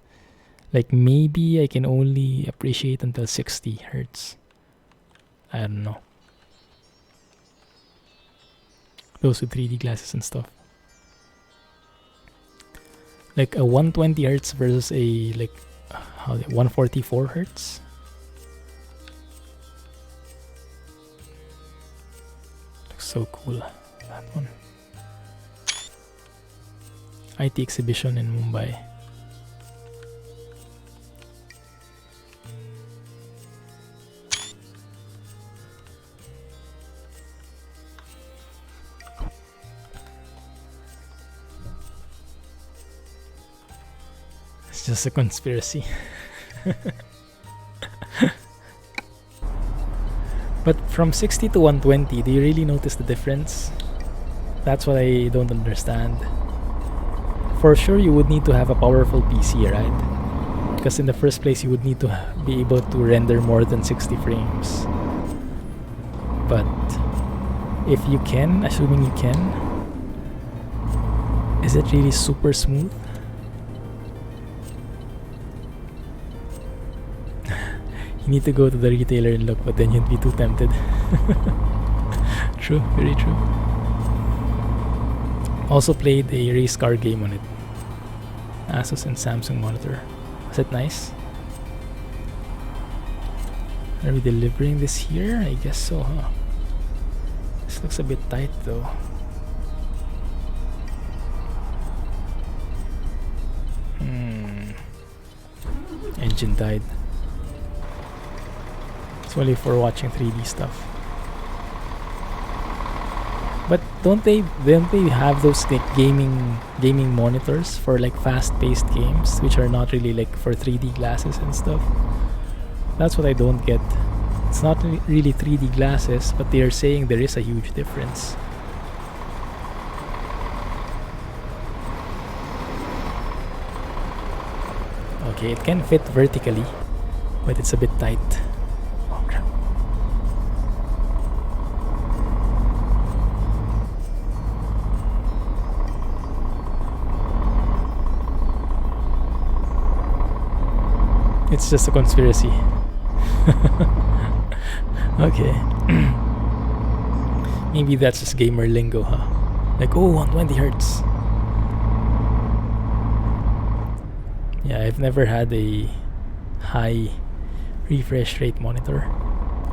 Like maybe I can only appreciate until 60 Hertz. I don't know. Those with 3D glasses and stuff. Like a 120 hertz versus a like 144 hertz. Looks so cool, that one. IT exhibition in Mumbai. It's just a conspiracy. But from 60 to 120, do you really notice the difference? That's what I don't understand. For sure, you would need to have a powerful PC, right? Because in the first place, you would need to be able to render more than 60 frames. But if you can, assuming you can, is it really super smooth? You need to go to the retailer and look, but then you'd be too tempted. True, very true. Also played a race car game on it. Asus and Samsung monitor. Was it nice? Are we delivering this here? I guess so, huh? This looks a bit tight though. Engine died. It's only for watching 3D stuff. But don't they have those like gaming monitors for like fast-paced games, which are not really like for 3D glasses and stuff? That's what I don't get. It's not really 3D glasses, but they are saying there is a huge difference. Okay, it can fit vertically, but it's a bit tight. Oh crap. It's just a conspiracy. Okay. Maybe that's just gamer lingo, huh? Like, oh, 120 hertz. Yeah, I've never had a high refresh rate monitor.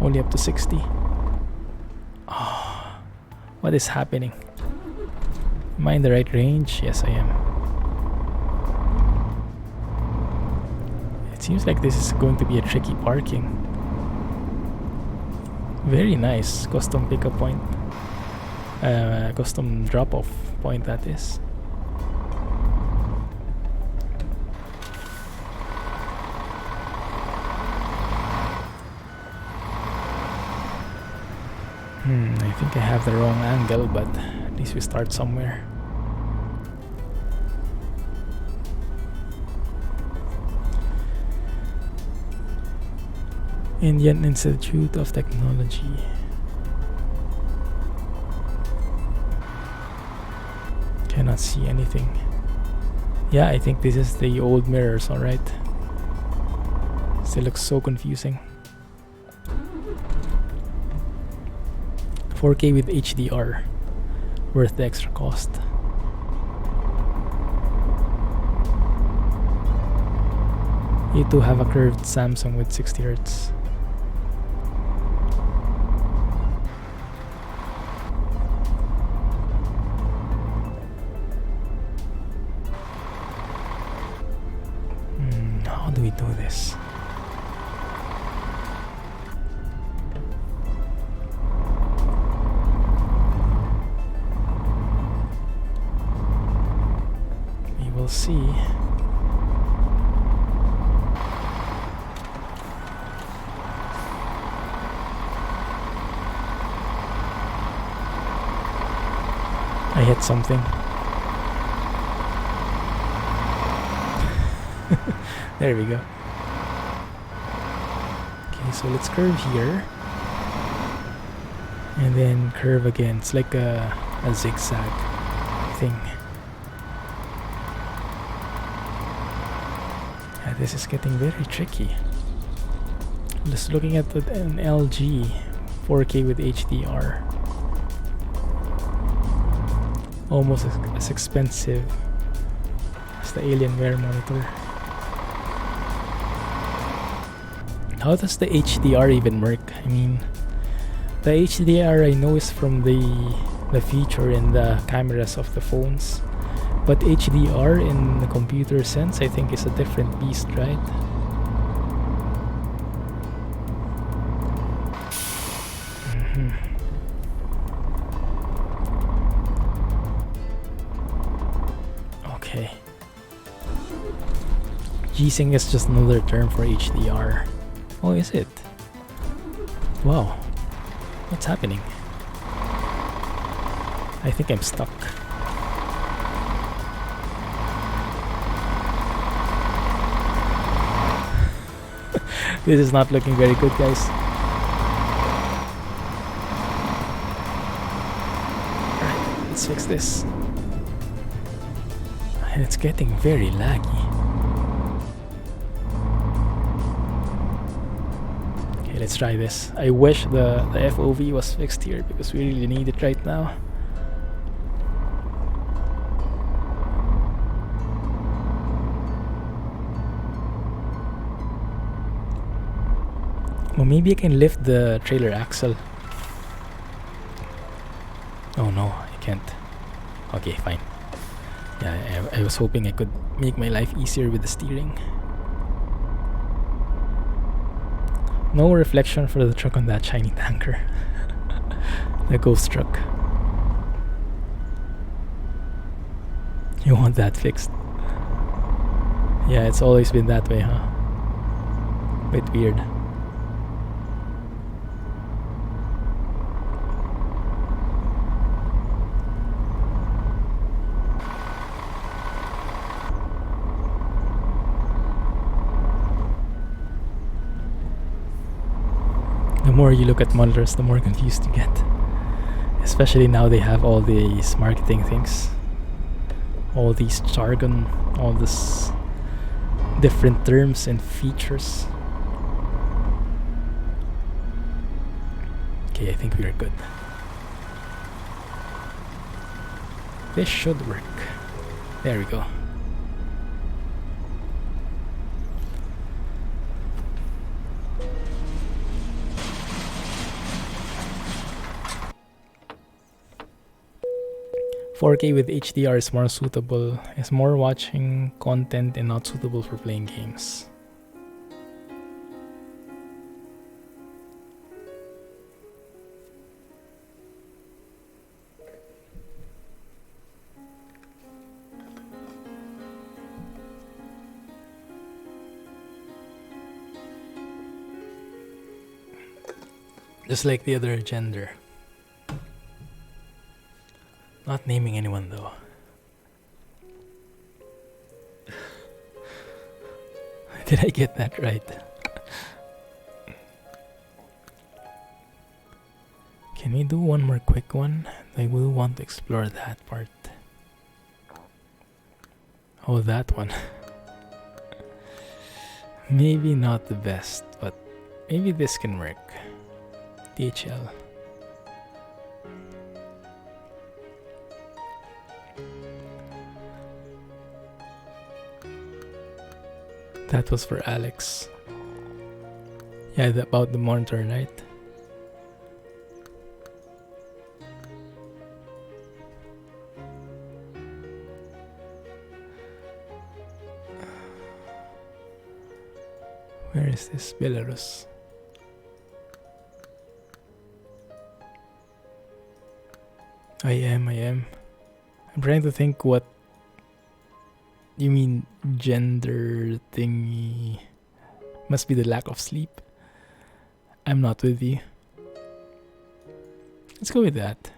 Only up to 60. Oh, what is happening? Am I in the right range? Yes, I am. It seems like this is going to be a tricky parking. Very nice custom pickup point. Custom drop-off point, that is. I think I have the wrong angle, but at least we start somewhere. Indian Institute of Technology. Cannot see anything. Yeah, I think this is the old mirrors, alright. Still looks so confusing. 4K with HDR. Worth the extra cost. You too have a curved Samsung with 60 Hz. How do we do this? We will see. I hit something. There we go. Okay, so let's curve here. And then curve again. It's like a zigzag thing. Yeah, this is getting very tricky. Just looking at an LG 4K with HDR. Almost as expensive as the Alienware monitor. How does the HDR even work? I mean, the HDR I know is from the feature in the cameras of the phones, but HDR in the computer sense I think is a different beast, right? Okay. G-Sync is just another term for HDR. Oh, is it? Wow. What's happening? I think I'm stuck. This is not looking very good, guys. Alright, let's fix this. And it's getting very laggy. Okay, let's try this. I wish the FOV was fixed here because we really need it right now. Well, maybe I can lift the trailer axle. Oh no, I can't. Okay, fine. Yeah, I was hoping I could make my life easier with the steering. No reflection for the truck on that shiny tanker. The ghost truck. You want that fixed? Yeah, it's always been that way, huh? Bit weird. The more you look at monitors, the more confused you get. Especially now they have all these marketing things. All these jargon, all this different terms and features. Okay, I think we are good. This should work. There we go. .4K with HDR is more suitable, is more watching content and not suitable for playing games. Just like the other gender. Not naming anyone though. Did I get that right? Can we do one more quick one? I will want to explore that part. Oh, that one. Maybe not the best, but maybe this can work. DHL. That was for Alex. Yeah, about the monitor, right? Where is this? Belarus. I am. I'm trying to think what you mean gender thingy. Must be the lack of sleep. I'm not with you. Let's go with that.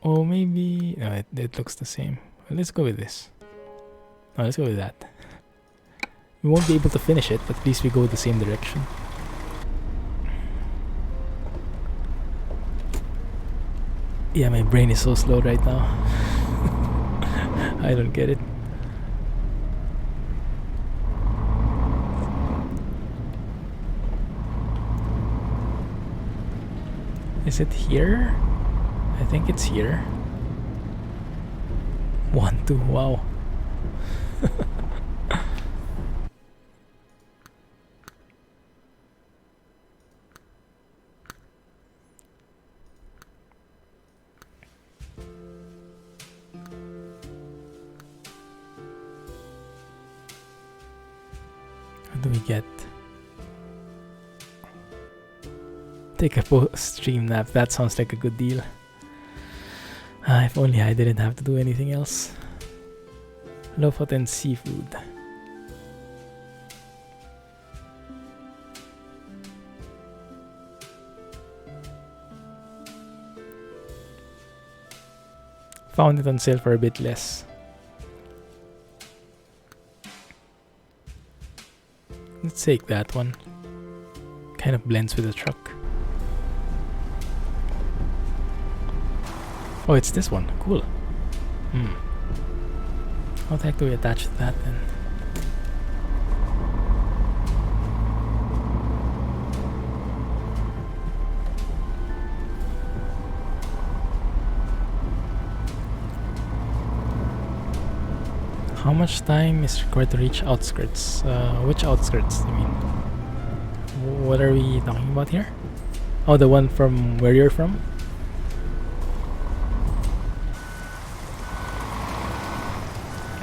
Or maybe... No, it looks the same. Well, let's go with this. No, let's go with that. We won't be able to finish it, but at least we go the same direction. Yeah, my brain is so slow right now. I don't get it. Is it here? I think it's here. 1, 2, wow. do we get? Take a post-stream nap. That sounds like a good deal. If only I didn't have to do anything else. Low-fat and seafood. Found it on sale for a bit less. Let's take that one. Kind of blends with the truck. Oh, it's this one. Cool. How the heck do we attach to that then? How much time is required to reach outskirts? Which outskirts do you mean? What are we talking about here? Oh, the one from where you're from?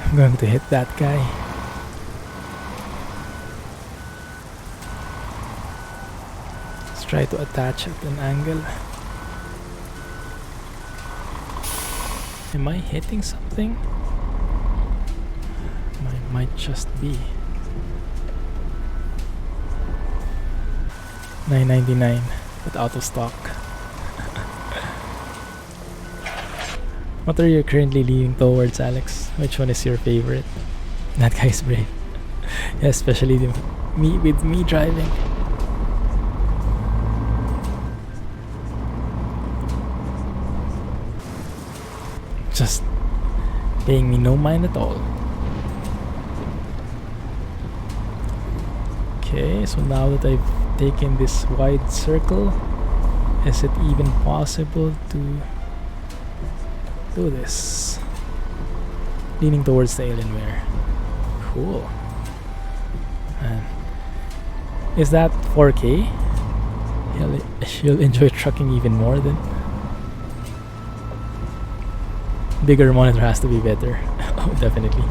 I'm going to hit that guy. Let's try to attach at an angle. Am I hitting something? Might just be. $9.99, but out of stock. What are you currently leaning towards, Alex? Which one is your favorite? That guy's brave. Yeah, especially with me driving. Just paying me no mind at all. Okay, so now that I've taken this wide circle, is it even possible to do this? Leaning towards the Alienware. Cool. And is that 4K? She'll enjoy trucking even more then. Bigger monitor has to be better. Oh, definitely.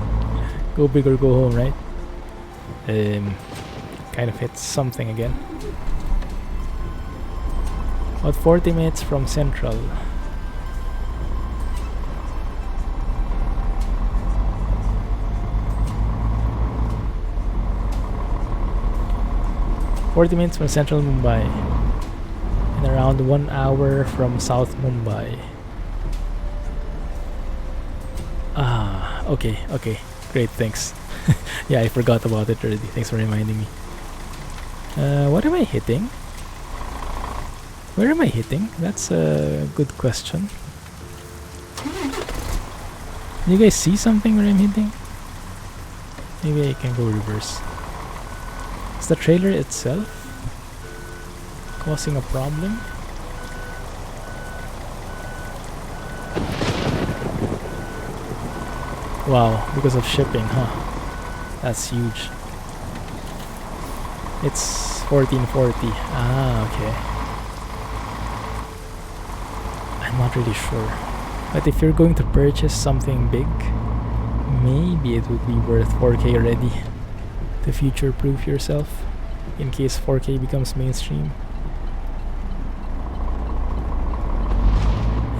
Go big or go home, right? Kind of hit something again. About 40 minutes from Central. .40 minutes from Central Mumbai and around 1 hour from South Mumbai. Okay, great, thanks. Yeah, I forgot about it already. Thanks for reminding me. What am I hitting? Where am I hitting? That's a good question. Do you guys see something where I'm hitting? Maybe I can go reverse. Is the trailer itself causing a problem? Wow, because of shipping, huh? That's huge. It's 1440. Okay. I'm not really sure. But if you're going to purchase something big, maybe it would be worth 4K already to future-proof yourself in case 4K becomes mainstream.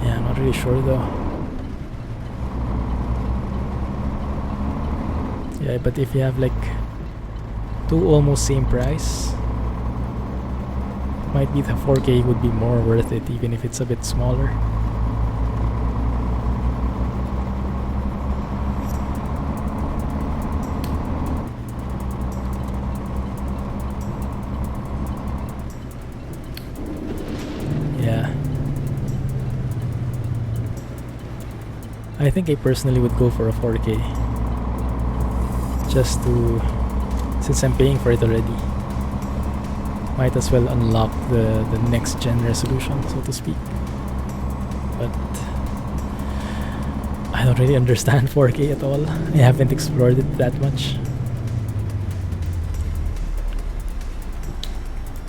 Yeah, I'm not really sure though. Yeah, but if you have like two almost same price, might be the 4K would be more worth it even if it's a bit smaller. Yeah. I think I personally would go for a 4K. Just to, since I'm paying for it already, might as well unlock the next gen resolution, so to speak. But I don't really understand 4K at all. I haven't explored it that much.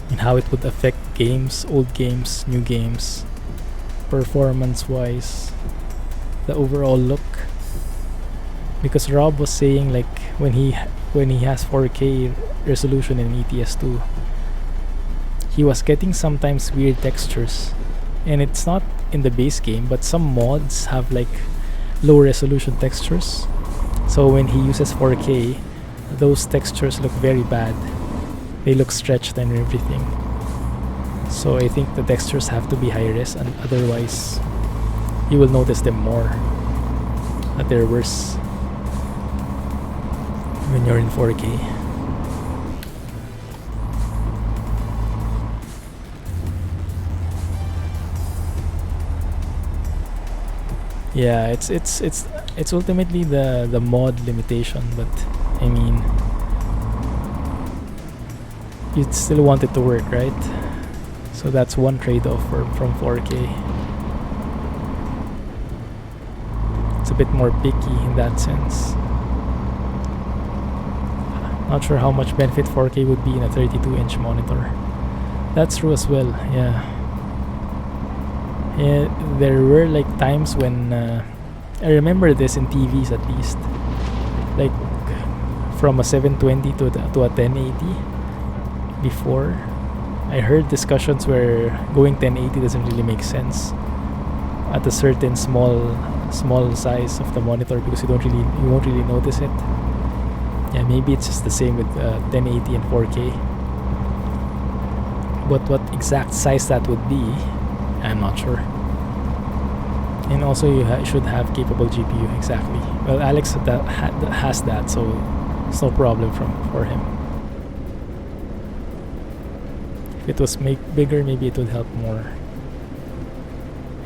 And how it would affect games, old games, new games, performance wise, the overall look. Because Rob was saying like when he when he has 4K resolution in ETS2, he was getting sometimes weird textures. And it's not in the base game, but some mods have like low resolution textures. So when he uses 4K, those textures look very bad. They look stretched and everything. So I think the textures have to be high res, and otherwise you will notice them more, that they're worse when you're in 4K. Yeah, it's ultimately the mod limitation, but I mean, you'd still want it to work, right? So that's one trade-off from 4K. It's a bit more picky in that sense. Not sure how much benefit 4K would be in a 32-inch monitor. That's true as well, yeah. Yeah, there were like times when I remember this in TVs at least, like from a 720 to a 1080. Before, I heard discussions where going 1080 doesn't really make sense at a certain small size of the monitor, because you won't really notice it. Yeah, maybe it's just the same with 1080 and 4K. But what exact size that would be, I'm not sure. And also you should have capable GPU, exactly. Well, Alex has that, so it's no problem for him. If it was bigger, maybe it would help more.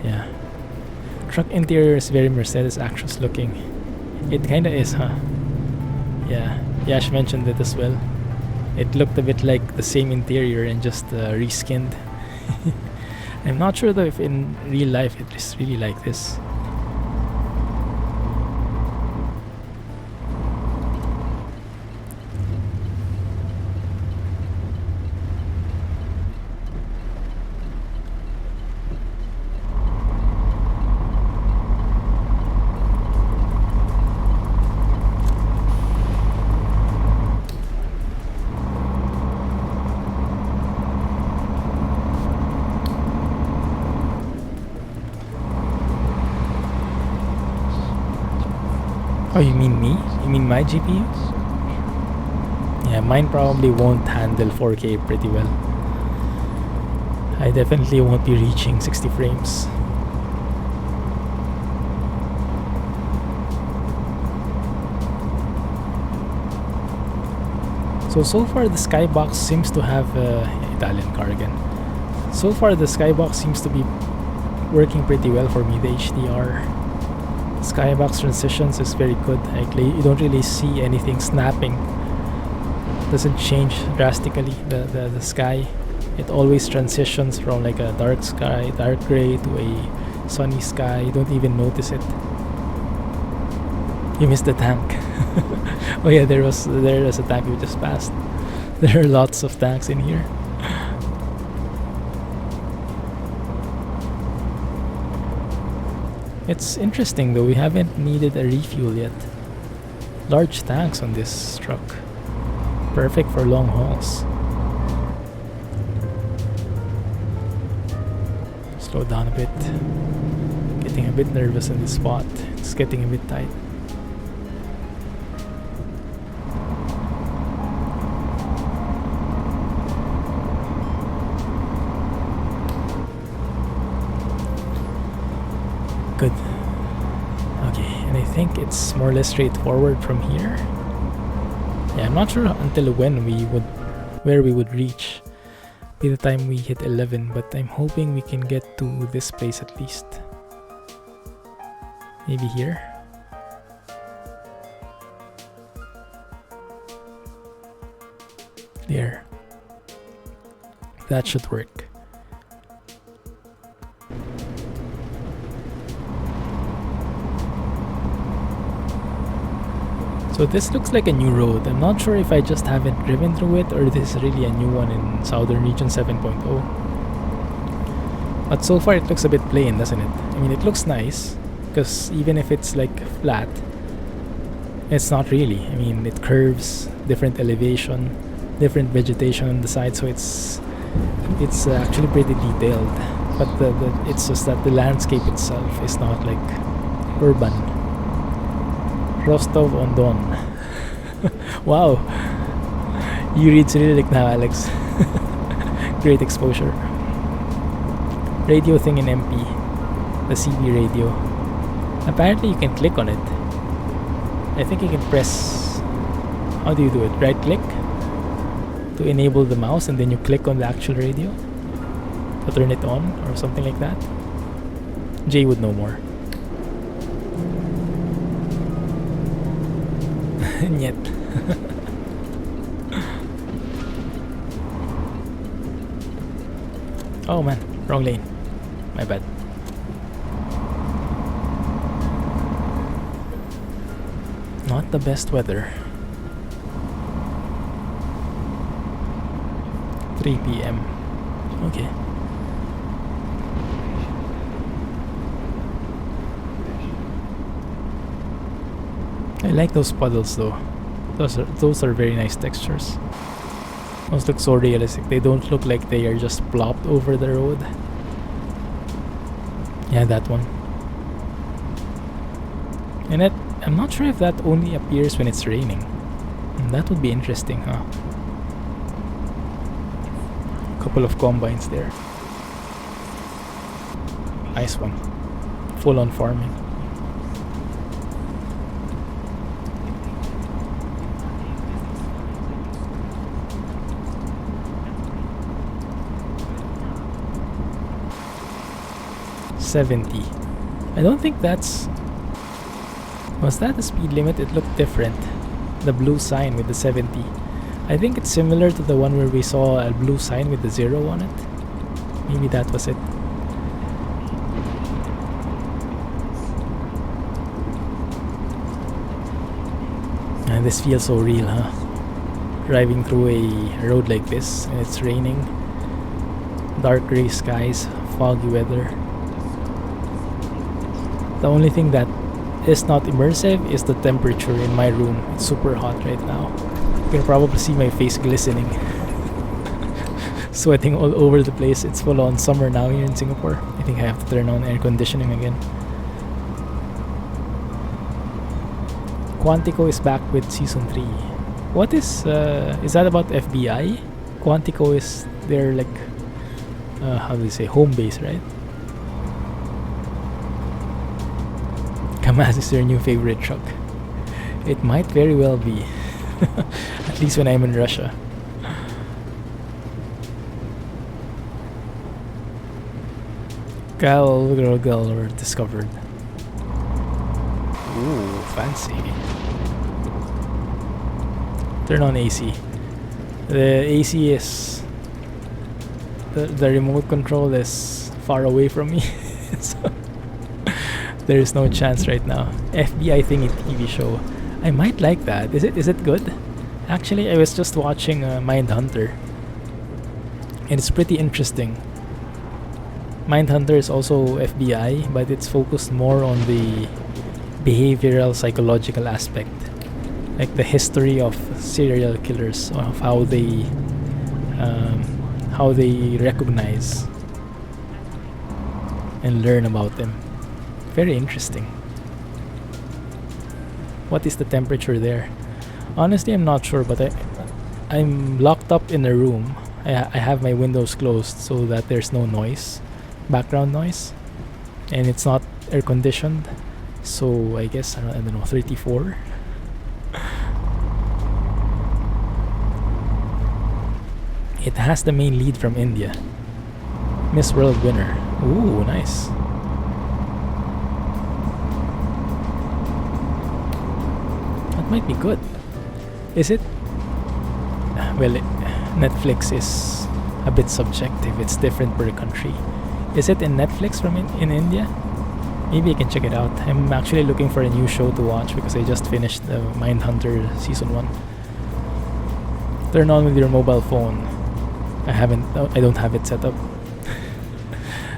Yeah. Truck interior is very Mercedes Actros looking. It kinda is, huh? Yeah, Yash mentioned it as well. It looked a bit like the same interior and just reskinned. I'm not sure though if in real life it is really like this. Oh, you mean me? You mean my GPU? Yeah, mine probably won't handle 4K pretty well. I definitely won't be reaching 60 frames. So far the Skybox seems to have Italian car again. So far the Skybox seems to be working pretty well for me. The HDR Skybox transitions is very good. Like, you don't really see anything snapping. Doesn't change drastically the sky. It always transitions from like a dark sky, dark gray, to a sunny sky. You don't even notice it. You missed the tank. Oh yeah, there was a tank we just passed. There are lots of tanks in here. It's interesting though, we haven't needed a refuel yet. Large tanks on this truck. Perfect for long hauls. Slow down a bit. Getting a bit nervous in this spot. It's getting a bit tight. Good. Okay, and I think it's more or less straightforward from here. Yeah, I'm not sure until when where we would reach by the time we hit 11, but I'm hoping we can get to this place at least. Maybe here. There. That should work. So this looks like a new road. I'm not sure if I just haven't driven through it or this is really a new one in Southern Region 7.0. But so far it looks a bit plain, doesn't it? I mean, it looks nice because even if it's like flat, It's not really. I mean, it curves, different elevation, different vegetation on the side, so it's actually pretty detailed. But it's just that the landscape itself is not like urban. Rostov on Don. Wow, you read Cyrillic now, Alex. Great exposure. Radio thing in MP, the CB radio. Apparently you can click on it. I think you can press, how do you do it? Right click to enable the mouse, and then you click on the actual radio to turn it on or something like that. Jay would know more. Nyet. Oh man, wrong lane. My bad. Not the best weather. 3 p.m. Okay. I like those puddles though. Those are very nice textures. Those look so realistic. They don't look like they are just plopped over the road. Yeah, that one. And I'm not sure if that only appears when it's raining. That would be interesting, huh? Couple of combines there. Nice one. Full on farming. $70. I don't think that's... Was that the speed limit? It looked different. The blue sign with the 70. I think it's similar to the one where we saw a blue sign with the 0 on it. Maybe that was it. And this feels so real, huh? Driving through a road like this and it's raining. Dark gray skies, foggy weather. The only thing that is not immersive is the temperature in my room. It's super hot right now. You can probably see my face glistening. Sweating all over the place. It's full on summer now here in Singapore. I think I have to turn on air conditioning again. Quantico is back with season 3. What is that about FBI? Quantico is their like how do you say, home base, right? Kamaz is their new favorite truck. It might very well be. At least when I'm in Russia. Gal were discovered. Ooh, fancy. Turn on AC. The AC is... The remote control is far away from me. So there is no chance right now. FBI thingy TV show. I might like that. Is it good? Actually, I was just watching Mindhunter. And it's pretty interesting. Mindhunter is also FBI, but it's focused more on the behavioral psychological aspect. Like the history of serial killers, of how they recognize and learn about them. Very interesting. What is the temperature there? Honestly, I'm not sure, but I'm locked up in a room. I have my windows closed so that there's no noise, background noise, and it's not air conditioned. So I guess I don't know, 34. It has the main lead from India. Miss World winner. Ooh, nice. That might be good. Is it? Well, Netflix is a bit subjective. It's different per country. Is it in Netflix from in India? Maybe I can check it out. I'm actually looking for a new show to watch because I just finished the Mindhunter season 1. Turn on with your mobile phone. I don't have it set up.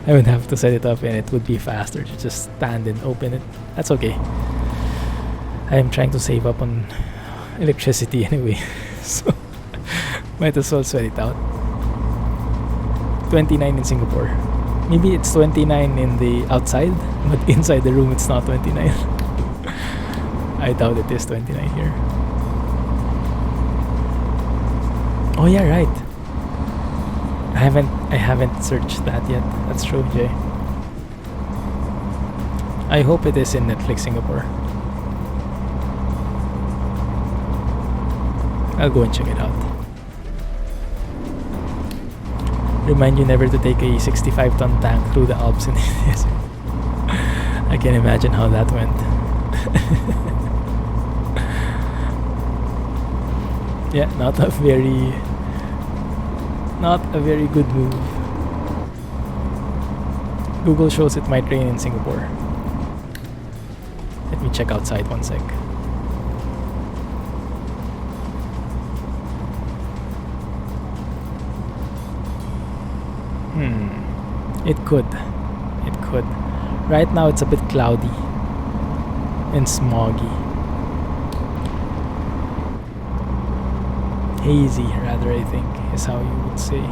I would have to set it up and it would be faster to just stand and open it. That's okay. I am trying to save up on electricity anyway, so might as well sweat it out. 29 in Singapore. Maybe it's 29 in the outside, but inside the room it's not 29. I doubt it is 29 here. Oh yeah, right. I haven't searched that yet. That's true, Jay. I hope it is in Netflix Singapore. I'll go and check it out. Remind you never to take a 65-ton tank through the Alps in the desert. I can imagine how that went. Yeah, not a very good move. Google shows it might rain in Singapore. Let me check outside one sec. It could. Right now it's a bit cloudy and smoggy. Hazy, rather, I think, is how you would say.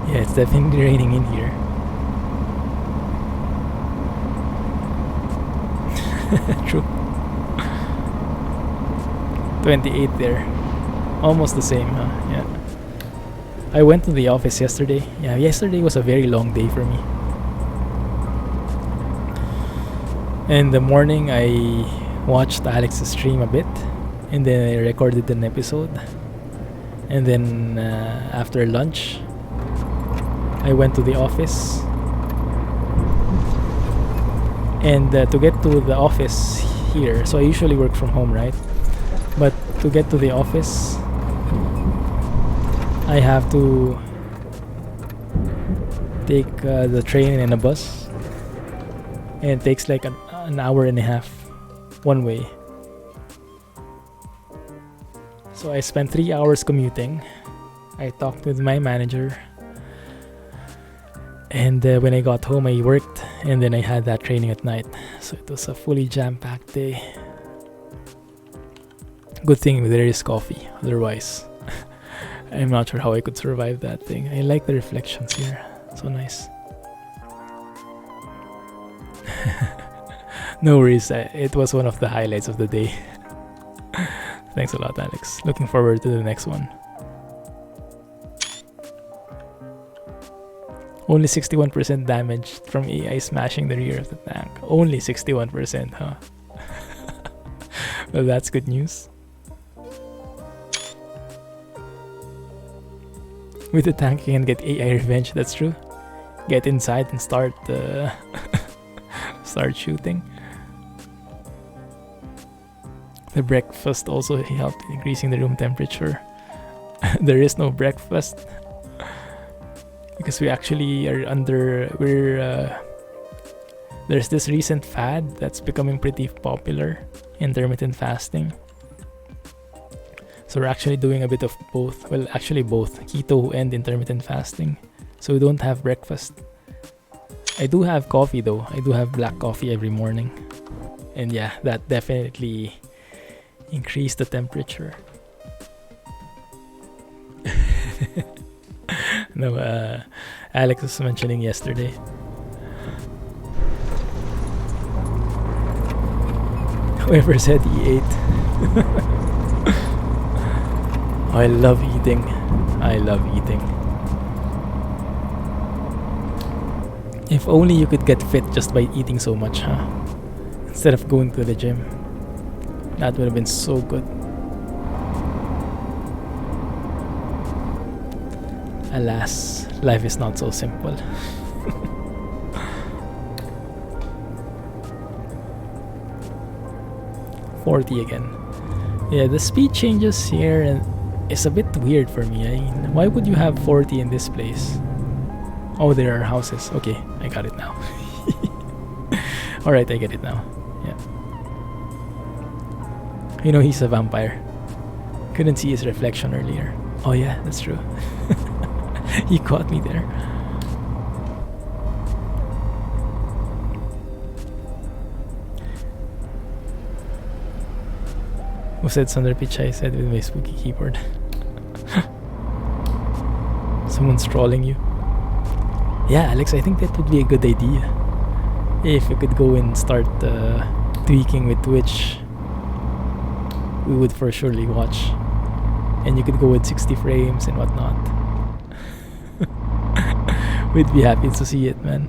Yeah, it's definitely raining in here. True. 28 there. Almost the same, huh? Yeah. I went to the office yesterday. Yeah, yesterday was a very long day for me. In the morning, I watched Alex's stream a bit, and then I recorded an episode. And then after lunch, I went to the office. And to get to the office here, so I usually work from home, right? But to get to the office, I have to take the train and a bus, and it takes like an hour and a half one way. So I spent 3 hours commuting. I talked with my manager, and when I got home I worked, and then I had that training at night. So it was a fully jam-packed day. Good thing there is coffee, otherwise I'm not sure how I could survive that thing. I like the reflections here, so nice. No worries, it was one of the highlights of the day. Thanks a lot, Alex. Looking forward to the next one. Only 61% damage from AI smashing the rear of the tank. Only 61%, huh? Well, that's good news. With the tank, you can get AI revenge. That's true. Get inside and start start shooting. The breakfast also helped in increasing the room temperature. There is no breakfast because we actually are there's this recent fad that's becoming pretty popular, intermittent fasting. So we're actually doing a bit of both. Well, actually both, keto and intermittent fasting. So we don't have breakfast. I do have coffee though. I do have black coffee every morning. And yeah, that definitely increased the temperature. No, Alex was mentioning yesterday. Whoever said he ate. I love eating. If only you could get fit just by eating so much, huh? Instead of going to the gym. That would have been so good. Alas, life is not so simple. $40 again. Yeah, the speed changes here and it's a bit weird for me. I mean, why would you have 40 in this place? Oh, there are houses. Okay, I got it now. Alright, I get it now. Yeah. You know, he's a vampire. Couldn't see his reflection earlier. Oh yeah, that's true. He caught me there. Who said Thunder Pitch? I said with my spooky keyboard. Someone's trolling you. Yeah, Alex, I think that would be a good idea. If we could go and start tweaking with Twitch, we would for surely watch. And you could go with 60 frames and whatnot. We'd be happy to see it, man.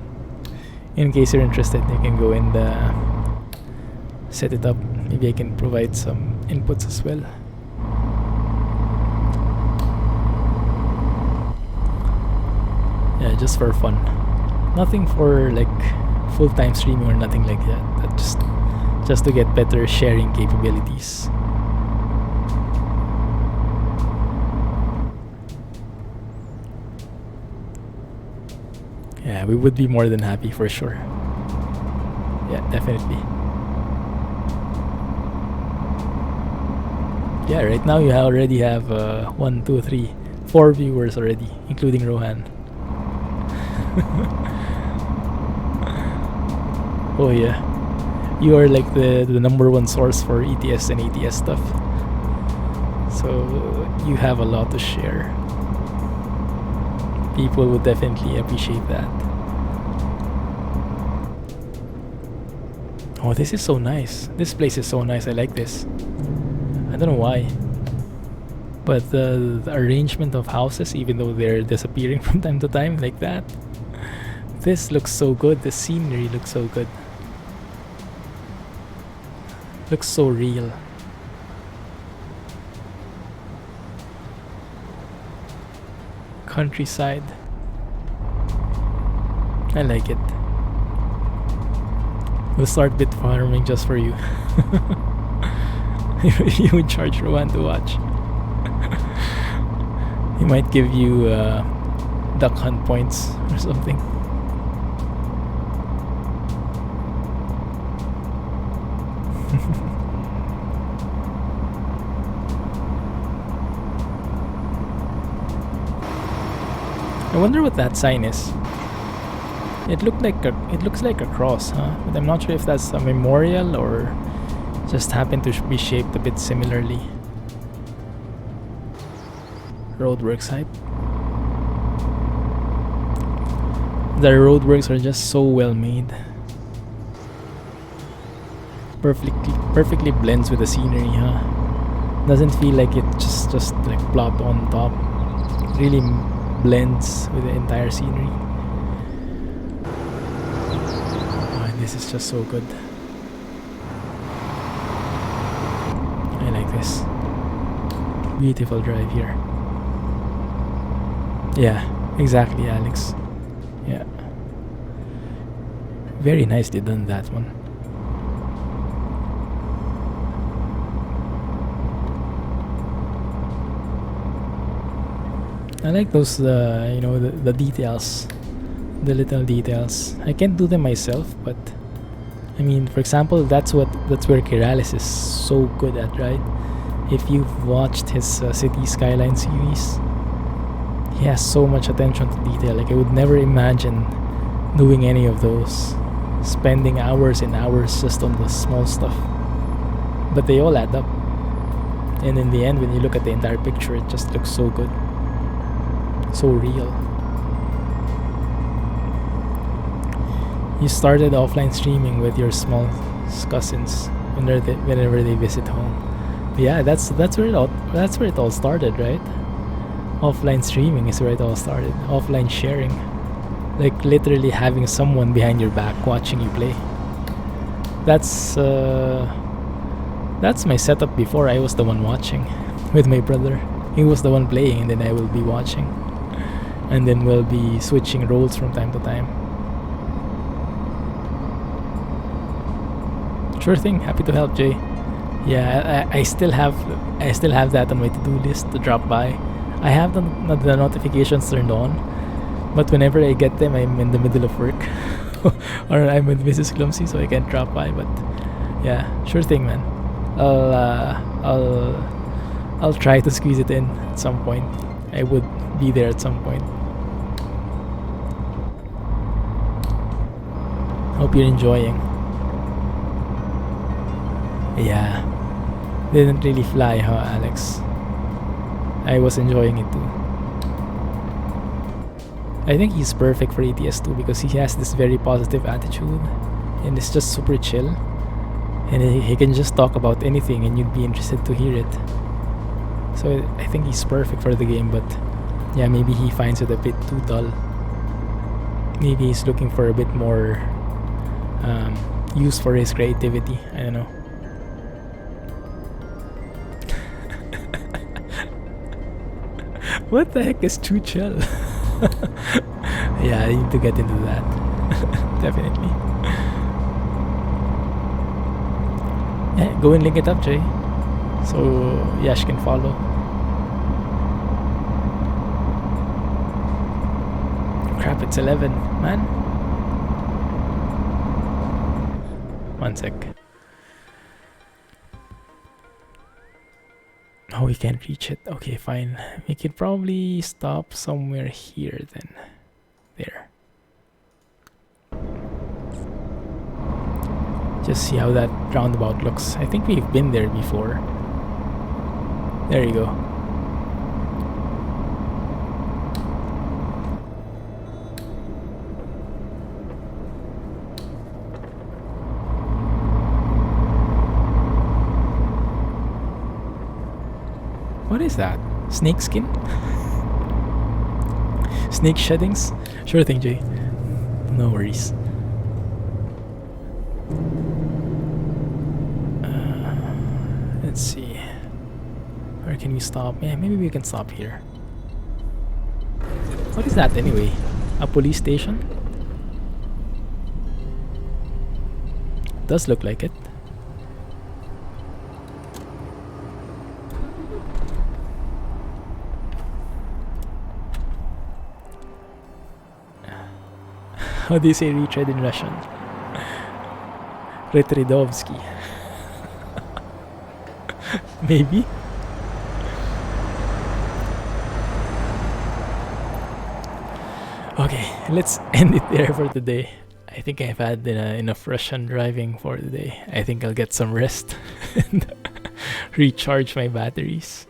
In case you're interested, you can go and set it up. Maybe I can provide some inputs as well. Yeah, just for fun. Nothing for like full-time streaming or nothing like that. But just to get better sharing capabilities. Yeah, we would be more than happy for sure. Yeah, definitely. Yeah, right now you already have 1, 2, 3, 4 viewers already, including Rohan. Oh yeah, you are like the number one source for ETS and ATS stuff. So you have a lot to share. People would definitely appreciate that. Oh, this is so nice. This place is so nice. I like this. I don't know why. But the arrangement of houses, even though they're disappearing from time to time like that, this looks so good. The scenery looks so good. Looks so real. Countryside. I like it. We'll start bit farming just for you. You would charge Rowan to watch. He might give you duck hunt points or something. I wonder what that sign is. It looks like a cross, huh? But I'm not sure if that's a memorial or just happened to be shaped a bit similarly. Roadworks hype. The roadworks are just so well made. Perfectly blends with the scenery, huh? Doesn't feel like it just like plopped on top. It really blends with the entire scenery. Oh, and this is just so good. I like this. Beautiful drive here. Yeah, exactly, Alex. Yeah. Very nicely done, that one. I like those, you know, the details, the little details. I can't do them myself, but I mean, for example, that's where Kirales is so good at, right? If you've watched his City Skyline series, he has so much attention to detail. Like, I would never imagine doing any of those, spending hours and hours just on the small stuff. But they all add up, and in the end, when you look at the entire picture, it just looks so good. So real. You started offline streaming with your small cousins whenever they visit home. Yeah, that's where it all started, right? Offline streaming is where it all started. Offline sharing, like literally having someone behind your back watching you play. That's my setup before. I was the one watching with my brother. He was the one playing, and then I will be watching. And then we'll be switching roles from time to time. Sure thing, happy to help, Jay. Yeah, I still have that on my to-do list to drop by. I have the notifications turned on, but whenever I get them, I'm in the middle of work or I'm with Mrs. Clumsy, so I can't drop by. But yeah, sure thing, man. I'll try to squeeze it in at some point. I would be there at some point. Hope you're enjoying. Yeah, Didn't really fly, huh, Alex? I was enjoying it too. I think he's perfect for ETS2 because he has this very positive attitude and it's just super chill. And he can just talk about anything and you'd be interested to hear it. So I think he's perfect for the game, but yeah, maybe he finds it a bit too dull. Maybe he's looking for a bit more use for his creativity. I don't know. What the heck is too chill? Yeah, I need to get into that. Definitely. Yeah, go and link it up, Jay. So Yash can follow. Crap, it's 11, man. One sec. Oh, we can't reach it. Okay, fine. We can probably stop somewhere here then. There. Just see how that roundabout looks. I think we've been there before. There you go. What is that? Snake skin? Snake sheddings? Sure thing, Jay. No worries. Let's see. Where can we stop? Yeah, maybe we can stop here. What is that anyway? A police station? Does look like it. How do you say retread in Russian? Retredovsky. Maybe? Okay, let's end it there for today. I think I've had enough Russian driving for today. I think I'll get some rest and recharge my batteries.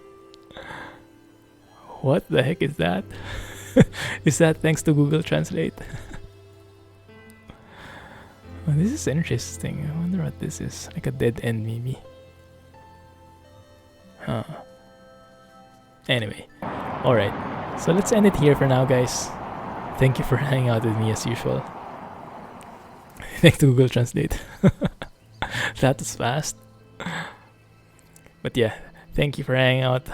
What the heck is that? Is that thanks to Google Translate? Oh, this is interesting. I wonder what this is. Like a dead end, maybe. Huh. Anyway. Alright. So let's end it here for now, guys. Thank you for hanging out with me as usual. Thanks to Google Translate. That was fast. But yeah, thank you for hanging out.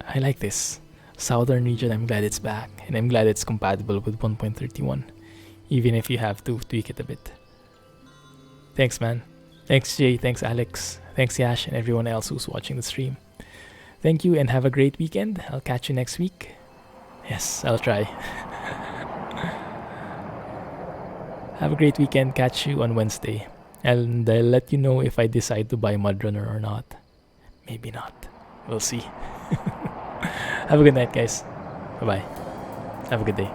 I like this. Southern region, I'm glad it's back. And I'm glad it's compatible with 1.31. Even if you have to tweak it a bit. Thanks, man. Thanks, Jay. Thanks, Alex. Thanks, Yash, and everyone else who's watching the stream. Thank you and have a great weekend. I'll catch you next week. Yes, I'll try. Have a great weekend. Catch you on Wednesday. And I'll let you know if I decide to buy Mudrunner or not. Maybe not. We'll see. Have a good night, guys. Bye-bye. Have a good day.